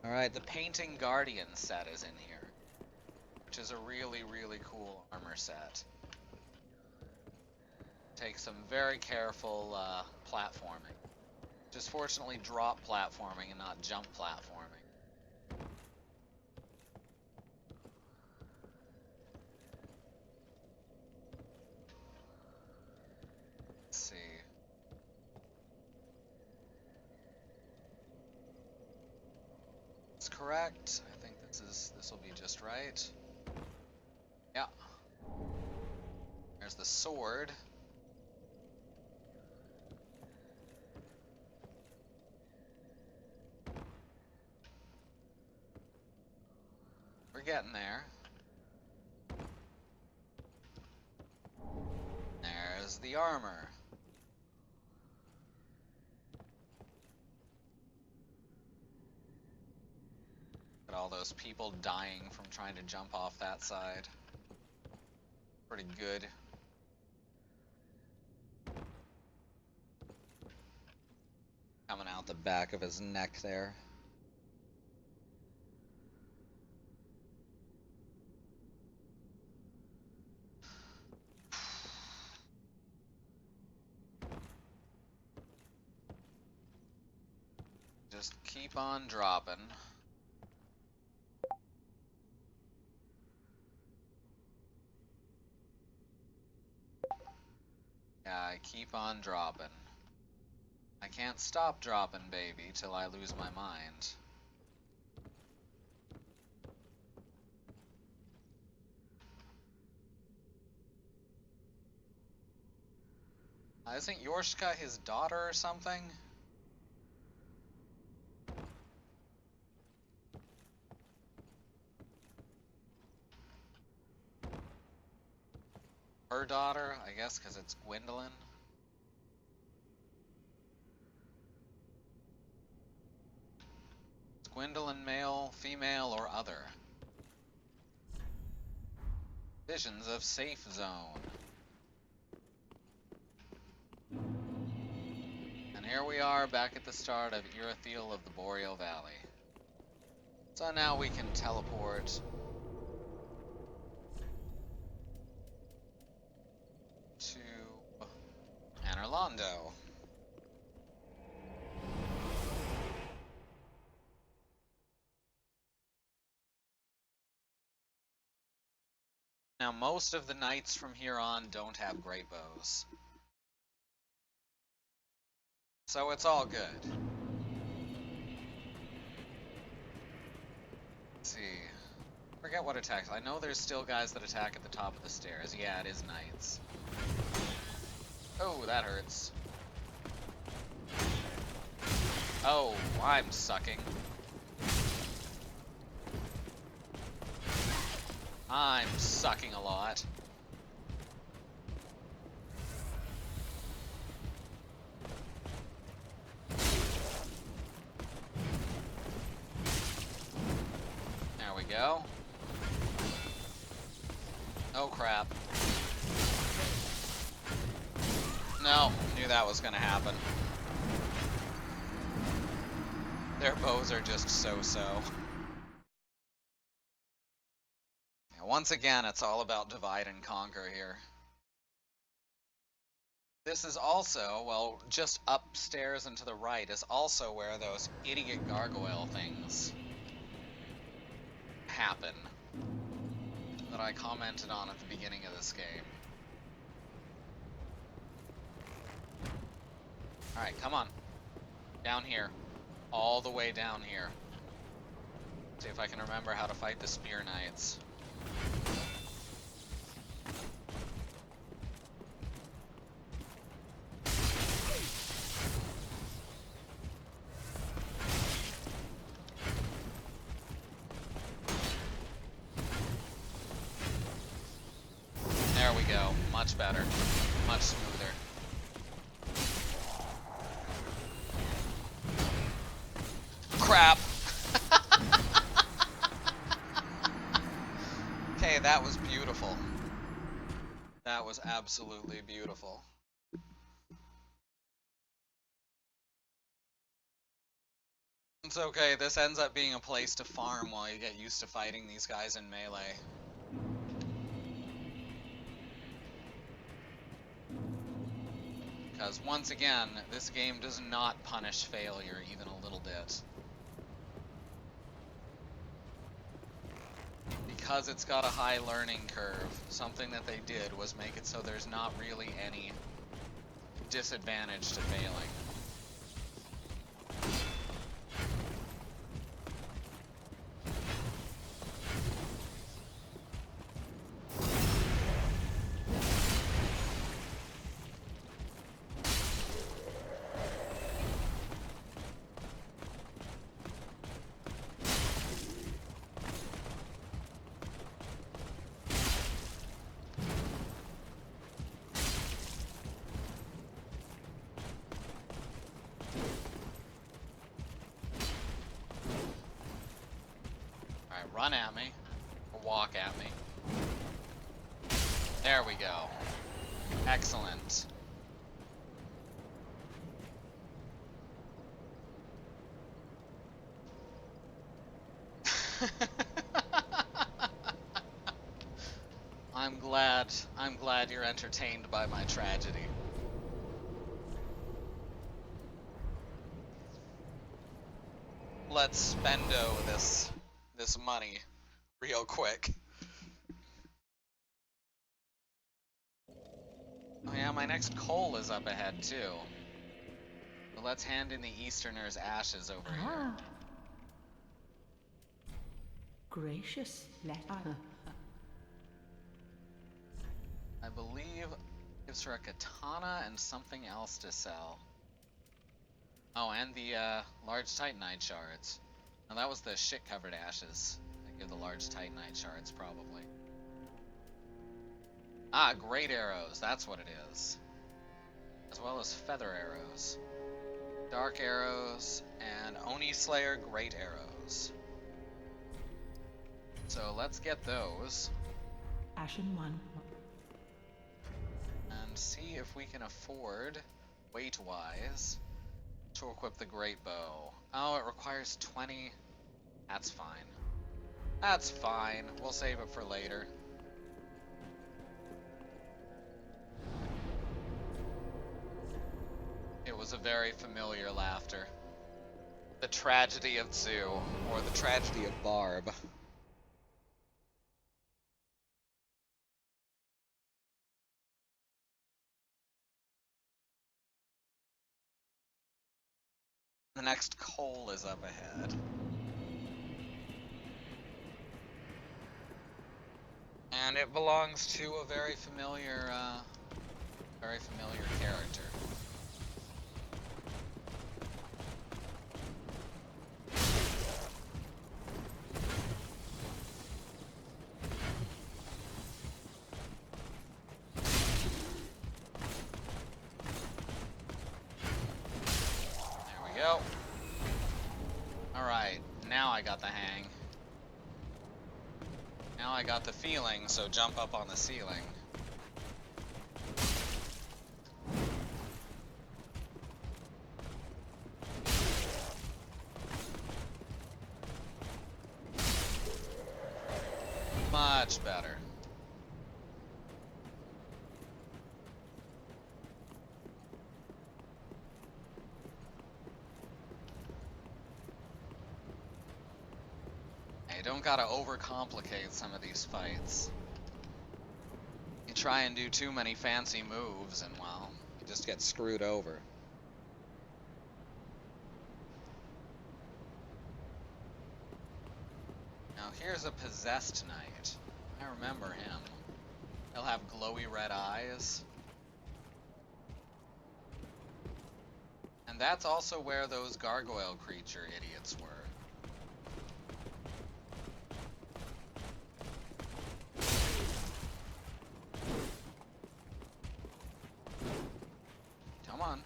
Alright, the Painting Guardian set is in here, which is a really, really cool armor set. Takes some very careful platforming. Just fortunately drop platforming and not jump platforming. Let's see. It's correct. I think this will be just right. Yeah. There's the sword. We're getting there. There's the armor. Got all those people dying from trying to jump off that side. Pretty good. Coming out the back of his neck there. Just keep on dropping. Yeah, I keep on dropping. I can't stop dropping, baby, till I lose my mind. Isn't Yorshka his daughter or something? Her daughter, I guess, because it's Gwendolyn. Is Gwendolyn male, female, or other? Visions of Safe Zone. And here we are back at the start of Irithiel of the Boreal Valley. So now we can teleport to Anorlando. Now, most of the knights from here on don't have great bows, so it's all good. Let's see. Forget what attacks. I know there's still guys that attack at the top of the stairs. Yeah, it is knights. Oh, that hurts. Oh, I'm sucking. I'm sucking a lot. There we go. Oh crap. No, knew that was gonna happen. Their bows are just so-so. Yeah, once again, it's all about divide and conquer here. This is also, well, just upstairs and to the right is also where those idiot gargoyle things happen that I commented on at the beginning of this game. Alright, come on. Down here. All the way down here. See if I can remember how to fight the Spear Knights. There we go. Much better. Much smoother. Crap! Okay, that was beautiful. That was absolutely beautiful. It's okay, this ends up being a place to farm while you get used to fighting these guys in melee. Because once again, this game does not punish failure even a little bit. Because it's got a high learning curve, something that they did was make it so there's not really any disadvantage to failing. Run at me, or walk at me. There we go. Excellent. I'm glad you're entertained by my tragedy. Let's spendo this money real quick. Oh yeah, my next coal is up ahead too. So let's hand in the Easterner's ashes over here. Gracious letter. I believe gives her a katana and something else to sell. Oh, and the large titanite shards. Now that was the shit-covered ashes. I give the large titanite shards, probably. Ah, great arrows, that's what it is. As well as feather arrows. Dark arrows, and Oni Slayer great arrows. So let's get those. Ashen one. And see if we can afford, weight-wise, to equip the great bow. Oh, it requires 20. That's fine. That's fine. We'll save it for later. It was a very familiar laughter. The tragedy of Zoo, or the tragedy of Barb. The next coal is up ahead. And it belongs to a very familiar character. go. Alright, now I got the hang. Now I got the feeling, so jump up on the ceiling. Much better. You don't gotta overcomplicate some of these fights. You try and do too many fancy moves and, well, you just get screwed over. Now here's a possessed knight. I remember him. He'll have glowy red eyes. And that's also where those gargoyle creature idiots were. Come on.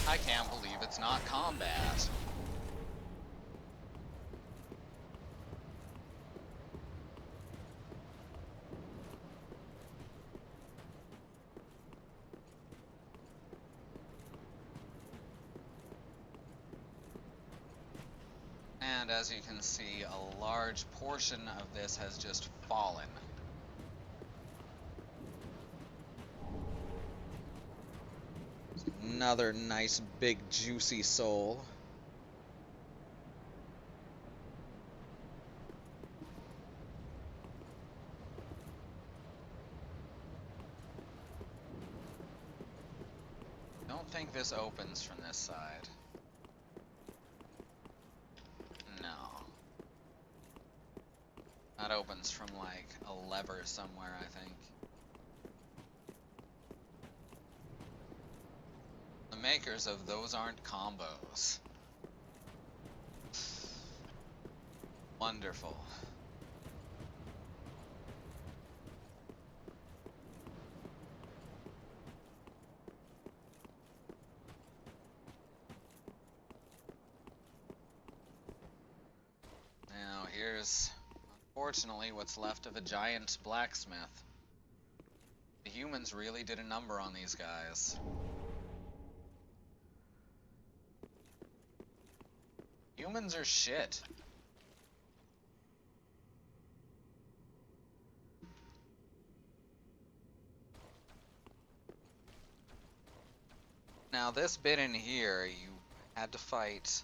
I can't believe it's not combat. And as you can see, a large portion of this has just fallen. Another nice big juicy soul. Don't think this opens from this side. No. That opens from like a lever somewhere, I think. The makers of those aren't combos. Wonderful. Now here's, unfortunately, what's left of a giant blacksmith. The humans really did a number on these guys. Humans are shit. Now this bit in here, you had to fight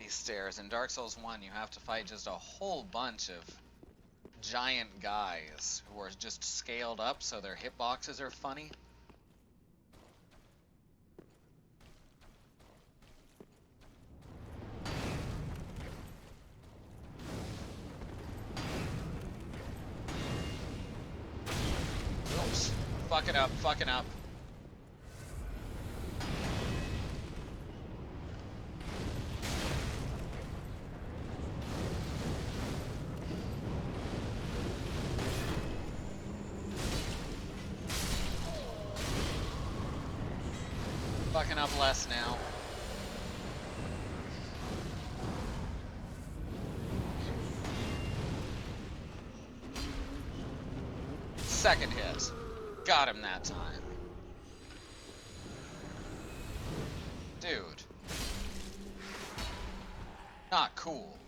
these stairs. In Dark Souls 1, you have to fight just a whole bunch of giant guys who are just scaled up so their hitboxes are funny. Oops. Fucking up, fucking up. Fucking up less now. Second hit. Got him that time. Dude. Not cool.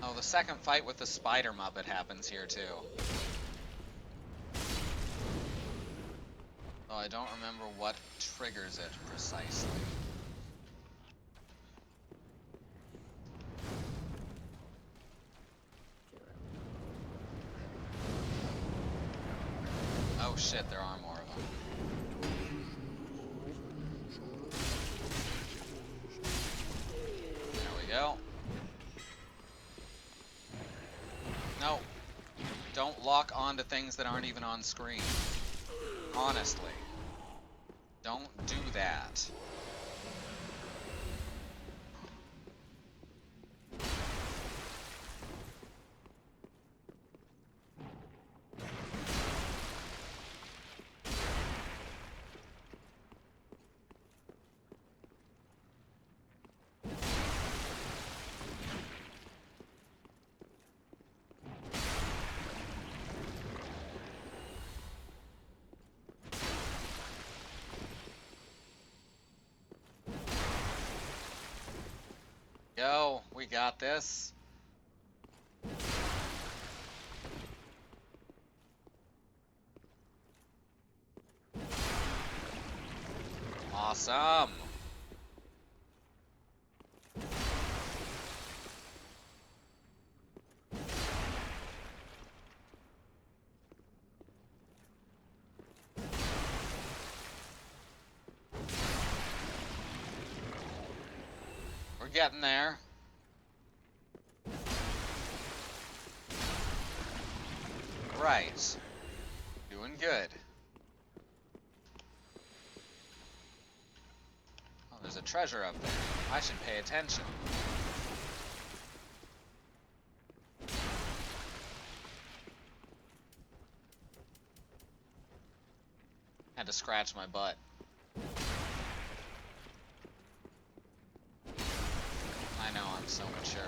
Oh, the second fight with the spider muppet happens here too. Oh, I don't remember what triggers it precisely. Oh shit, there are more of them. There we go. No. Don't lock onto things that aren't even on screen. Honestly. Don't do that. Yo, we got this. Awesome. We're getting there. Right. Doing good. Oh, there's a treasure up there. I should pay attention. Had to scratch my butt. I know, I'm so mature.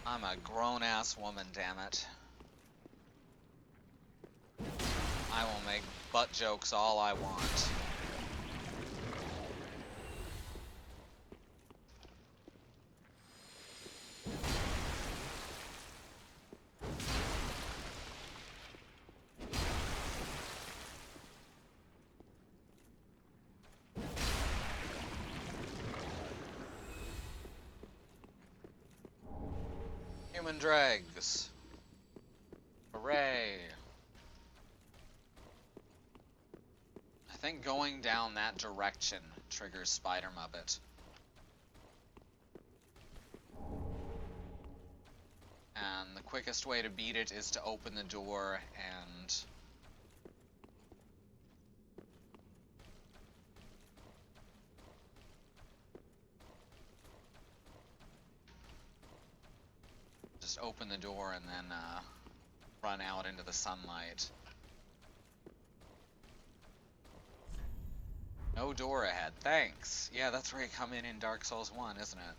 I'm a grown-ass woman, damn it. I will make butt jokes all I want. Human dregs. Hooray. I think going down that direction triggers Spider Muppet. And the quickest way to beat it is to open the door and... just open the door and then run out into the sunlight. No door ahead. Thanks. Yeah, that's where you come in Dark Souls 1, isn't it?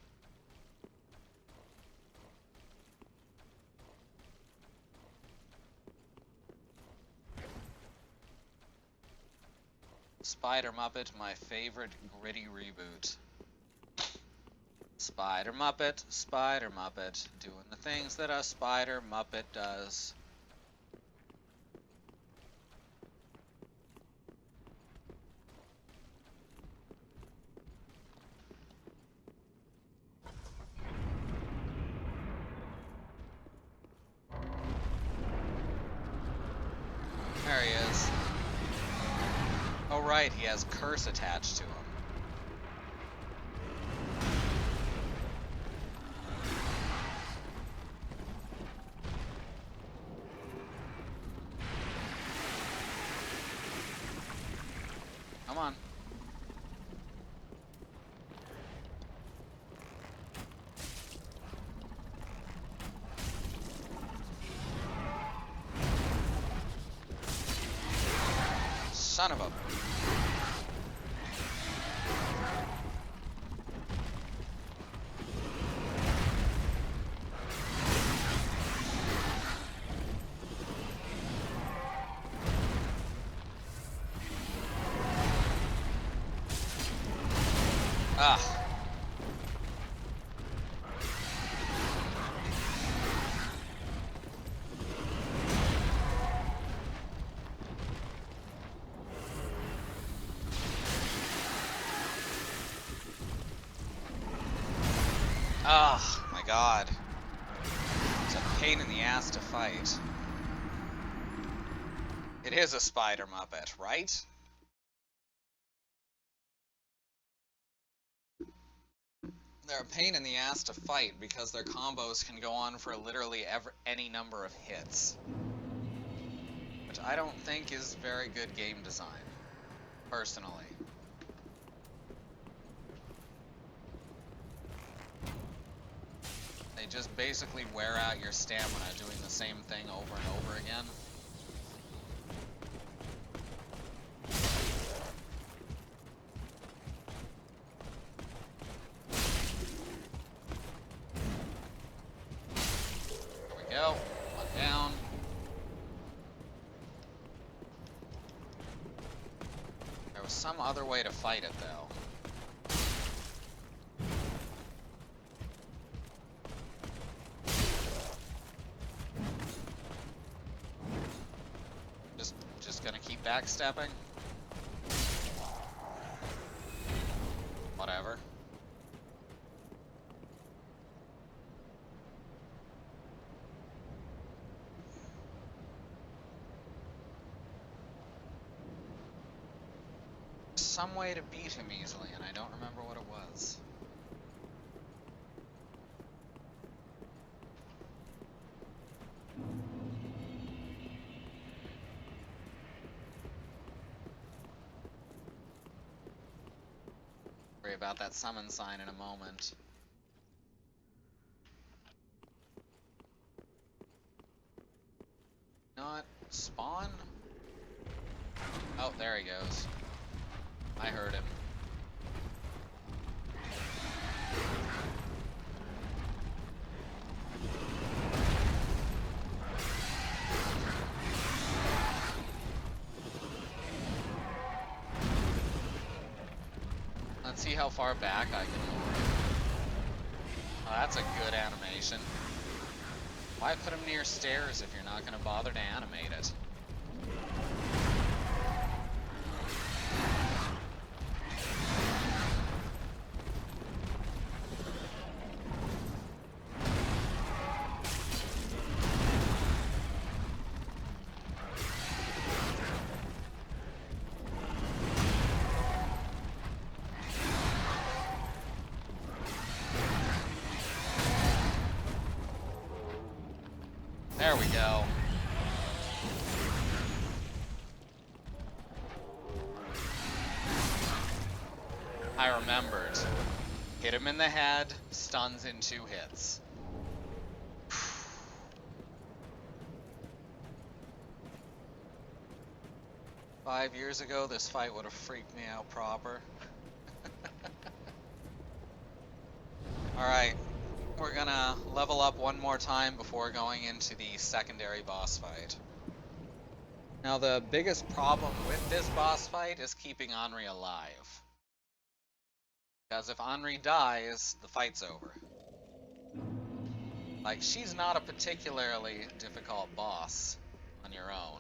Spider Muppet, my favorite gritty reboot. Spider Muppet, doing the things that a Spider Muppet does. There he is. Oh right, he has curse attached to him. Come on. Son of a... Ah. Oh my god. It's a pain in the ass to fight. It is a Spider Muppet, right? They're a pain in the ass to fight because their combos can go on for literally any number of hits. Which I don't think is very good game design, personally. They just basically wear out your stamina doing the same thing over and over again. There we go. One down. There was some other way to fight it, though. Just gonna keep backstepping? Whatever. Some way to beat him easily, and I don't remember what it was. Worry about that summon sign in a moment. Not spawn? Oh, there he goes. I heard him. Let's see how far back I can move. Oh, that's a good animation. Why put him near stairs if you're not going to bother to animate it? There we go. I remembered. Hit him in the head, stuns in 2 hits. 5 years ago, this fight would have freaked me out proper. Alright. We're gonna level up one more time before going into the secondary boss fight. Now the biggest problem with this boss fight is keeping Henri alive. Because if Henri dies, the fight's over. Like, she's not a particularly difficult boss on your own.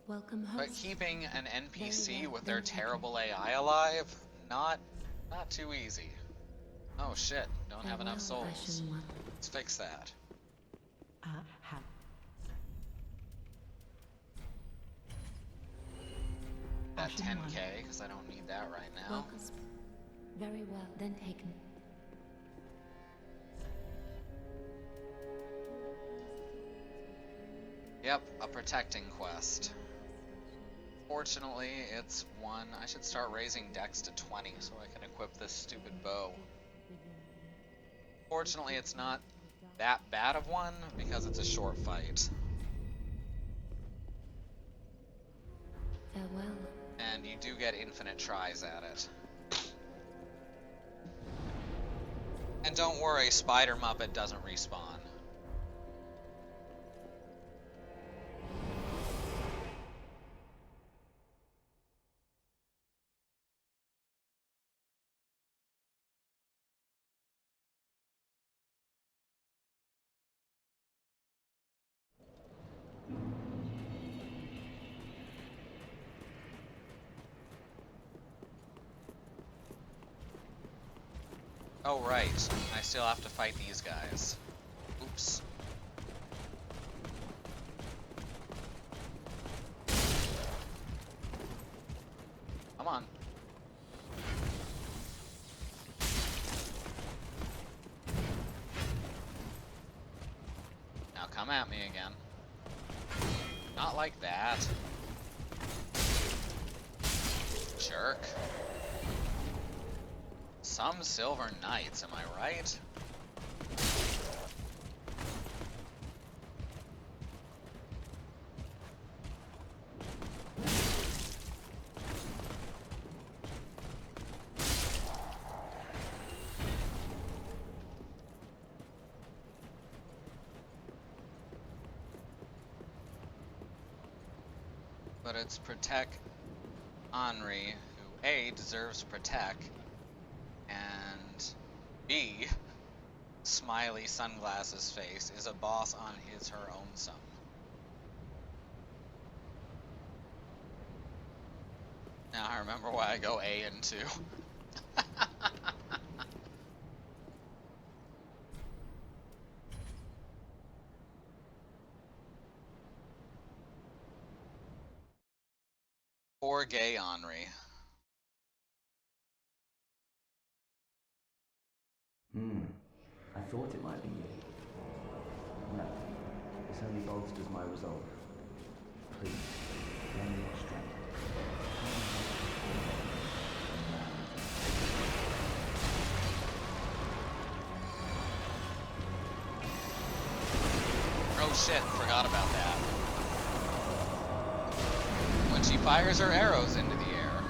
Welcome home. But keeping an NPC with their terrible AI alive, not too easy. Oh shit, don't have enough souls. Let's fix that. That 10k, because I don't need that right now. Very well, then taken. Yep, a protecting quest. Fortunately, it's one. I should start raising dex to 20 so I can equip this stupid bow. Fortunately, it's not that bad of one because it's a short fight. Farewell. And you do get infinite tries at it. And don't worry, Spider Muppet doesn't respawn. Oh right, I still have to fight these guys. Oops. Come on. Come at me again. Not like that. Jerk. Some silver knights, am I right? But it's protect Henri, who A, deserves protect, and B, smiley sunglasses face, is a boss on his her own sum. Now I remember why I go A and 2. Poor gay Henri. I thought it might be you. No, this only bolsters my resolve. Please, lend me your strength. Oh shit, forgot about that. When she fires her arrows into the air.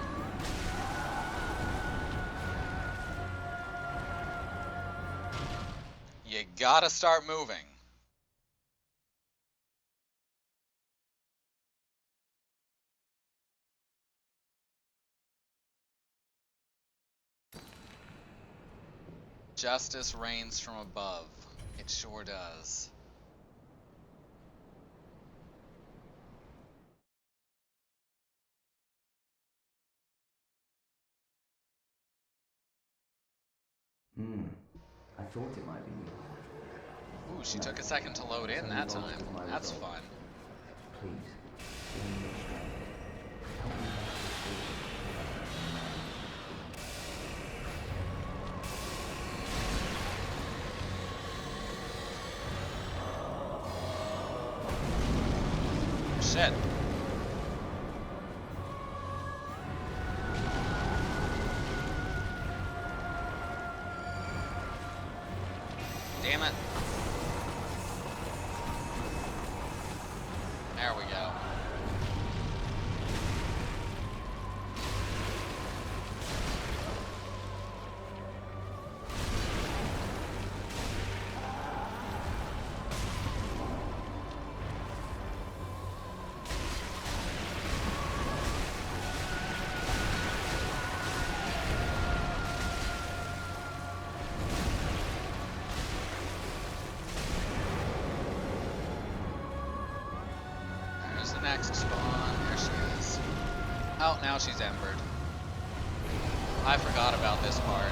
You gotta start moving. Justice reigns from above. It sure does. I thought it might be you. Ooh, she took a second to load in that time. That's fun. Please, lend me your strength. Help me Shit. Damn it. There we go. The next spawn. There she is. Oh, now she's embered. I forgot about this part.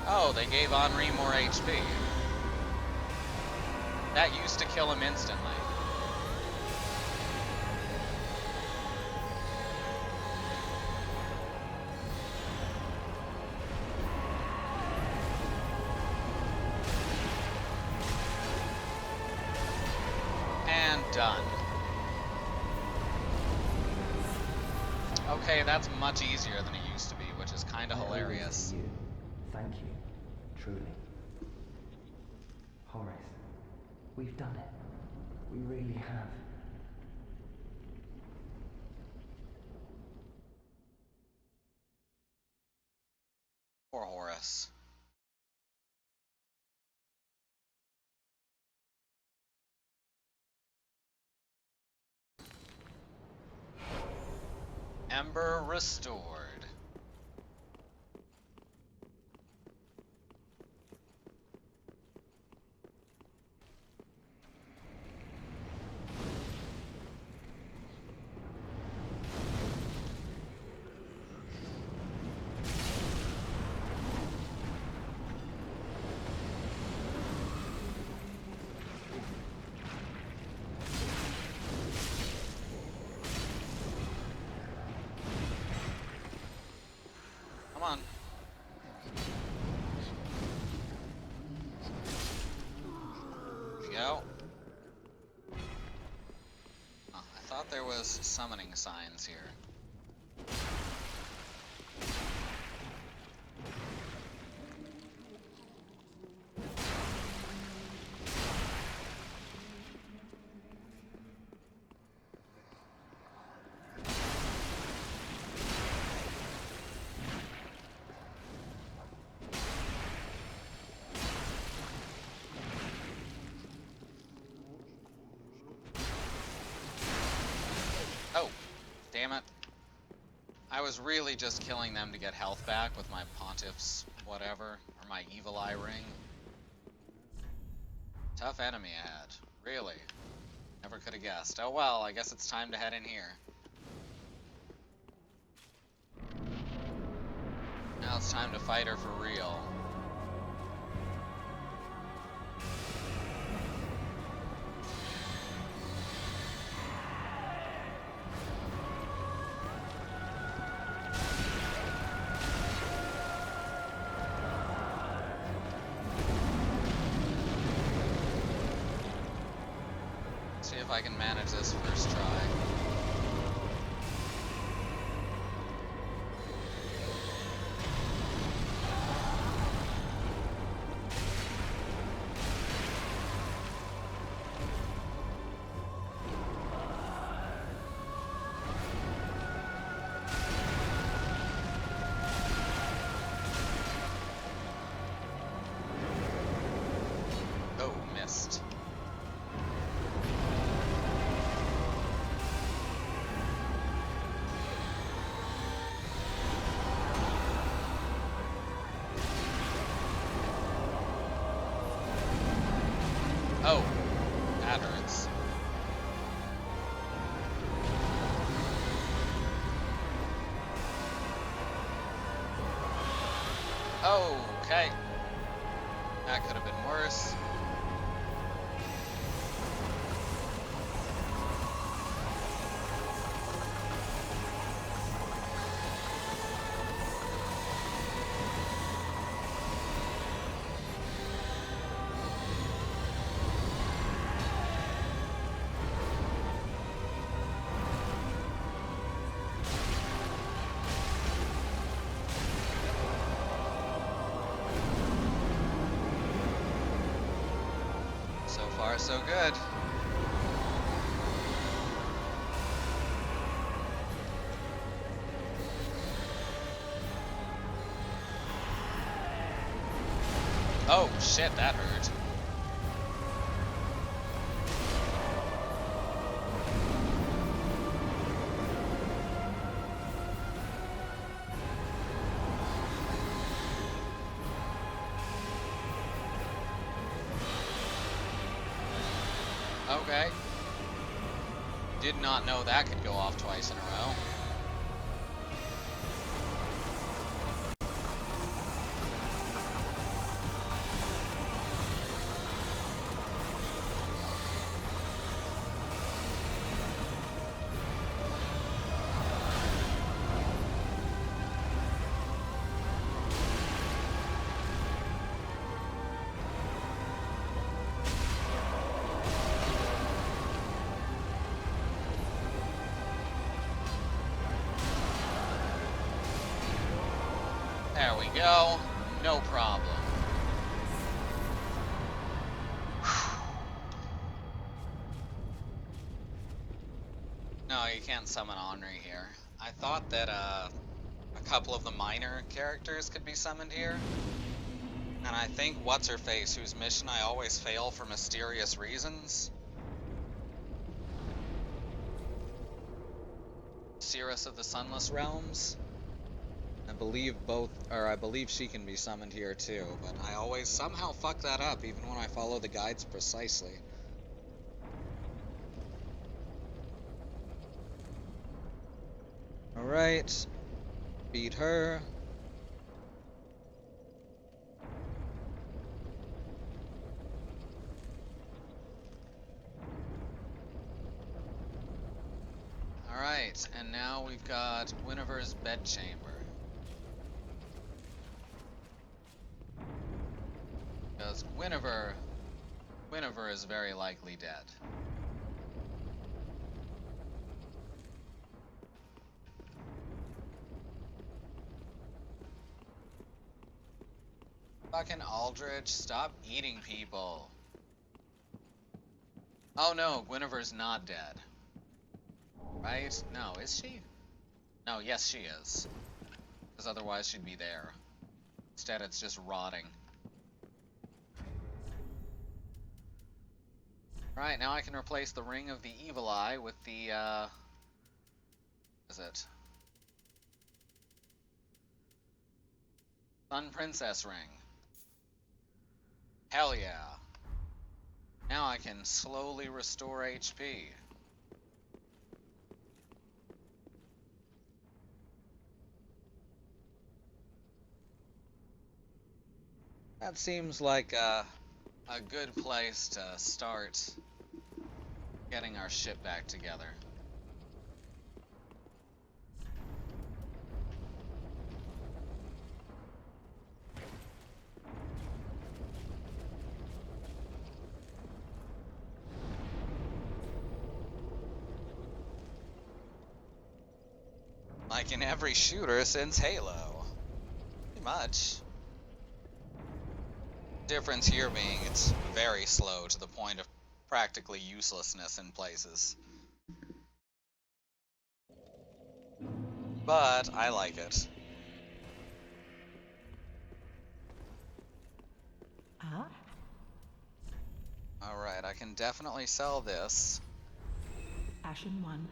Oh, they gave Henri more HP. That used to kill him instantly. Done. Okay, that's much easier than it used to be, which is kind of hilarious. you. Thank you, truly. Horace, we've done it. We really have. Poor Horace. Ember restored. go. Oh, I thought there was summoning signs here. Oh, damn it. I was really just killing them to get health back with my Pontiff's whatever, or my Evil Eye ring. Tough enemy ahead. Really. Never could have guessed. Oh well, I guess it's time to head in here. Now it's time to fight her for real. See if I can manage this first try. Oh, missed. Oh, that hurts. Oh, okay. That could have been worse. So far, so good. Oh, shit, that hurt. Okay. Did not know that could go off twice in a row. There we go. No problem. No, you can't summon Henri here. I thought that a couple of the minor characters could be summoned here. And I think What's-Her-Face, whose mission I always fail for mysterious reasons. Cirrus of the Sunless Realms. I believe she can be summoned here too, but I always somehow fuck that up even when I follow the guides precisely. Alright. Beat her. Alright, and now we've got Guinevere's bedchamber. Because Guinevere Guinevere is very likely dead. Fucking Aldrich, stop eating people. Oh no, Guinevere's not dead. Right? No, is she? No, yes she is. Because otherwise she'd be there. Instead it's just rotting. Right, now I can replace the Ring of the Evil Eye with the, what is it? Sun Princess Ring. Hell yeah. Now I can slowly restore HP. That seems like a good place to start getting our shit back together. Like in every shooter since Halo. Pretty much. Difference here being it's very slow to the point of practically uselessness in places. But I like it. Ah, Alright, I can definitely sell this. Ashen 1.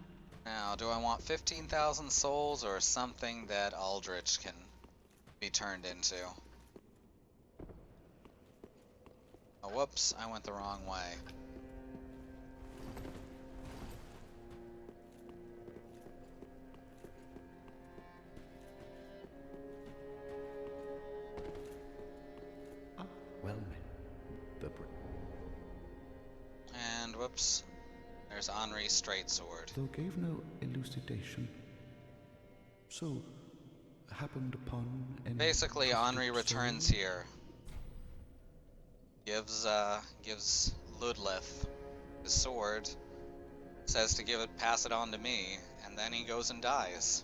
Now, do I want 15,000 souls or something that Aldrich can be turned into? Oh, whoops, I went the wrong way. Well met. The And whoops, there's Henri's straight sword. Though gave no elucidation, so happened upon any Basically, Henri prophetic returns soul? here. Gives Ludleth his sword, says to pass it on to me, and then he goes and dies.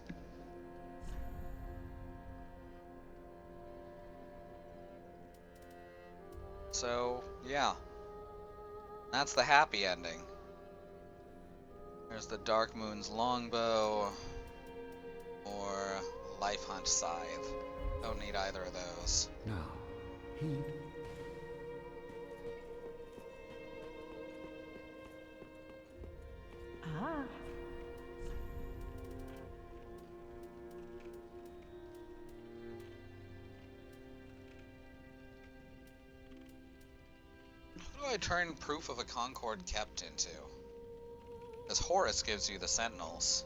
So, yeah. That's the happy ending. There's the Dark Moon's longbow, or Life Hunt Scythe. Don't need either of those. Now, heed. Ah, What do I turn Proof of a Concord Kept into? Because Horus gives you the Sentinels.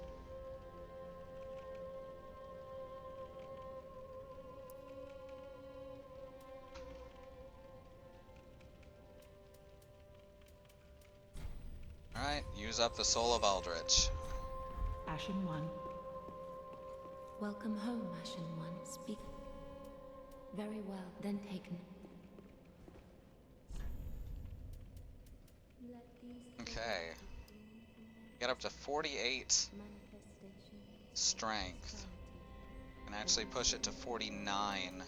Alright, use up the soul of Aldrich. Ashen 1. Welcome home, Ashen One. Speak. Very well, then taken. Okay. Get up to 48 strength. Can actually push it to 49,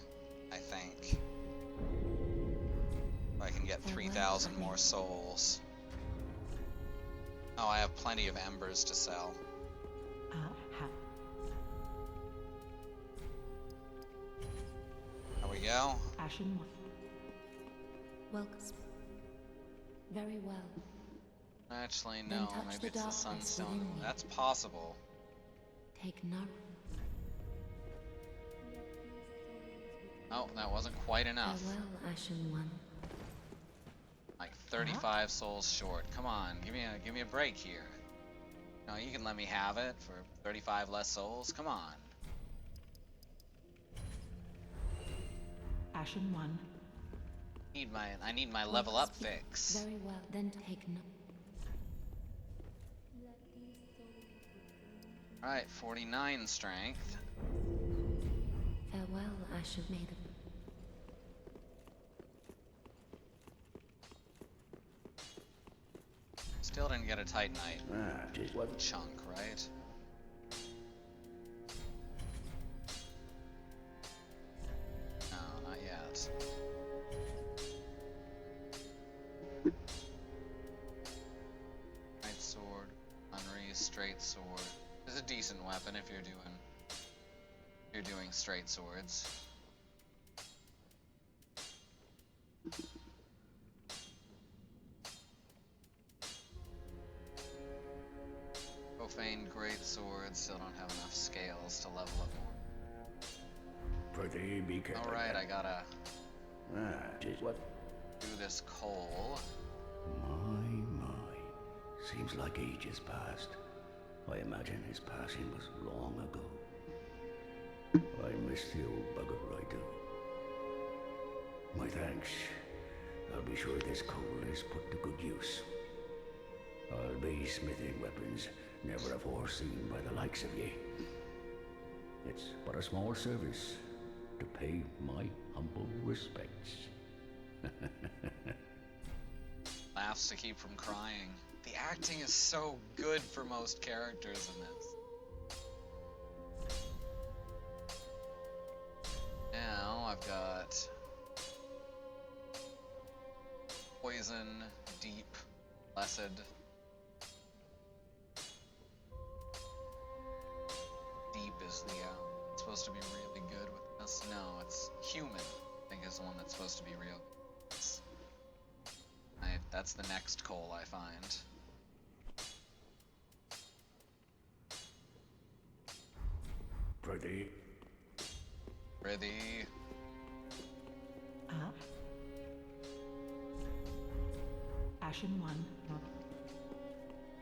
I think. If I can get 3,000 more souls. Oh, I have plenty of embers to sell. Ah, ha. There we go. Ashen 1. Welcome. Very well. Actually, Then no, touch maybe the it's the darkness sunstone. within me. That's possible. Take no. Oh, that wasn't quite enough. Farewell, Ashen One. Like 35 souls short. Come on, give me a break here. No, you can let me have it for 35 less souls. Come on. Ashen 1. I need my level up fix. Very well, then take no. Alright, 49 strength. Farewell, Ashen Maiden. Still didn't get a Titanite Ah, just what? chunk, right? No, not yet. Right sword, Unri, straight sword. It's a decent weapon if you're doing straight swords. Profane great sword, still don't have enough scales to level up more. Pretty be careful. Alright, I gotta Ah, just what? do this coal. My. Seems like ages passed. I imagine his passing was long ago. I miss the old bugger, I do. My thanks. I'll be sure this coal is put to good use. I'll be smithing weapons never afore seen by the likes of ye. It's but a small service to pay my humble respects. Laughs to keep from crying. The acting is so good for most characters in this. Now I've got poison, deep, blessed. Deep is the it's supposed to be really good with this. No, it's human. I think is the one that's supposed to be real. That's the next coal I find. Pretty. Ready. Ashen 1.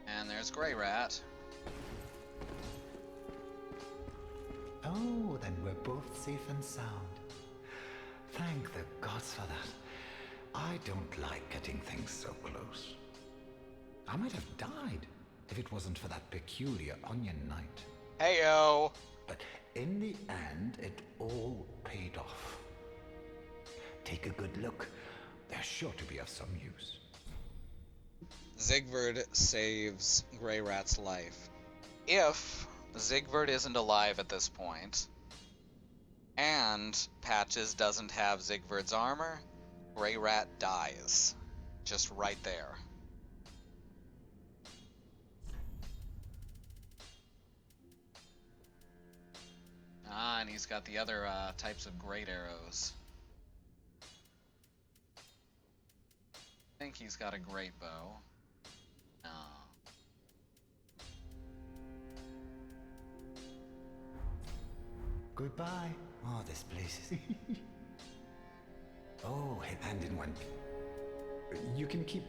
And there's Grey Rat. Oh, then we're both safe and sound. Thank the gods for that. I don't like getting things so close. I might have died if it wasn't for that peculiar onion knight. Heyo! But in the end, it all paid off. Take a good look. They're sure to be of some use. Sigvard saves Grey Rat's life. If Sigvard isn't alive at this point, and Patches doesn't have Sigvard's armor, Grey Rat dies. Just right there. Ah, and he's got the other types of great arrows. I think he's got a great bow. No. Goodbye. Oh, this place is... Oh, and in one... You can keep...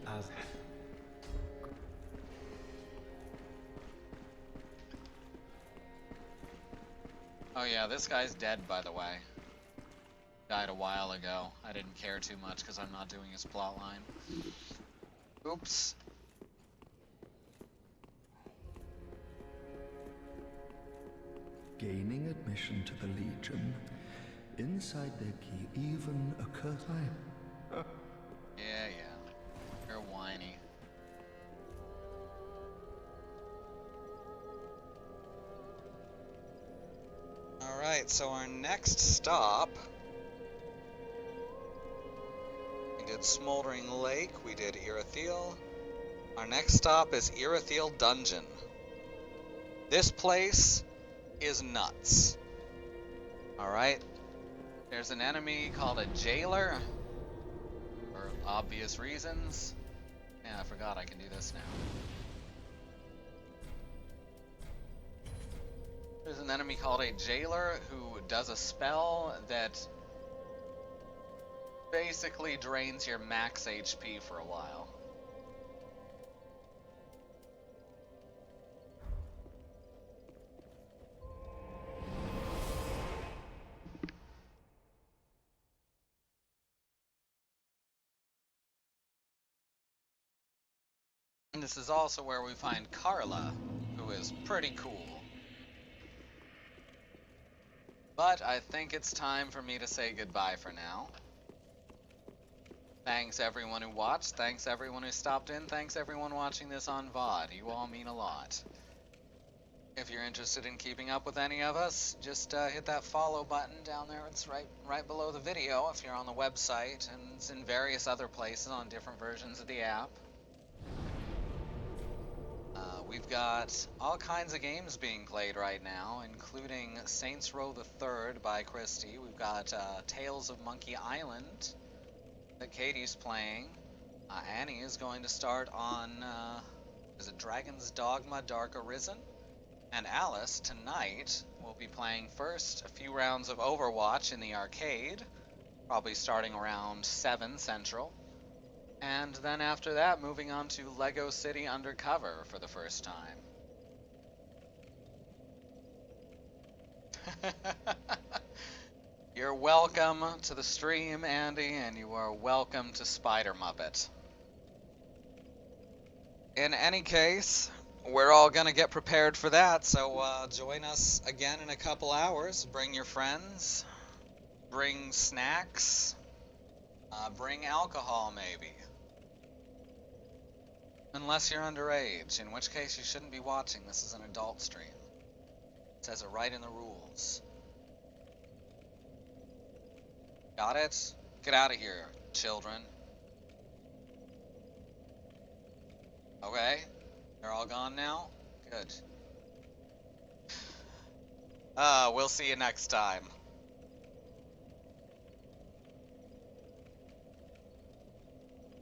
Oh yeah, this guy's dead, by the way. Died a while ago. I didn't care too much because I'm not doing his plotline. Oops. Gaining admission to the Legion. Inside their key, even a curse. Yeah. You're whiny. Alright, so our next stop... We did Smoldering Lake, we did Irithyll. Our next stop is Irithyll Dungeon. This place is nuts. Alright? There's an enemy called a jailer. For obvious reasons. Yeah, I forgot I can do this now. There's an enemy called a jailer who does a spell that basically drains your max HP for a while. And this is also where we find Carla, who is pretty cool. But I think it's time for me to say goodbye for now. Thanks everyone who watched, thanks everyone who stopped in, thanks everyone watching this on VOD. You all mean a lot. If you're interested in keeping up with any of us, just hit that follow button down there. It's right below the video if you're on the website, and it's in various other places on different versions of the app. We've got all kinds of games being played right now, including Saints Row the Third by Christie. We've got Tales of Monkey Island that Katie's playing. Annie is going to start on, is it Dragon's Dogma Dark Arisen? And Alice, tonight, will be playing first a few rounds of Overwatch in the arcade, probably starting around 7 Central. And then after that, moving on to Lego City Undercover for the first time. You're welcome to the stream, Andy, and you are welcome to Spider Muppet. In any case, we're all gonna get prepared for that, so join us again in a couple hours. Bring your friends, bring snacks, bring alcohol maybe. Unless you're underage, in which case you shouldn't be watching. This is an adult stream. It says it right in the rules. Got it? Get out of here, children. Okay? They're all gone now? Good. We'll see you next time.